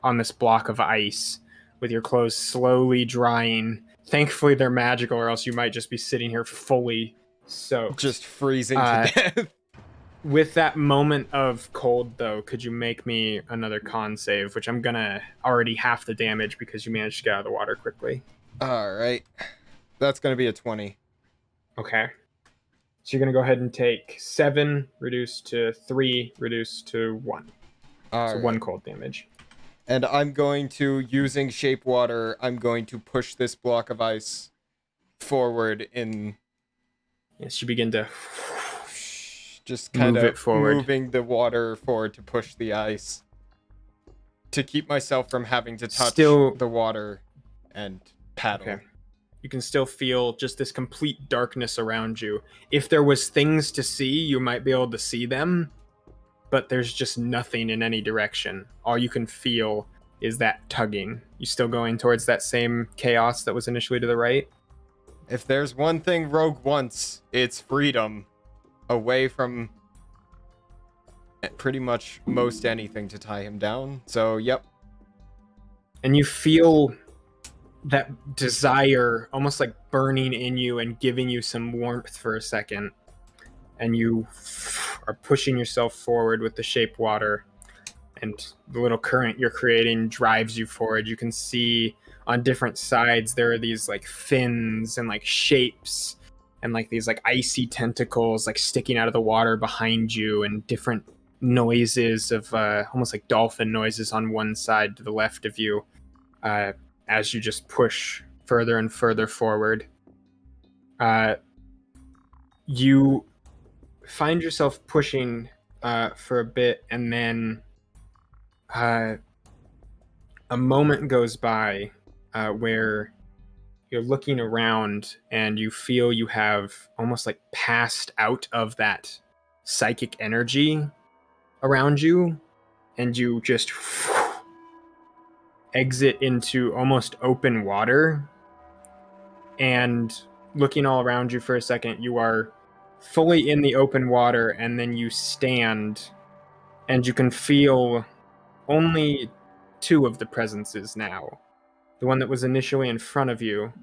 on this block of ice with your clothes slowly drying. Thankfully, they're magical, or else you might just be sitting here fully soaked. Just freezing to death. With that moment of cold, though, could you make me another con save, which I'm gonna already half the damage because you managed to get out of the water quickly. Alright. That's gonna be a 20. Okay. So you're going to go ahead and take 7, reduced to 3, reduced to 1. So 1 cold damage. And I'm going to, using Shape Water, I'm going to push this block of ice forward in... Yes, you begin to just kind of forward, moving the water forward to push the ice. To keep myself from having to touch the water and paddle. Okay. You can still feel just this complete darkness around you. If there was things to see, you might be able to see them, but there's just nothing in any direction. All you can feel is that tugging. You still going towards that same chaos that was initially to the right? If there's one thing Rogue wants, it's freedom. Away from pretty much most anything to tie him down. So, yep. And you feel that desire almost like burning in you and giving you some warmth for a second. And you are pushing yourself forward with the Shape Water. And the little current you're creating drives you forward. You can see on different sides there are these fins and shapes and these icy tentacles sticking out of the water behind you, and different noises of almost like dolphin noises on one side to the left of you as you just push further and further forward. You find yourself pushing for a bit, and then a moment goes by where you're looking around and you feel you have almost like passed out of that psychic energy around you, and you just exit into almost open water. And looking all around you for a second, you are fully in the open water, and then you stand and you can feel only two of the presences now. The one that was initially in front of you,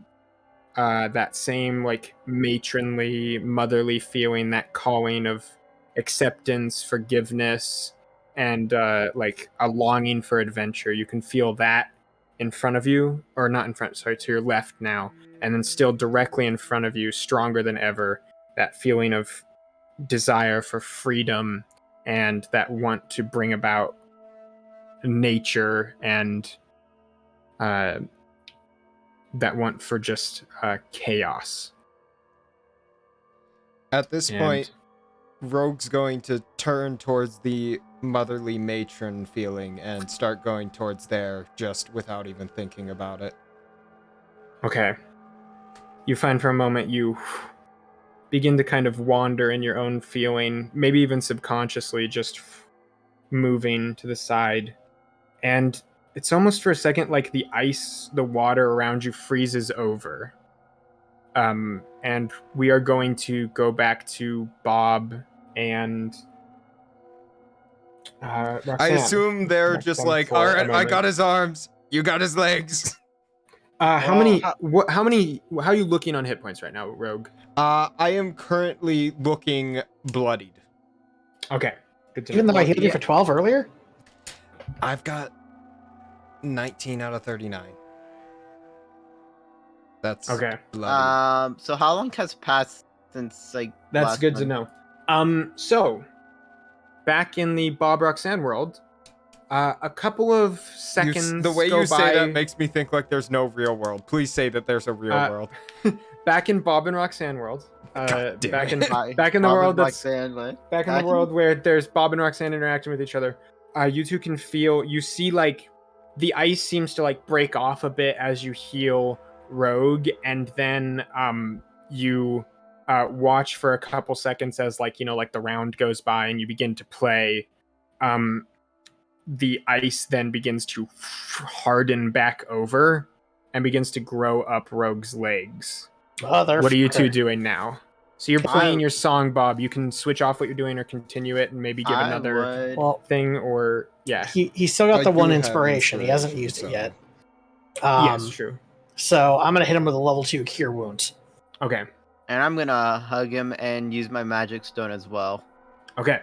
that same like matronly, motherly feeling, that calling of acceptance, forgiveness, and like a longing for adventure. You can feel that in front of you, or not in front, sorry, to your left now, and then still directly in front of you, stronger than ever, that feeling of desire for freedom and that want to bring about nature and that want for just chaos. At this point, Rogue's going to turn towards the motherly matron feeling and start going towards there just without even thinking about it. Okay. You find for a moment you begin to kind of wander in your own feeling, maybe even subconsciously just moving to the side. And it's almost for a second like the ice, the water around you freezes over. And we are going to go back to Bob and Roxanne. I assume they're just like, all right, I got his arms, you got his legs. How are you looking on hit points right now, Rogue? I am currently looking bloodied. Okay. Good to Even know. though I healed you for 12 earlier? I've got 19 out of 39. That's okay. Bloody. So how long has passed since like that's good to know. So back in the Bob Roxanne world, a couple of seconds. The way go you by, say that makes me think like there's no real world. Please say that there's a real world. Back in Bob and Roxanne world, back in the world that's back in the world where there's Bob and Roxanne interacting with each other, you two can feel. You see like the ice seems to like break off a bit as you heal Rogue, and then you watch for a couple seconds as like like the round goes by and you begin to play. The ice then begins to harden back over and begins to grow up Rogue's legs. What are you two doing now? So you're playing your song, Bob. You can switch off what you're doing or continue it and maybe give another thing, or yeah. He still got the one inspiration. He hasn't used it yet. Yes, true. So I'm gonna hit him with a level 2 cure wounds. Okay. And I'm gonna hug him and use my magic stone as well. Okay.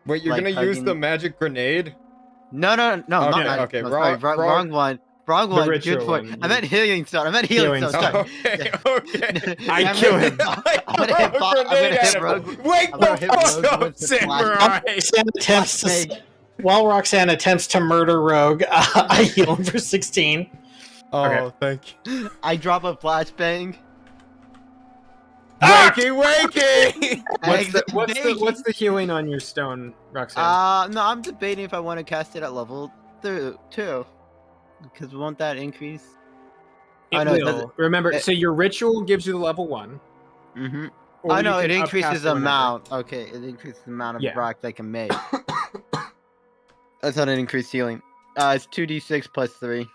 Wait, you're gonna use the magic grenade? No, okay, not magic. Okay, no, wrong one. Wrong one. Good point. I meant healing stone. Okay. I kill him. I'm gonna hit Bob. I'm gonna hit Rogue. Wake the fuck up, Samurai. While Roxanne attempts to murder Rogue, I heal him for 16. Oh, thank you. I drop a flashbang. Wakey! What's the healing on your stone, Roxanne? No, I'm debating if I want to cast it at level 2. Because won't that increase? Remember, so your ritual gives you the level 1. Mm-hmm. I know, it increases the amount. Okay, it increases the amount of rocks I can make. That's not an increased healing. It's 2d6 plus 3.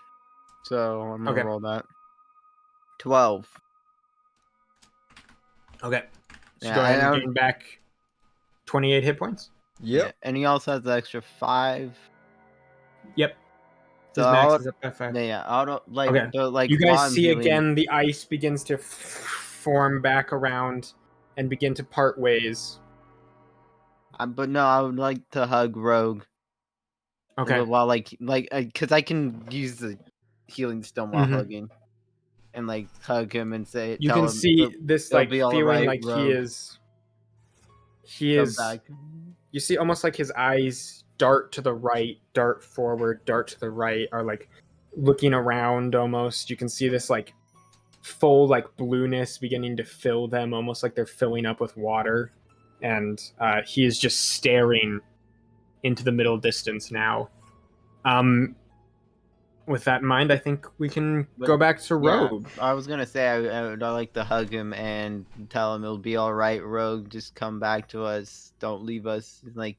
So I'm gonna roll that. 12. Okay. So go ahead and gain back 28 hit points. Yep. Yeah, and he also has the extra 5. Yep. So max is up by 5. You guys see again the ice begins to form back around and begin to part ways. But no, I would like to hug Rogue. Okay. While because I can use the healing stone while hugging, and hug him and say. You can see this feeling like Rogue. he is. you see almost like his eyes dart to the right, dart forward, dart to the right, are like looking around almost. You can see this like full like blueness beginning to fill them, almost like they're filling up with water. And he is just staring into the middle distance now. With that in mind, I think we can go back to Rogue. I was gonna say I would like to hug him and tell him it'll be all right, Rogue. Just come back to us. Don't leave us. Like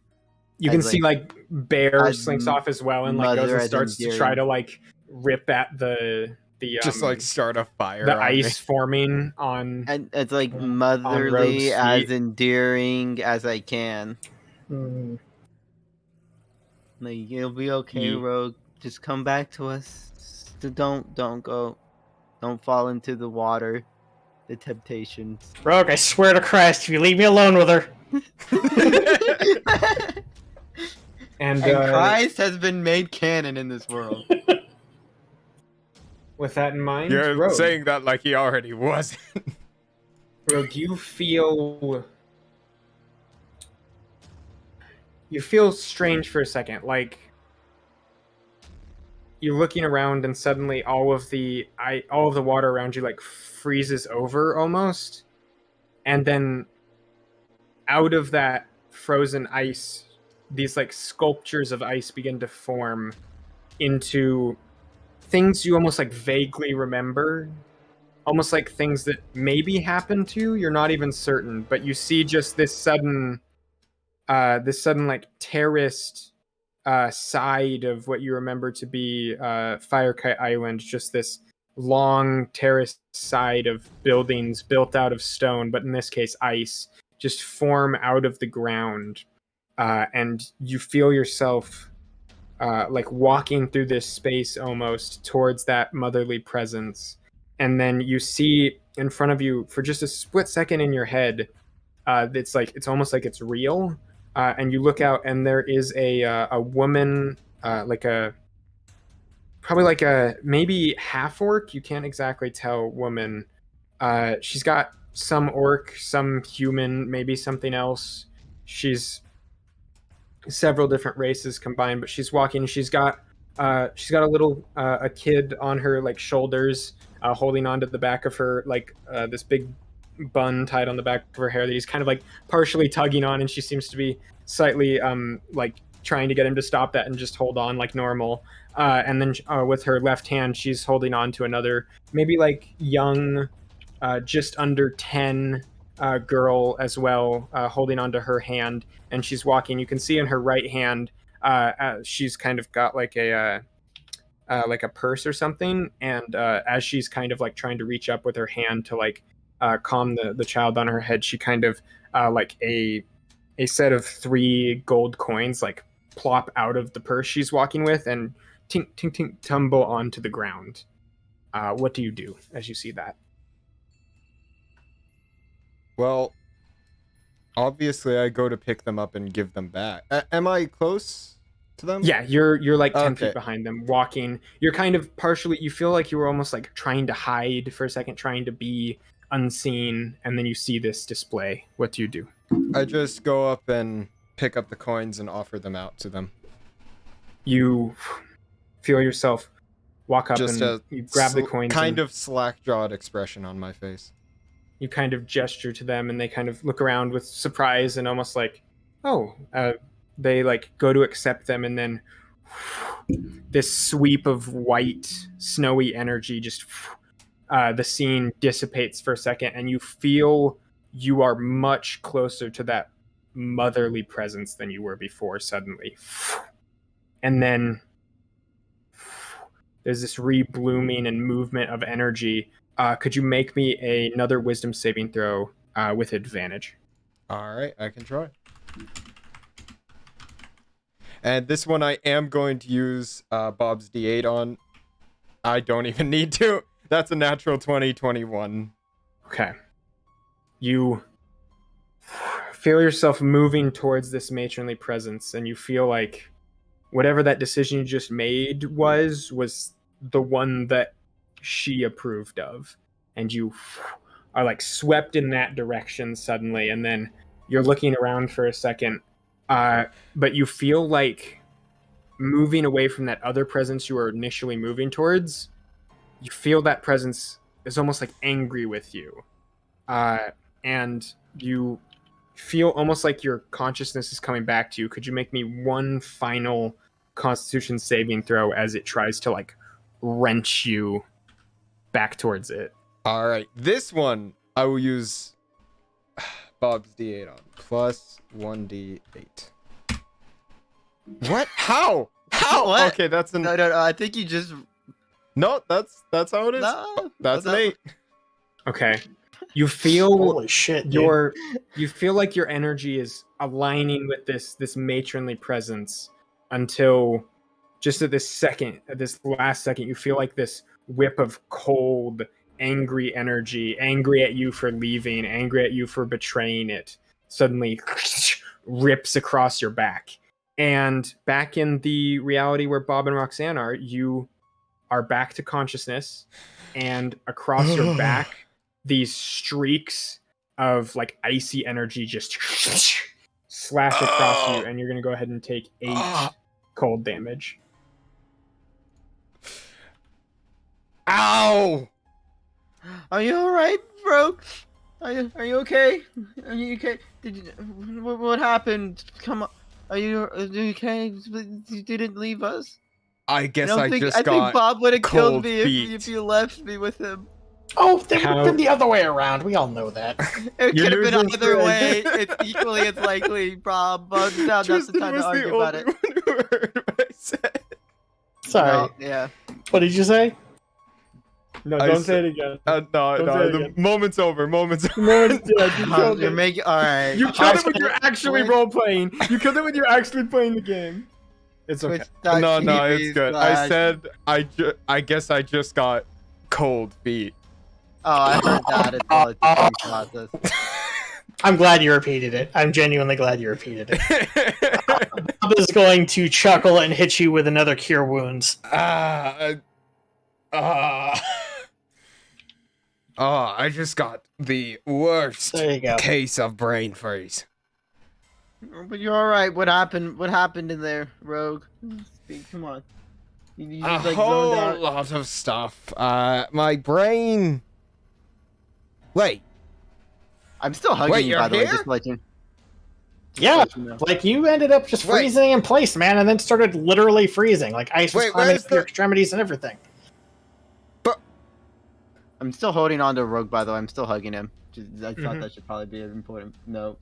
you can see like Bear slinks off as well and like goes and starts to try to like rip at the just like start a fire. The ice forming on, and it's like motherly as endearing as I can. Like it'll be okay, Rogue. Just come back to us. Don't go. Don't fall into the water. The temptations. Rogue, I swear to Christ, if you leave me alone with her. And Christ has been made canon in this world. With that in mind, you're Rogue, saying that like he already wasn't. Rogue, you feel strange for a second, like you're looking around and suddenly all of the water around you like freezes over almost, and then out of that frozen ice, these like sculptures of ice begin to form into things you almost like vaguely remember, almost like things that maybe happened to you. You're not even certain, but you see just this sudden like terraced side of what you remember to be Firekite Island, just this long terraced side of buildings built out of stone, but in this case ice, just form out of the ground, and you feel yourself like walking through this space almost towards that motherly presence. And then you see in front of you for just a split second in your head, it's almost like it's real. And you look out, and there is a woman, probably like a maybe half orc. You can't exactly tell. Woman. She's got some orc, some human, maybe something else. She's several different races combined, but she's walking. She's got a little a kid on her like shoulders, holding onto the back of her like this big bun tied on the back of her hair that he's kind of like partially tugging on, and she seems to be slightly like trying to get him to stop that and just hold on like normal. And then with her left hand, she's holding on to another maybe like young, just under 10 girl as well, holding onto her hand, and she's walking. You can see in her right hand, she's kind of got like a purse or something, and as she's kind of like trying to reach up with her hand to like calm the child on her head, she kind of like a set of 3 gold coins like plop out of the purse she's walking with and tink tink tink tumble onto the ground. What do you do as you see that? Well, obviously I go to pick them up and give them back. Am I close to them? Yeah, you're like 10 feet behind them, walking. You're kind of partially, you feel like you were almost like trying to hide for a second, trying to be unseen, and then you see this display. What do you do? I just go up and pick up the coins and offer them out to them. You feel yourself walk up just and you grab the coins. Kind of slack-jawed expression on my face. You kind of gesture to them, and they kind of look around with surprise and almost like, oh, they like go to accept them, and then this sweep of white, snowy energy just the scene dissipates for a second, and you feel you are much closer to that motherly presence than you were before suddenly. And then there's this reblooming and movement of energy. Could you make me another wisdom saving throw with advantage? All right, I can try. And this one I am going to use Bob's D8 on. I don't even need to. That's a natural 2021. Okay. You feel yourself moving towards this matronly presence, and you feel like whatever that decision you just made was the one that she approved of. And you are like swept in that direction suddenly, and then you're looking around for a second, But you feel like moving away from that other presence you were initially moving towards. You feel that presence is almost like angry with you, and you feel almost like your consciousness is coming back to you. Could you make me one final Constitution saving throw as it tries to like wrench you back towards it? All right, this one I will use Bob's D8 on plus 1d8. What? How? What? Okay, that's an. No. I think you just. No, that's how it is. No, that's an 8. Okay. You feel holy shit, you feel like your energy is aligning with this matronly presence until just at this last second, you feel like this whip of cold, angry energy, angry at you for leaving, angry at you for betraying it, suddenly rips across your back. And back in the reality where Bob and Roxanne are, you are back to consciousness, and across your back, these streaks of like icy energy just slash across you, and you're gonna go ahead and take 8 cold damage. Ow! Are you all right, bro? Are you okay? Are you okay? What happened? Come on. Are you okay? You didn't leave us. I guess I think Bob would have killed me feet. if you left me with him. Oh, that would have been the other way around. We all know that. It could have been either way. It's equally as likely, Bob. But now that's the time to argue about it. Who heard what I said. Sorry. Well, yeah. What did you say? No, don't say it again. No, the moment's over. You're making all right. You killed it when you're actually role playing. You killed it when you're actually playing the game. It's okay. No, it's good. I said I guess I just got cold feet. Oh, I heard that as well. It's the same process. I'm glad you repeated it. I'm genuinely glad you repeated it. Bob is going to chuckle and hit you with another Cure Wounds. I just got the worst case of brain freeze. But you're all right. What happened? What happened in there, Rogue? Come on. You A like whole zoned out? lot of stuff. My brain. Wait. I'm still hugging you, by the way. Just like you. Yeah, like you ended up just freezing in place, man, and then started literally freezing. Like ice was climbing up your extremities and everything. But I'm still holding on to Rogue, by the way. I'm still hugging him. I thought that should probably be an important note.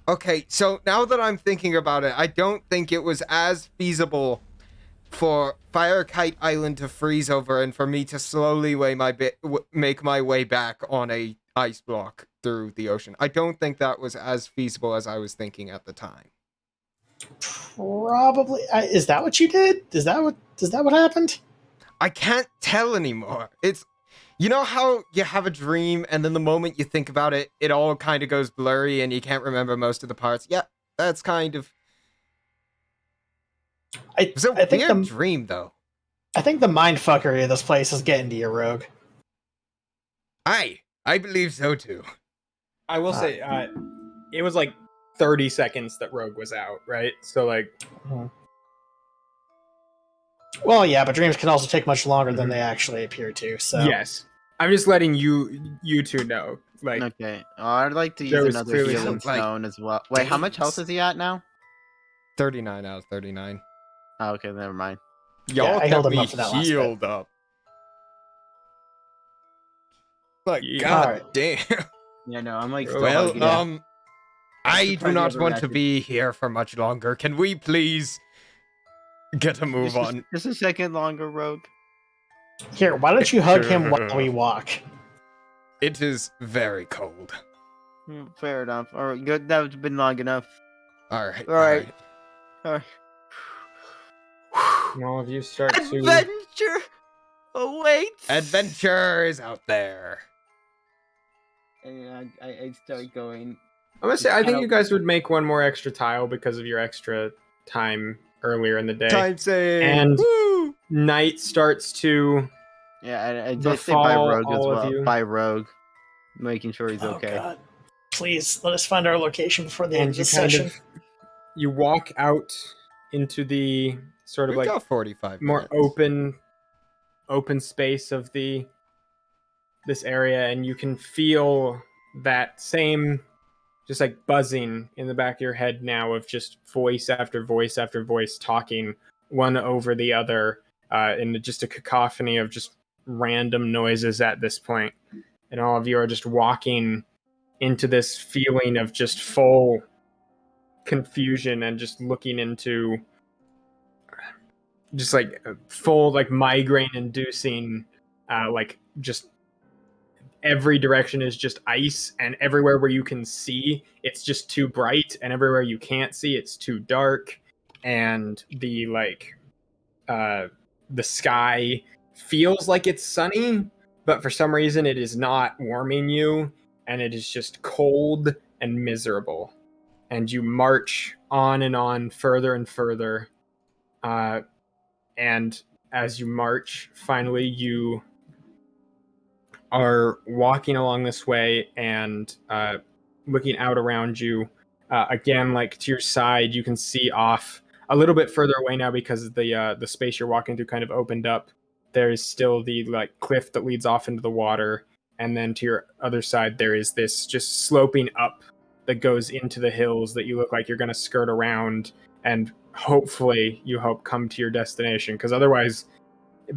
Okay, so now that I'm thinking about it, I don't think it was as feasible for Firekite Island to freeze over and for me to slowly make my way back on a ice block through the ocean. I don't think that was as feasible as I was thinking at the time. Probably. Is that what you did? Is that what happened? I can't tell anymore. It's, you know how you have a dream and then the moment you think about it, it all kind of goes blurry and you can't remember most of the parts. Yeah, that's kind of. It's a weird dream, though. I think the mindfuckery of this place is getting to you, Rogue. I believe so too. I will say, it was like 30 seconds that Rogue was out, right? So like. Well, yeah, but dreams can also take much longer than they actually appear to. So yes, I'm just letting you two know. Like, okay, I'd like to use another healing stone as well. Wait, how much health is he at now? 39 out of 39. Oh, okay, never mind. Y'all kept me healed up. Like, god damn. Yeah, no, I'm like. Well, I do not want to be here for much longer. Can we please get a move on? Just a second longer, Rogue. Here, why don't you hug him while we walk? It is very cold. Fair enough. All right, good. That's been long enough. All right. All right. All of you start to. Adventure awaits. Adventure is out there. And I start going. I'm gonna say I think you guys would make one more extra tile because of your extra time earlier in the day. Time save. And night starts to. Yeah, I just say by Rogue as well. By Rogue, making sure he's okay. God. Please let us find our location before the end of the session. You walk out into the sort of We've like got 45 more minutes. open space of this area, and you can feel that same just like buzzing in the back of your head now of just voice after voice after voice talking one over the other in just a cacophony of just random noises at this point. And all of you are just walking into this feeling of just full confusion and just looking into just like full like migraine inducing like just every direction is just ice, and everywhere where you can see it's just too bright, and everywhere you can't see it's too dark, and the like the sky feels like it's sunny, but for some reason it is not warming you, and it is just cold and miserable. And you march on further and further, and as you march, finally you are walking along this way and looking out around you. Again, like to your side, you can see off a little bit further away now because the space you're walking through kind of opened up. There's still the like cliff that leads off into the water, and then to your other side there is this just sloping up that goes into the hills that you look like you're going to skirt around, and hopefully you hope come to your destination, because otherwise,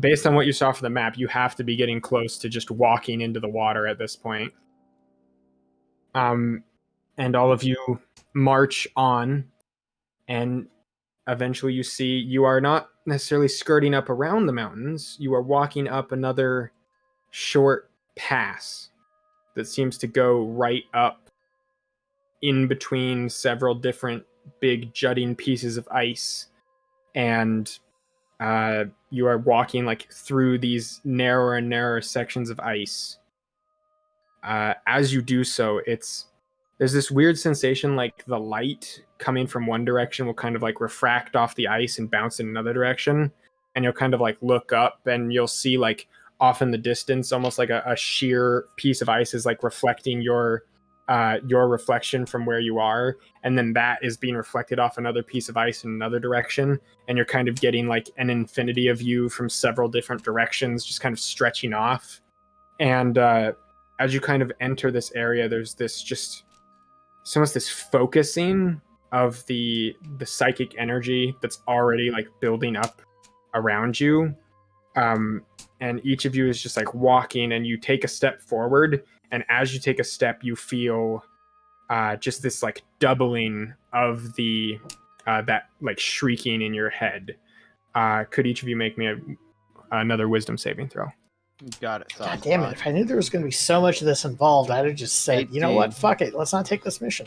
based on what you saw from the map, you have to be getting close to just walking into the water at this point. And all of you march on, and eventually you see you are not necessarily skirting up around the mountains. You are walking up another short pass that seems to go right up in between several different big jutting pieces of ice, and you are walking like through these narrower and narrower sections of ice. As you do so, there's this weird sensation like the light coming from one direction will kind of like refract off the ice and bounce in another direction, and you'll kind of like look up and you'll see like off in the distance almost like a sheer piece of ice is like reflecting your reflection from where you are, and then that is being reflected off another piece of ice in another direction, and you're kind of getting like an infinity of you from several different directions just kind of stretching off. And as you kind of enter this area, there's this just almost this focusing of the psychic energy that's already like building up around you, and each of you is just like walking, and you take a step forward, and as you take a step you feel just this like doubling of the that like shrieking in your head. Could each of you make me another wisdom saving throw? Got it. God damn it. If I knew there was going to be so much of this involved, I'd have just said, 18. You know what? Fuck it. Let's not take this mission.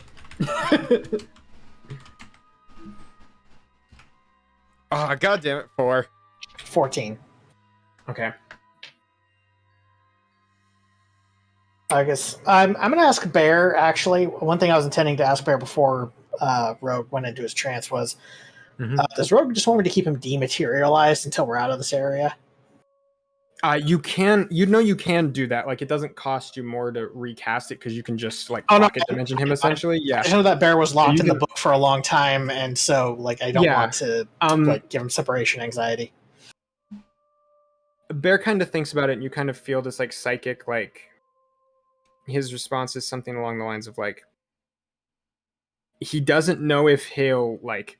Oh, God damn it. 4. 14. Okay. I guess I'm going to ask Bear, actually. One thing I was intending to ask Bear before Rogue went into his trance was, does Rogue just want me to keep him dematerialized until we're out of this area? You can do that. Like, it doesn't cost you more to recast it because you can just like pocket dimension him essentially. Yeah. I know that Bear was locked in the book for a long time, and so like I don't want to like give him separation anxiety. Bear kind of thinks about it, and you kind of feel this like psychic, like his response is something along the lines of like he doesn't know if he'll like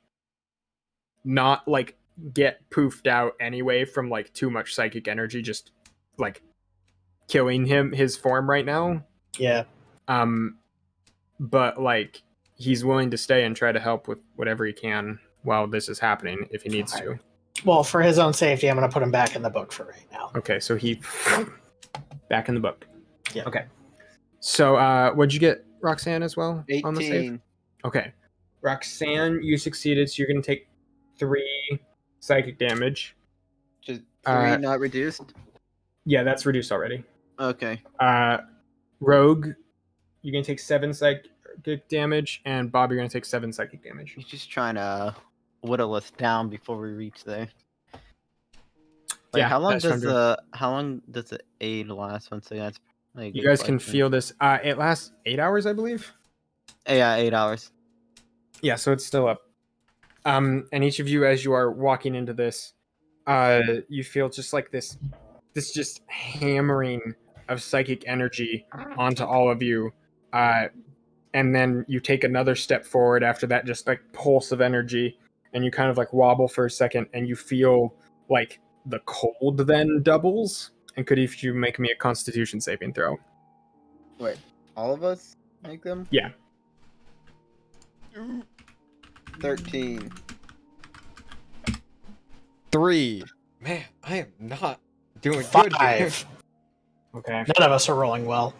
not like get poofed out anyway from like too much psychic energy just like killing his form right now. Yeah. But like he's willing to stay and try to help with whatever he can while this is happening if he needs to. Well, for his own safety, I'm going to put him back in the book for right now. Okay, so he back in the book. Yeah. Okay. So what'd you get, Roxanne, as well? 18. On the save? Okay. Roxanne, you succeeded, so you're going to take 3 psychic damage. Just 3 not reduced? Yeah, that's reduced already. Okay. Rogue, you're going to take 7 psychic damage, and Bob, you're going to take 7 psychic damage. He's just trying to whittle us down before we reach there. Like, yeah. How long does the aid last once again? Like, you guys can feel this. It lasts 8 hours, I believe. Yeah, 8 hours. Yeah, so it's still up. And each of you, as you are walking into this, you feel just like this just hammering of psychic energy onto all of you. And then you take another step forward after that, just like pulse of energy, and you kind of like wobble for a second, and you feel like the cold then doubles. And could each of you make me a Constitution saving throw? Wait, all of us make them? Yeah. 13. 3. Man, I am not doing 5. good here. Okay. None of us are rolling well.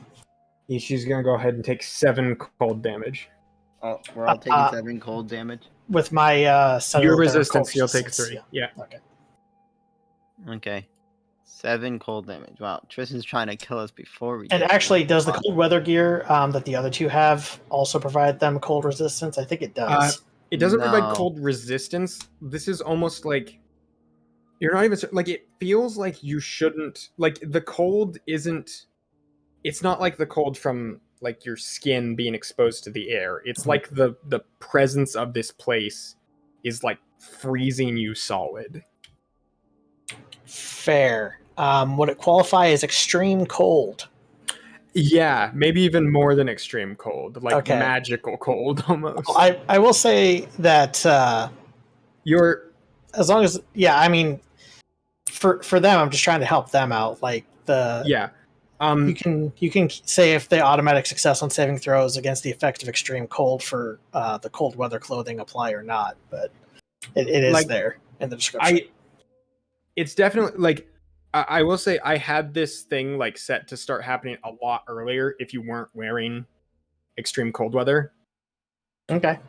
Ishi's gonna go ahead and take 7 cold damage. Oh, we're all taking 7 cold damage? With my your resistance, you'll take 3. Yeah. Okay. Okay. 7 cold damage. Wow, Tristan's trying to kill us before we. And actually, does the cold weather gear that the other two have also provide them cold resistance? I think it does. It doesn't provide cold resistance. This is almost like you're not even like, it feels like you shouldn't, like, the cold isn't, it's not like the cold from like your skin being exposed to the air. It's like the presence of this place is like freezing you solid. Fair. Would it qualify as extreme cold? Yeah, maybe even more than extreme cold, like magical cold almost. I will say that you're, as long as, yeah, I mean, for them, I'm just trying to help them out. Like you can say if they automatic success on saving throws against the effect of extreme cold for the cold weather clothing apply or not, but it is like, there in the description. It's definitely like, I will say I had this thing like set to start happening a lot earlier if you weren't wearing extreme cold weather. Okay.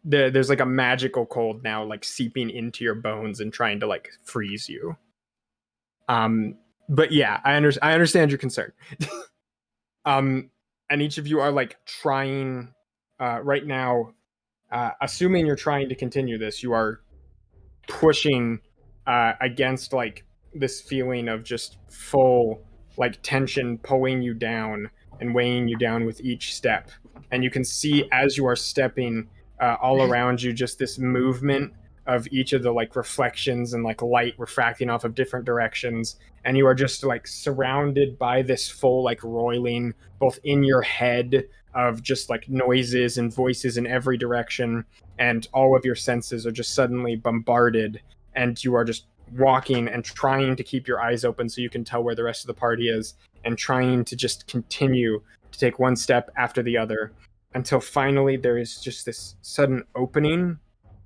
There's like a magical cold now like seeping into your bones and trying to like freeze you. But yeah, I understand your concern. And each of you are like trying right now, assuming you're trying to continue this, you are pushing against like this feeling of just full like tension pulling you down and weighing you down with each step. And you can see as you are stepping all around you just this movement of each of the like reflections and like light refracting off of different directions, and you are just like surrounded by this full like roiling both in your head of just like noises and voices in every direction, and all of your senses are just suddenly bombarded, and you are just walking and trying to keep your eyes open so you can tell where the rest of the party is, and trying to just continue to take one step after the other until finally there is just this sudden opening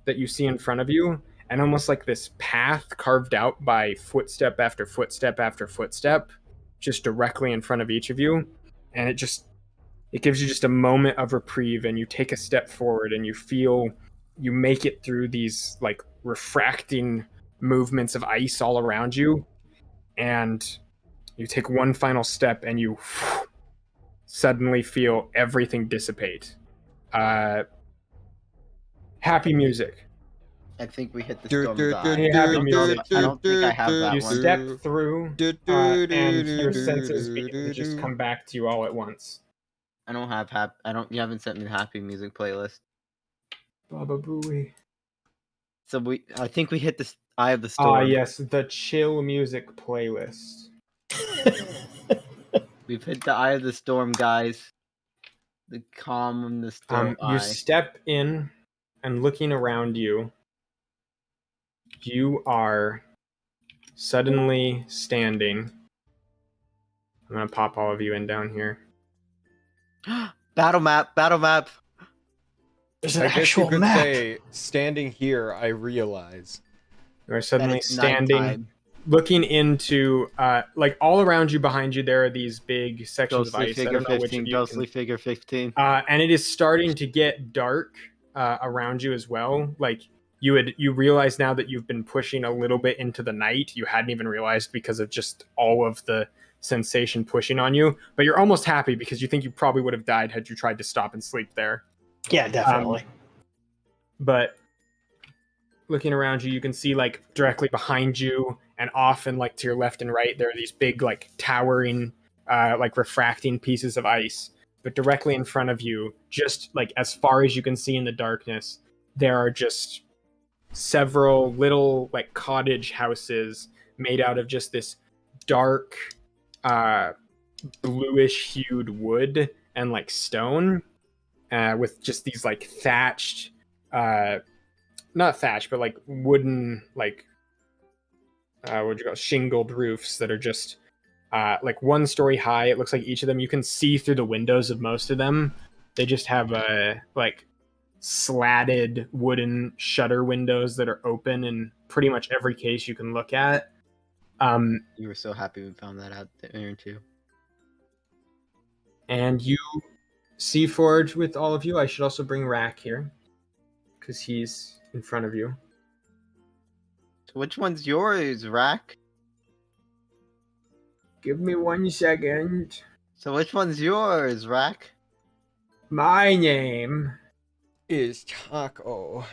that you see in front of you, and almost like this path carved out by footstep after footstep after footstep just directly in front of each of you. And it gives you just a moment of reprieve, and you take a step forward and you feel you make it through these like refracting movements of ice all around you, and you take one final step and you suddenly feel everything dissipate. Happy music. I think we hit the storm god. Happy music. I don't think I have that you one. Step through, and your senses begin to just come back to you all at once. I don't have You haven't sent me the happy music playlist. Baba Booey. So I think we hit the Eye of the Storm. Yes, the chill music playlist. We've hit the Eye of the Storm, guys. The calm in the storm. You step in, and looking around you, you are suddenly standing. I'm gonna pop all of you in down here. Battle map. There's an I guess actual you could map. say, standing here, I realize. You are suddenly standing, nighttime. looking into, like all around you, behind you, there are these big sections Ghostly of ice. figure I don't know which 15. of you Ghostly can... figure 15. And it is starting to get dark around you as well. Like you realize now that you've been pushing a little bit into the night. You hadn't even realized because of just all of the sensation pushing on you. But you're almost happy because you think you probably would have died had you tried to stop and sleep there. Yeah, definitely. But looking around you, you can see like directly behind you and off and like to your left and right, there are these big like towering, like refracting pieces of ice but directly in front of you, just like as far as you can see in the darkness, there are just several little like cottage houses made out of just this dark bluish hued wood and like stone, with just these like thatched not thatched but like wooden like what do you call shingled roofs that are just like 1 story high. It looks like each of them you can see through the windows of most of them. They just have like slatted wooden shutter windows that are open in pretty much every case you can look at. You were so happy we found that out there too. And you see Forge with all of you. I should also bring Rack here because he's in front of you. So which one's yours, Rack? Give me 1 second. So which one's yours, Rack? My name is Taco.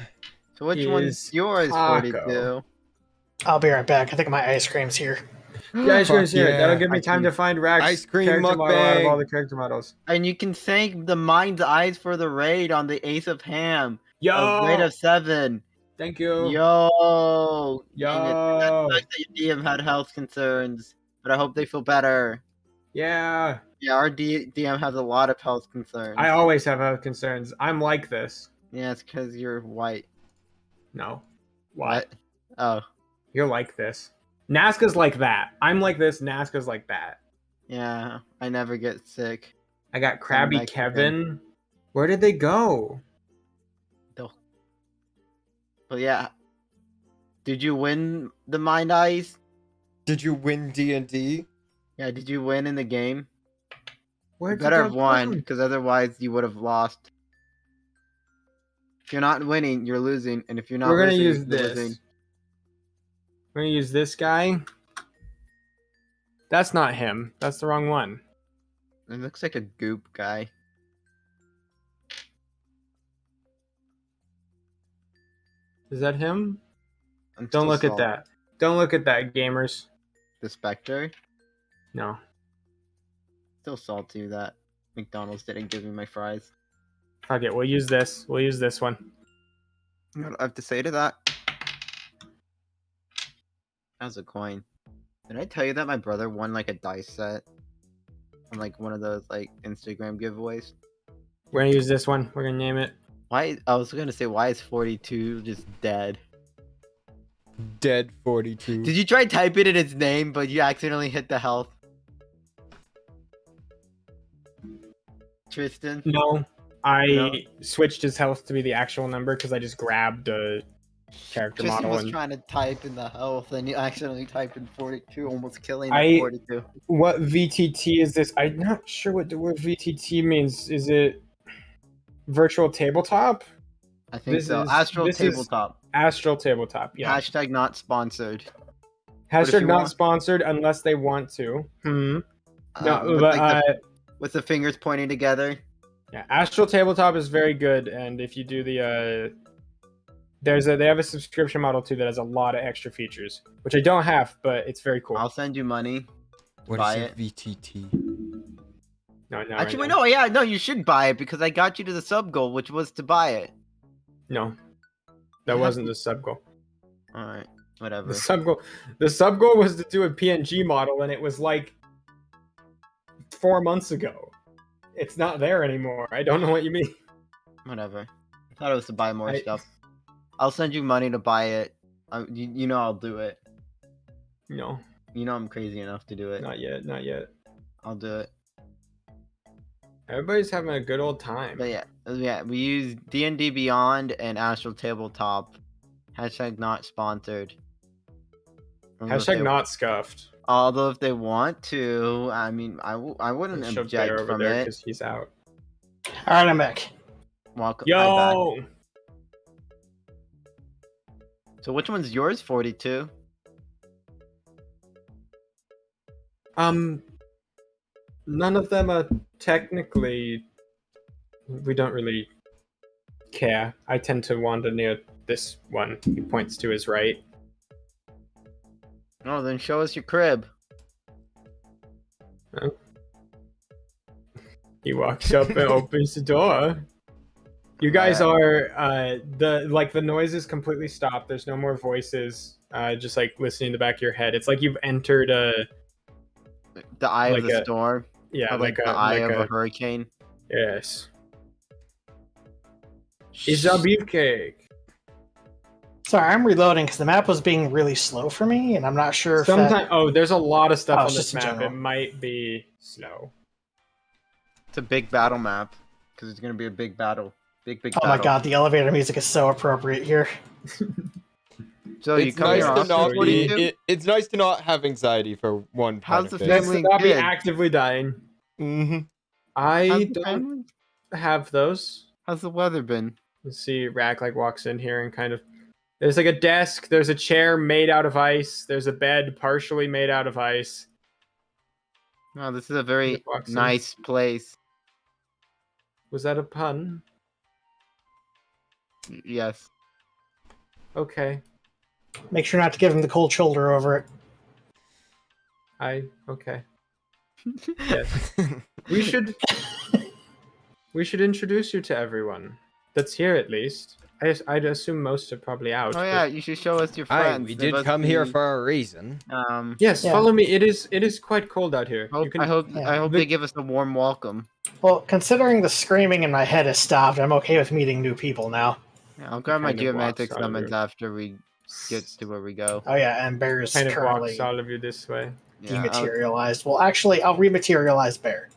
So which one's yours, Taco. 42? I'll be right back. I think my ice cream's here. Yeah, ice cream's here. Yeah. That'll give me time to find Rack's ice cream character model out of mukbang. all the character models. And you can thank the Mind's Eyes for the raid on the Ace of Ham. Yo! A raid of 7. Thank you. Yo! Yo! Dang it. That sucks that your DM had health concerns, but I hope they feel better. Yeah. Yeah, our DM has a lot of health concerns. I always have health concerns. I'm like this. Yeah, it's because you're white. No. What? Oh. You're like this. Nazca's like that. I'm like this. Nazca's like that. Yeah, I never get sick. I got Krabby Mexican. Kevin. Where did they go? But yeah. Did you win the Mind Eyes? Did you win D&D? Yeah, did you win in the game? Where You better have won, because otherwise you would have lost. If you're not winning, you're losing, and if you're not We're gonna losing, use you're this. losing. We're gonna use this guy. That's not him. That's the wrong one. It looks like a goop guy. Is that him? I'm Don't still look at salty. that. Don't look at that, gamers. The Spectre. No. Still salty that McDonald's didn't give me my fries. Fuck it. We'll use this. We'll use this one. You know what I have to say to that? How's a coin? Did I tell you that my brother won like a dice set on like one of those like Instagram giveaways? We're gonna use this one. We're gonna name it. Why? I was gonna say, why is 42 just dead? Dead 42. Did you try typing in its name, but you accidentally hit the health? Tristan? No. I switched his health to be the actual number because I just grabbed a character Tristan model. was And trying to type in the health, and you accidentally typed in 42, almost killing I- the 42. what VTT is this? I'm not sure what the word VTT means. Is it virtual tabletop? I think this so. is- Astral this is- Tabletop. Astral tabletop. Yeah. Hashtag not sponsored. Hashtag you not want- sponsored unless they want to. No, With, but like, with the fingers pointing together. yeah, Astral Tabletop is very good, and if you do the they have a subscription model too that has a lot of extra features, which I don't have, but it's very cool. I'll send you money. What buy is it. a VTT? No, Actually, right wait, no, yeah, no, you should buy it because I got you to the sub goal, which was to buy it. No, that wasn't the sub goal. Alright, whatever. The sub goal was to do a PNG model, and it was like 4 months ago. It's not there anymore. I don't know what you mean. Whatever. I thought it was to buy more I- stuff. I'll send you money to buy it. You know I'll do it. No, You know I'm crazy enough to do it. not yet, not yet. I'll do it. Everybody's having a good old time. But yeah, we use D&D Beyond and Astral Tabletop. Hashtag not sponsored. Hashtag not scuffed. Although if they want to, I mean, I wouldn't Shove object Bear over from there it. because he's out. All right, I'm back. Welcome. Hi, back. Yo, So which one's yours, 42? none of them are technically. We don't really care. I tend to wander near this one. He points to his right. No, then show us your crib. He walks up and opens the door. You guys are the noises completely stopped. There's no more voices. Just like listening in the back of your head. It's like you've entered the eye of the storm. Yeah, like the eye of a hurricane. Yes. It's CzarBeefCake. Sorry, I'm reloading because the map was being really slow for me, and I'm not sure if there's a lot of stuff on this map. It might be slow. It's a big battle map because it's gonna be a big battle. Big battle. Oh my god, the elevator music is so appropriate here. So you come here often? It's nice to not have anxiety for one. How's the family? Not be actively dying. Mm-hmm. I don't have those. How's the weather been? Let's see. Rack like walks in here and kind of. There's like a desk. There's a chair made out of ice. There's a bed partially made out of ice. Oh, this is a very nice place. Was that a pun? Yes. Okay. Make sure not to give him the cold shoulder over it. Okay. Yes. We should introduce you to everyone that's here at least. I'd assume most are probably out. Oh yeah, you should show us your friends. We did come here for a reason. Yes, follow me. It is quite cold out here. I hope they give us a warm welcome. Well, considering the screaming in my head has stopped, I'm okay with meeting new people now. Yeah, I'll grab my geomantic summons after we get to where we go. Oh yeah, and Bear's kind of currently walks all of you this way. Dematerialized. Well, actually, I'll rematerialize Bear.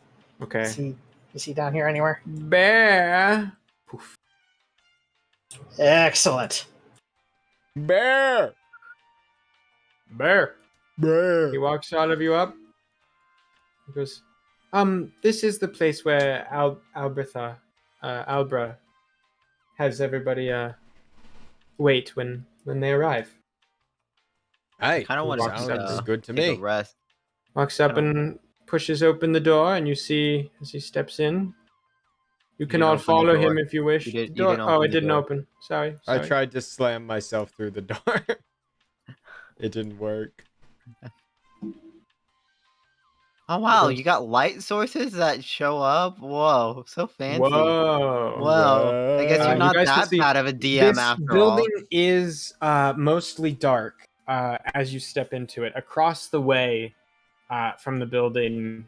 Okay. Is he down here anywhere? Bear. Poof. Excellent. Bear. He walks all of you up. He goes, this is the place where Albra has everybody wait when they arrive. I kind of want to sounds good to me. Rest. Walks up and pushes open the door, and you see as he steps in. You can all follow him if you wish. It didn't open. Sorry. I tried to slam myself through the door. It didn't work. Oh wow, you got light sources that show up? Whoa, so fancy. Whoa. I guess you're not that bad of a DM after all. This building is mostly dark as you step into it. Across the way from the building,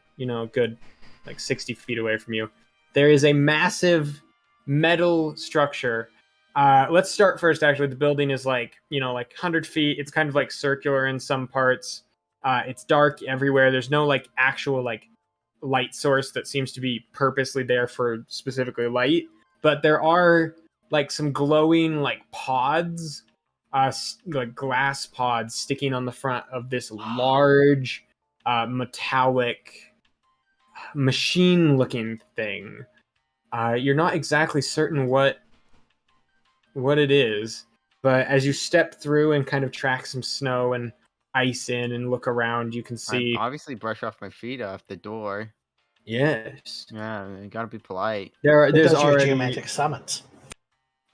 good like 60 feet away from you, there is a massive metal structure. Let's start first, actually. The building is like 100 feet. It's kind of like circular in some parts. It's dark everywhere. There's no like actual like light source that seems to be purposely there for specifically light. But there are like some glowing like pods, like glass pods sticking on the front of this large metallic machine-looking thing. You're not exactly certain what it is, but as you step through and kind of track some snow and ice in and look around, you can see. I obviously brush off my feet off the door. Yes. Yeah, you gotta be polite. There's already geomantic summons.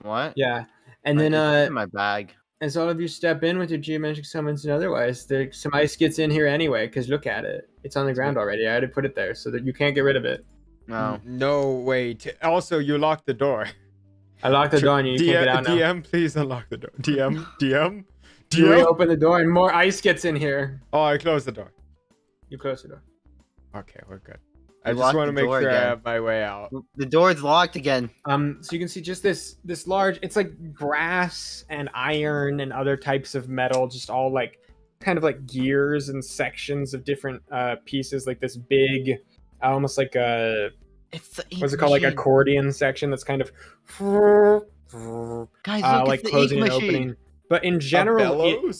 What? Yeah, and then in my bag. As all of you step in with your geomantic summons and otherwise, some ice gets in here anyway. Because look at it; it's on the ground already. I already put it there so that you can't get rid of it. No. No way. Also, you locked the door. I locked the door and you can't get out now. DM, please unlock the door. DM. You reopen the door and more ice gets in here. Oh, I closed the door. You closed the door. Okay, we're good. I just want to make sure I have my way out. The door's locked again. So you can see just this large. It's like brass and iron and other types of metal, just all like kind of like gears and sections of different pieces. Like this big, almost like a what's it called, like accordion section that's kind of guys, look, like closing and opening. But in general,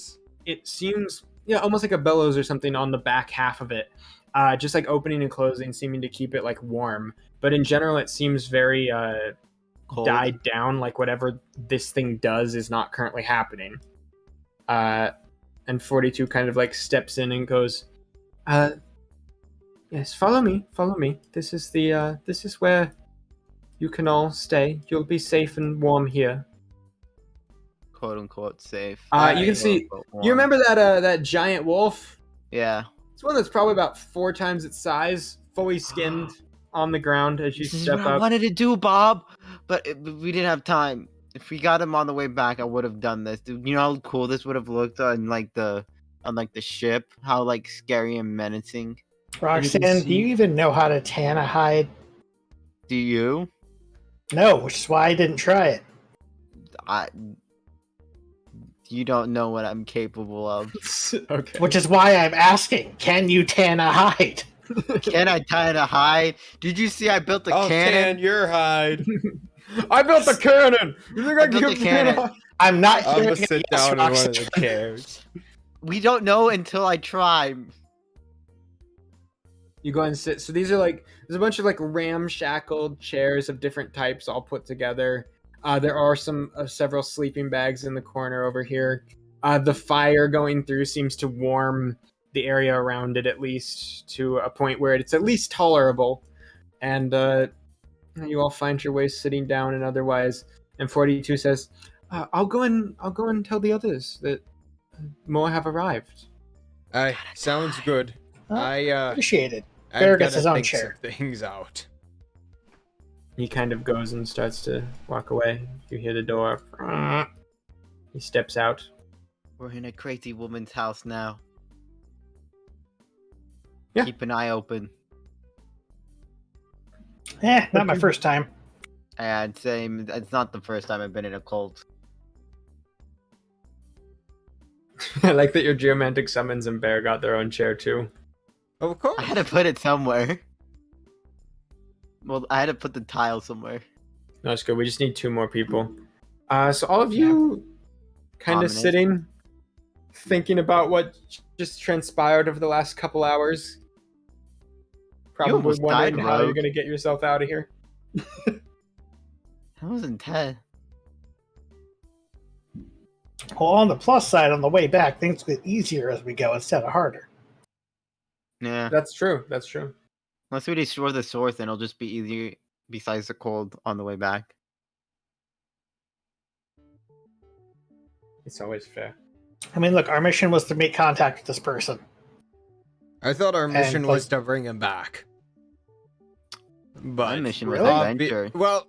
it seems almost like a bellows or something on the back half of it. Just like opening and closing, seeming to keep it like warm. But in general, it seems very died down. Like whatever this thing does is not currently happening. And 42 kind of like steps in and goes, "Yes, follow me. This is where you can all stay. You'll be safe and warm here." "Quote unquote safe." You can see. You remember that giant wolf? Yeah. It's one that's probably about 4 times its size, fully skinned, on the ground as you This is step what up. I wanted to do, Bob, but we didn't have time. If we got him on the way back, I would have done this. Dude, you know how cool this would have looked on the ship? How like scary and menacing. Roxanne, do you even know how to tan a hide? Do you? No, which is why I didn't try it. You don't know what I'm capable of. Okay. Which is why I'm asking, can you tan a hide? Can I tan a hide? Did you see I built a I'll cannon? tan your hide. I built the cannon! You think I built can the cannon. I'm not I'm hearing gonna it, sit yes, down in one of Roxanne. the chairs. We don't know until I try. You go and sit. So these are like, there's a bunch of like ramshackled chairs of different types all put together. There are several sleeping bags in the corner over here. The fire going through seems to warm the area around it, at least to a point where it's at least tolerable. And you all find your way sitting down and otherwise. And 42 says, I'll go and tell the others that more have arrived. Sounds good. Appreciate it. I've Bear gets gotta his own think chair. some things out. He kind of goes and starts to walk away. You hear the door. He steps out. We're in a crazy woman's house now. Yeah. Keep an eye open. Not my first time. I'd say it's not the first time I've been in a cult. I like that your geomantic summons and Bear got their own chair too. Of course. I had to put it somewhere. Well, I had to put the tile somewhere. No, it's good. We just need 2 more people. So all of you kind of Ominous. sitting, thinking about what just transpired over the last couple hours. Probably almost wondering died, how you're Rogue. going to get yourself out of here. That wasn't Ted. Well, on the plus side, on the way back, things get easier as we go instead of harder. Yeah. That's true. That's true. Unless we destroy the source, then it'll just be easier besides the cold on the way back. It's always fair. I mean, look, our mission was to make contact with this person. I thought our mission And, was to bring him back. But My mission was really? adventure. well,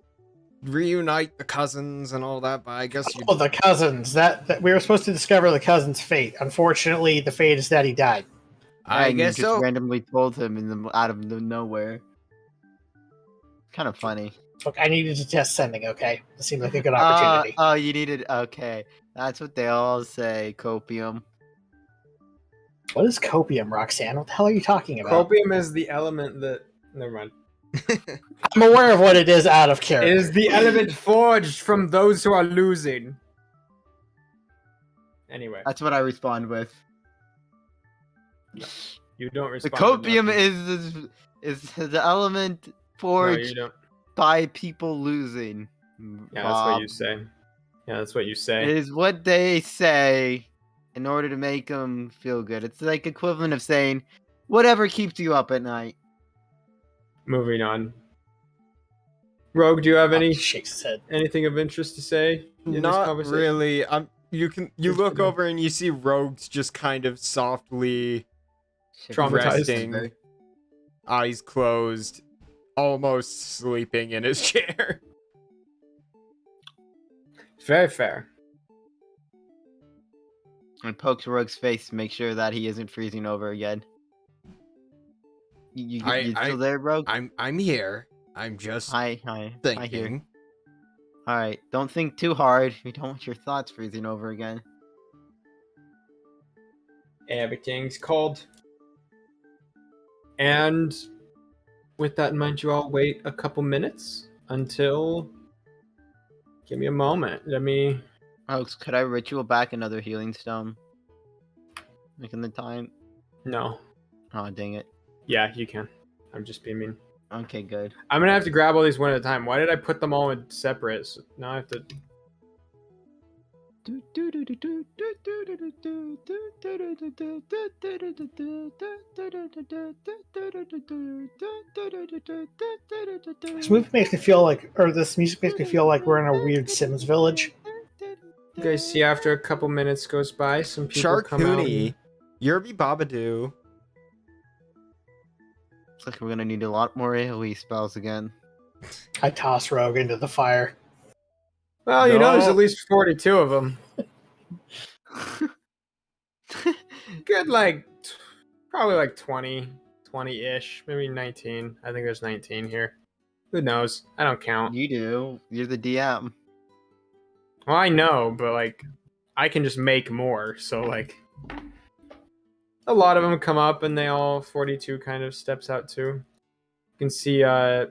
reunite the cousins and all that, but I guess you Oh, the cousins. That we were supposed to discover the cousin's fate. Unfortunately, the fate is that he died. I And you guess just so. randomly told him out of nowhere. Kind of funny. Look, I needed to test sending, okay? It seemed like a good opportunity. Oh, you needed. Okay, that's what they all say. Copium. What is copium, Roxanne? What the hell are you talking about? Copium is the element that... Never mind. I'm aware of what it is out of character. It is the element forged from those who are losing. Anyway, That's what I respond with. you don't The respond. to copium nothing. is the element No, forged you don't. by people losing. Yeah, that's what you say. Yeah, that's what you It say. is what they say in order to make them feel good. It's like equivalent of saying, whatever keeps you up at night. Moving on. Rogue, do you have any Shakes his head. anything of interest to say in this Not conversation? really. You Just look kidding. over and you see Rogue's just kind of softly Traumatized. resting, eyes closed, almost sleeping in his chair. Very fair. And pokes Rogue's face to make sure that he isn't freezing over again. You still there, Rogue? I'm here. I'm just Hi, I hear. thinking. Alright, don't think too hard. We don't want your thoughts freezing over again. Everything's cold. And with that in mind, you all wait a couple minutes until... Give me a moment. Let me... Oh, could I ritual back another healing stone? Making the time? No. Oh, dang it. Yeah, you can. I'm just being mean. Okay, good. I'm gonna have to grab all these one at a time. Why did I put them all in separate? So now I have to... This movie makes me feel like, or this music makes me feel like we're in a weird Sims village. You guys see after a couple minutes goes by, some people come out. Sharkoonie, Yerby Babadoo. Looks like we're gonna need a lot more AoE spells again. I toss Rogue into the fire. Well, you know, there's at least 42 of them. Good, like, probably like 20-ish, maybe 19. I think there's 19 here. Who knows? I don't count. You do. You're the DM. Well, I know, but, like, I can just make more, so, like, a lot of them come up, and they all, 42 kind of steps out, too. You can see, all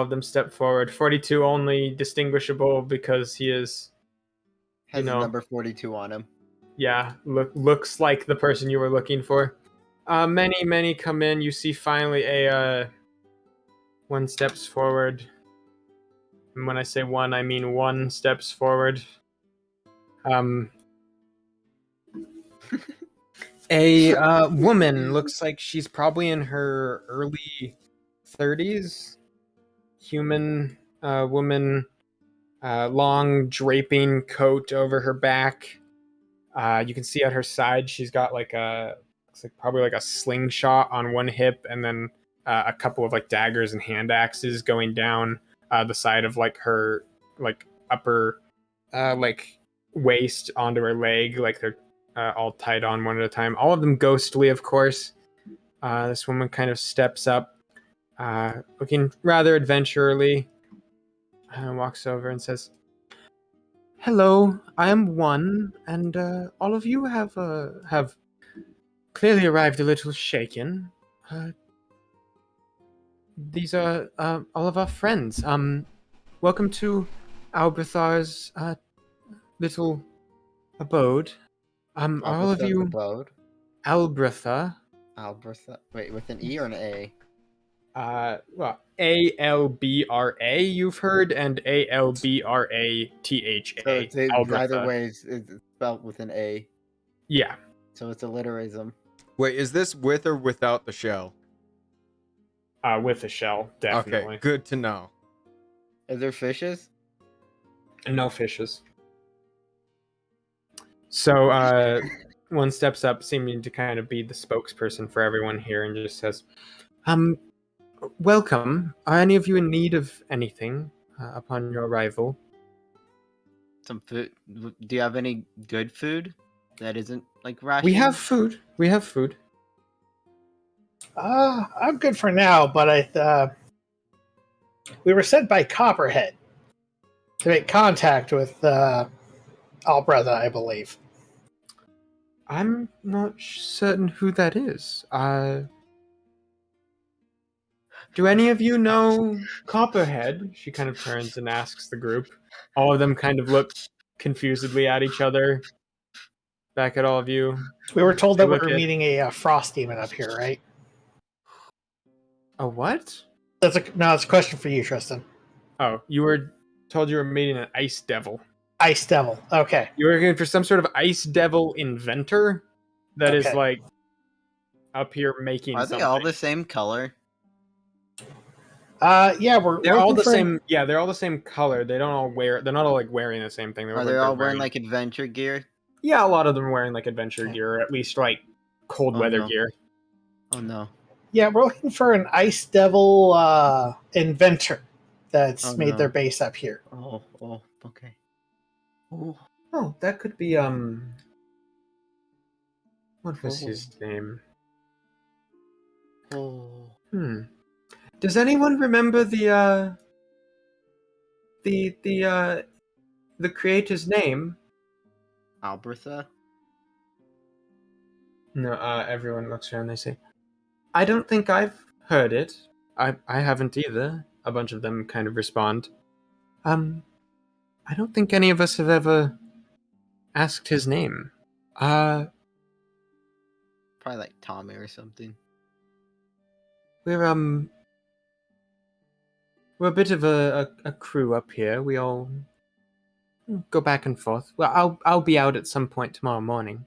of them step forward. 42 only distinguishable because he is, Has the number 42 on him. Yeah, looks like the person you were looking for. Many come in. You see finally a one steps forward. And when I say one, I mean one steps forward. A woman, looks like she's probably in her early 30s. Human woman, long draping coat over her back. You can see at her side she's got like looks like probably like a slingshot on one hip, and then a couple of like daggers and hand axes going down the side of like her like upper like waist onto her leg, like they're all tied on one at a time. All of them ghostly, of course. This woman kind of steps up, looking rather adventurely, walks over and says, "Hello, I am one, and all of you have clearly arrived a little shaken. These are all of our friends. Welcome to Albrethar's little abode. Are all of you abode? Albretha? Albretha. Wait, with an E or an A? Well, ALBRA you've heard, and ALBRATHA. So it's either way, it's spelled with an A. Yeah. So it's a literism. Wait, is this with or without the shell? With the shell, definitely. Okay, good to know. Are there fishes? No fishes. So one steps up, seeming to kind of be the spokesperson for everyone here, and just says, "Welcome. Are any of you in need of anything upon your arrival?" Some food. Do you have any good food that isn't like rations? We have food. I'm good for now, but we were sent by Copperhead to make contact with Albretha, I believe. I'm not certain who that is. Do any of you know Copperhead? She kind of turns and asks the group. All of them kind of look confusedly at each other. Back at all of you. We were told that we were meeting a frost demon up here, right? A what? That's a question for you, Tristan. Oh, you were told you were meeting an ice devil. Ice devil. Okay. You were looking for some sort of ice devil inventor that is like up here making. Are they all the same color? Yeah, they're all the same. Yeah, they're all the same color. They don't all wear. They're not all like wearing the same thing. Are they all wearing like adventure gear? Yeah, a lot of them are wearing like adventure gear, or at least like cold weather gear. Oh no. Yeah, we're looking for an ice devil inventor that's made their base up here. Oh, okay. Oh, that could be what was his name? Does anyone remember the creator's name? Albretha? No, everyone looks around and they say, "I don't think I've heard it. I haven't either." A bunch of them kind of respond. I don't think any of us have ever asked his name. Probably like Tommy or something. We're a bit of a crew up here. We all go back and forth. Well, I'll be out at some point tomorrow morning.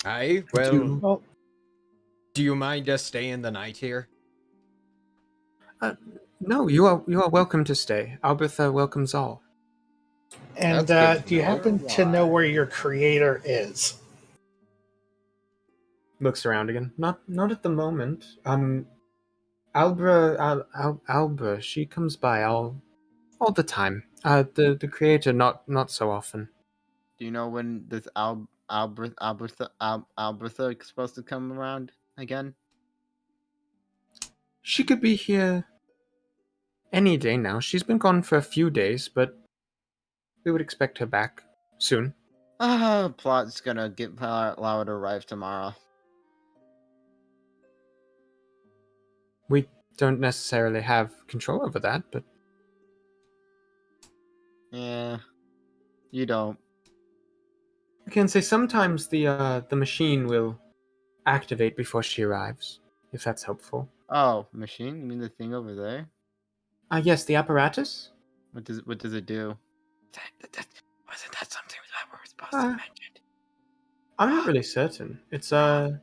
Aye, well, do you mind us staying the night here? No, you are welcome to stay. Albretha welcomes all. And do you happen to know where your creator is? Looks around again. Not at the moment. Albra, she comes by all the time. The creator not so often. Do you know when this Albertha is supposed to come around again? She could be here any day now. She's been gone for a few days, but we would expect her back soon. Plot's gonna allow her to arrive tomorrow. We don't necessarily have control over that, but Yeah, you don't. I can say sometimes the machine will activate before she arrives, if that's helpful. Oh, machine? You mean the thing over there? Yes, the apparatus. What does it do? Wasn't that something that we were supposed to mention? I'm not really certain. It's Remember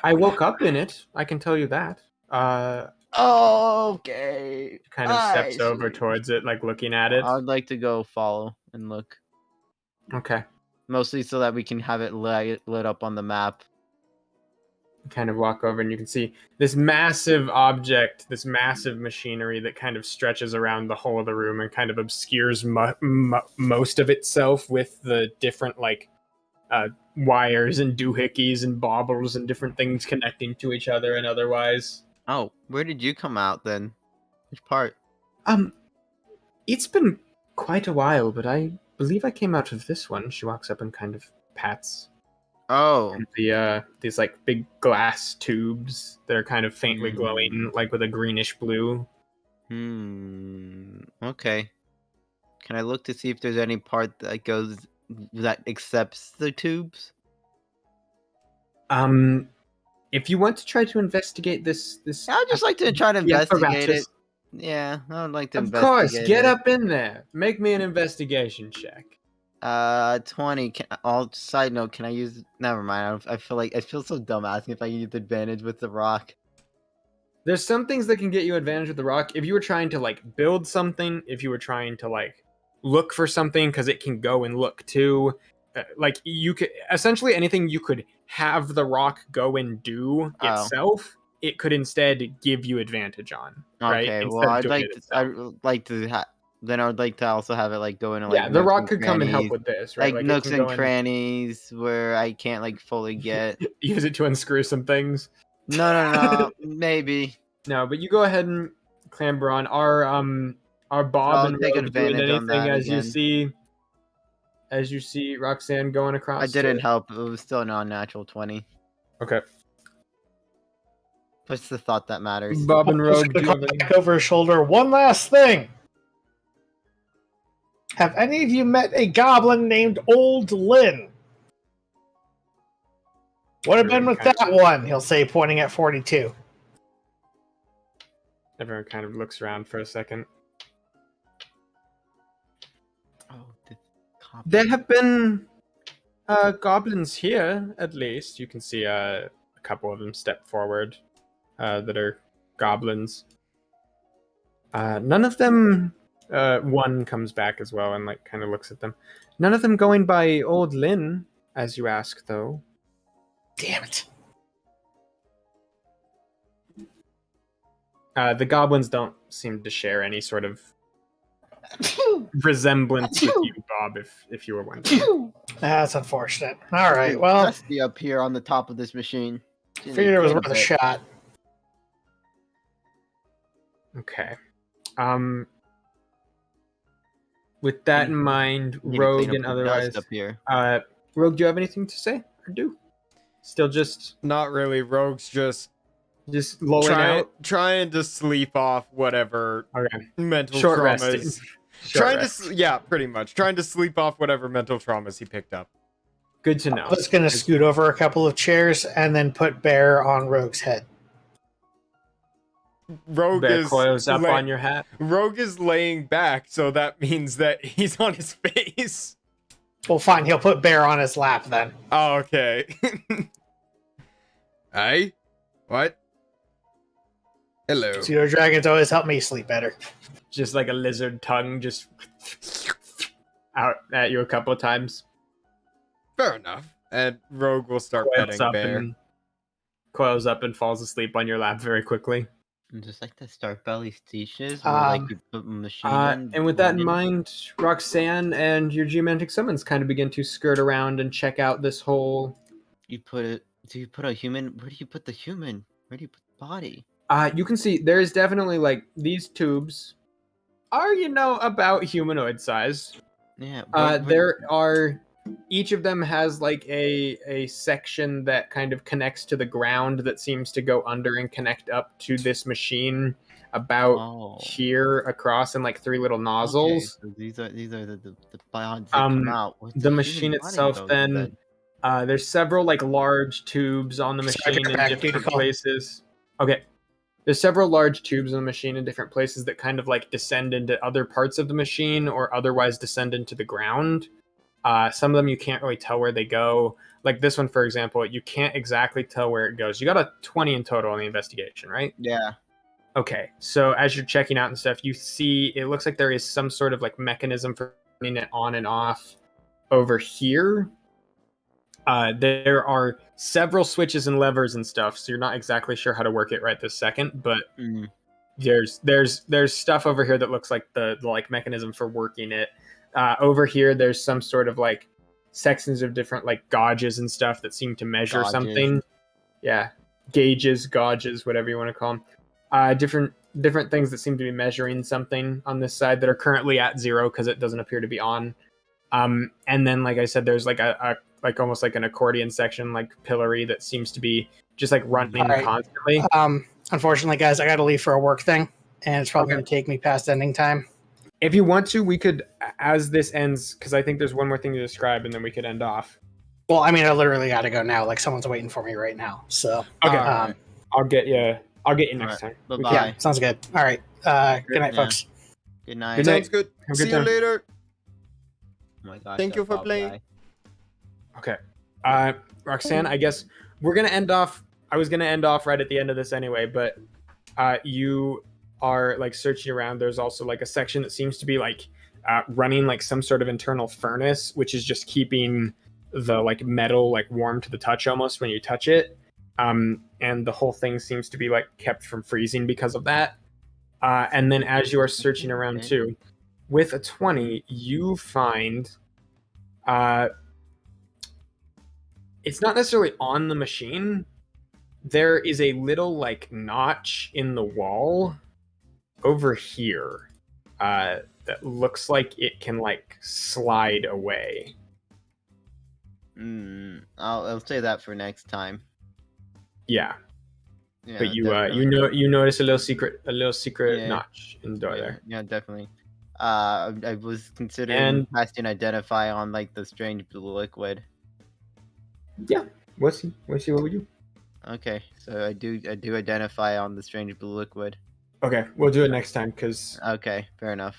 I woke up in it. I can tell you that. Okay. Kind of steps over towards it, like looking at it. I'd like to go follow and look. Okay. Mostly so that we can have it lit up on the map. Kind of walk over and you can see this massive object, this massive machinery that kind of stretches around the whole of the room and kind of obscures most of itself with the different wires and doohickeys and baubles and different things connecting to each other and otherwise. Oh, where did you come out then? Which part? It's been quite a while, but I believe I came out of this one. She walks up and kind of pats. Oh. These like big glass tubes that are kind of faintly glowing, like with a greenish blue. Okay. Can I look to see if there's any part that accepts the tubes? If you want to try to investigate this, I'd just like to try to investigate it. Yeah, I would like to investigate it. Of course, get up in there. Make me an investigation check. 20. Side note, can I use? Never mind. I feel so dumb asking if I can use advantage with the rock. There's some things that can get you advantage with the rock. If you were trying to like build something, if you were trying to like look for something, because it can go and look too. Like you could essentially anything you could have the rock go and do itself, it could instead give you advantage on. Okay, right? well, I'd like to then I would like to also have it like go into like the rock could come and help with this, right? Like nooks and crannies where I can't like fully get. Use it to unscrew some things. No, maybe. No, but you go ahead and clamber on. Our Bob and take Rogue doing advantage on anything that as you see Roxanne going across. I didn't help. It was still a non-natural 20. Okay. What's the thought that matters? Bob and Rogue, do you have back over his shoulder. One last thing. Have any of you met a goblin named Old Lynn? What have been with that one? He'll say, pointing at 42. Everyone kind of looks around for a second. There have been goblins here, at least. You can see a couple of them step forward that are goblins. None of them... one comes back as well and like kind of looks at them. None of them going by Old Lynn, as you ask, though. Damn it. The goblins don't seem to share any sort of resemblance with you, Bob, if you were wondering. That's unfortunate. All right, well... Let's be up here on the top of this machine. Figured it was worth a shot. Okay. With that in mind, Rogue and otherwise... Up here. Rogue, do you have anything to say? Or do? Still just... Not really. Rogue's just lowering out? Trying to sleep off whatever mental Short traumas. Pretty much. Trying to sleep off whatever mental traumas he picked up. Good to know. I'm just going to scoot over a couple of chairs and then put Bear on Rogue's head. Rogue is coils up on your hat. Rogue is laying back, so that means that he's on his face. Well, fine. He'll put Bear on his lap then. Oh, okay. Hey? What? Hello. Pseudo dragons always help me sleep better. Just like a lizard tongue just out at you a couple of times. Fair enough. And Rogue will start petting Bear. coils up and falls asleep on your lap very quickly. Just like the Stark-Belly Stitches, where like you put a machine in. And with that in mind, Roxanne and your geomantic summons kind of begin to skirt around and check out this whole. You put it. Do you put a human? Where do you put the human? Where do you put the body? You can see there's definitely like these tubes are about humanoid size. Yeah. There are. Each of them has like a section that kind of connects to the ground that seems to go under and connect up to this machine about here across, and like 3 little nozzles. Okay, so these are the biods that come out. The machine itself then there's several like large tubes on the machine in different places. Okay. There's several large tubes on the machine in different places that kind of like descend into other parts of the machine or otherwise descend into the ground. Some of them you can't really tell where they go. Like this one, for example, you can't exactly tell where it goes. You got a 20 in total on the investigation, right? Yeah. Okay, so as you're checking out and stuff, you see it looks like there is some sort of like mechanism for turning it on and off over here. There are several switches and levers and stuff, so you're not exactly sure how to work it right this second, but there's stuff over here that looks like the like mechanism for working it. Over here, there's some sort of like sections of different like gauges and stuff that seem to measure something. Yeah, gauges, gauges, whatever you want to call them. Different things that seem to be measuring something on this side that are currently at 0 because it doesn't appear to be on. And then, like I said, there's like a like almost like an accordion section, like pillory that seems to be just like running constantly. Unfortunately, guys, I got to leave for a work thing, and it's probably going to take me past ending time. If you want to, we could, as this ends, because I think there's one more thing to describe, and then we could end off. Well, I mean, I literally got to go now. Like, someone's waiting for me right now. So, okay, I'll get you. I'll get you next time. Bye-bye. Yeah, sounds good. All right. Good night, folks. Good night. Good night. Sounds good. See you later. Oh my gosh. Thank you for playing. Okay. Roxanne, I guess we're going to end off. I was going to end off right at the end of this anyway, but you are like searching around. There's also like a section that seems to be like running like some sort of internal furnace, which is just keeping the like metal like warm to the touch almost when you touch it. And the whole thing seems to be like kept from freezing because of that. And then as you are searching around too, with a 20, you find it's not necessarily on the machine. There is a little like notch in the wall over here that looks like it can like slide away. I'll say that for next time. Yeah, but you notice a little secret notch in the door there. Yeah, definitely. I was considering casting identify on like the strange blue liquid. Yeah, what would you? Okay, so I do identify on the strange blue liquid. Okay, we'll do it next time because. Okay, fair enough.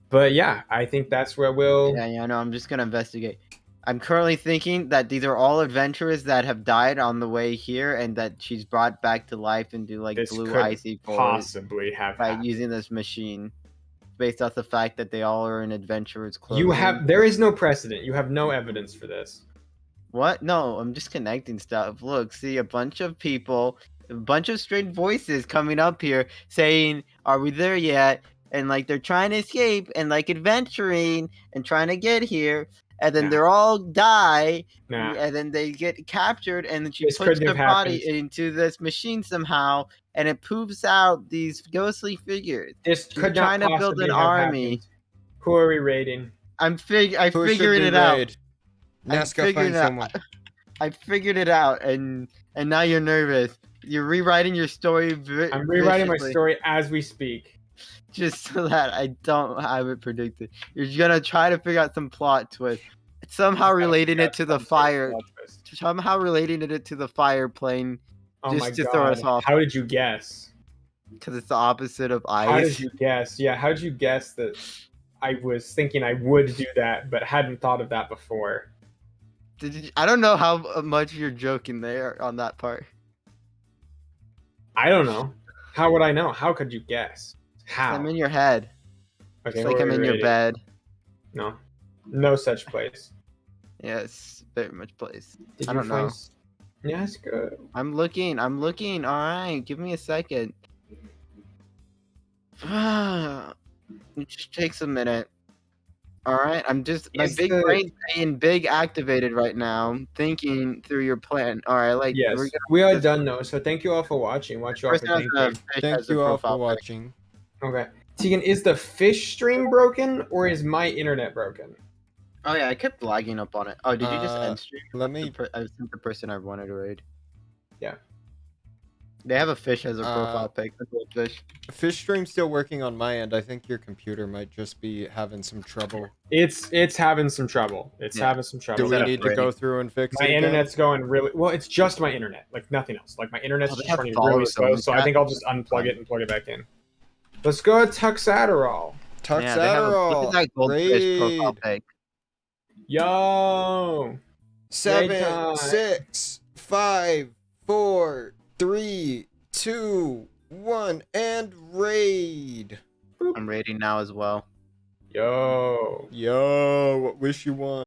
But yeah, I think that's where we'll. Yeah, no, I'm just gonna investigate. I'm currently thinking that these are all adventurers that have died on the way here, and that she's brought back to life into like this blue could icy possibly have by happened. using this machine, based off the fact that they all are in adventurers' clothing. There is no precedent. You have no evidence for this. What? No, I'm just connecting stuff. Look, see a bunch of people, a bunch of strange voices coming up here saying, "Are we there yet?" And like they're trying to escape and like adventuring and trying to get here. And then they're all die, and then they get captured, and then she puts their body into this machine somehow, and it poops out these ghostly figures. This could trying to build an army. Happened. Who are we raiding? I figured it out. Nazca, find someone. I figured it out, and now you're nervous. You're rewriting your story. I'm rewriting my story as we speak. Just so that I don't have it predicted. You're gonna try to figure out some plot twist. Somehow relating it to the fire. Somehow relating it to the fire plane. Just to throw us off. How did you guess? Because it's the opposite of ice. How did you guess? Yeah, how did you guess that I was thinking I would do that, but hadn't thought of that before? I don't know how much you're joking there on that part. I don't know. How would I know? How could you guess? How? I'm in your head. Okay, it's like I'm in your bed. No such place. Yes, very much place. Did I don't know. Yeah, it's good. I'm looking. All right, give me a second. It just takes a minute. All right, my big brain's being big activated right now. I'm thinking through your plan. All right, yes, we are done though. So thank you all for watching. Watch you all for thinking. Thank you all for watching. Okay, Tegan, is the fish stream broken or is my internet broken? Oh yeah, I kept lagging up on it. Oh, did you just end stream? Let me. I sent the person I wanted to raid. Yeah. They have a fish as a profile pic. A goldfish. Fish stream's still working on my end. I think your computer might just be having some trouble. It's having some trouble. Having some trouble. Do we need to go through and fix it? My internet's going really well. It's just my internet, like nothing else. Like my internet's just running really slow. So I think I'll just unplug it and plug it back in. Let's go, Tuxadderall. Tuxadderall. Look at that goldfish profile pic. Yo. 7, 6, 5, 4, 3, 2, 1, and raid. I'm raiding now as well. Yo. Yo, what wish you want?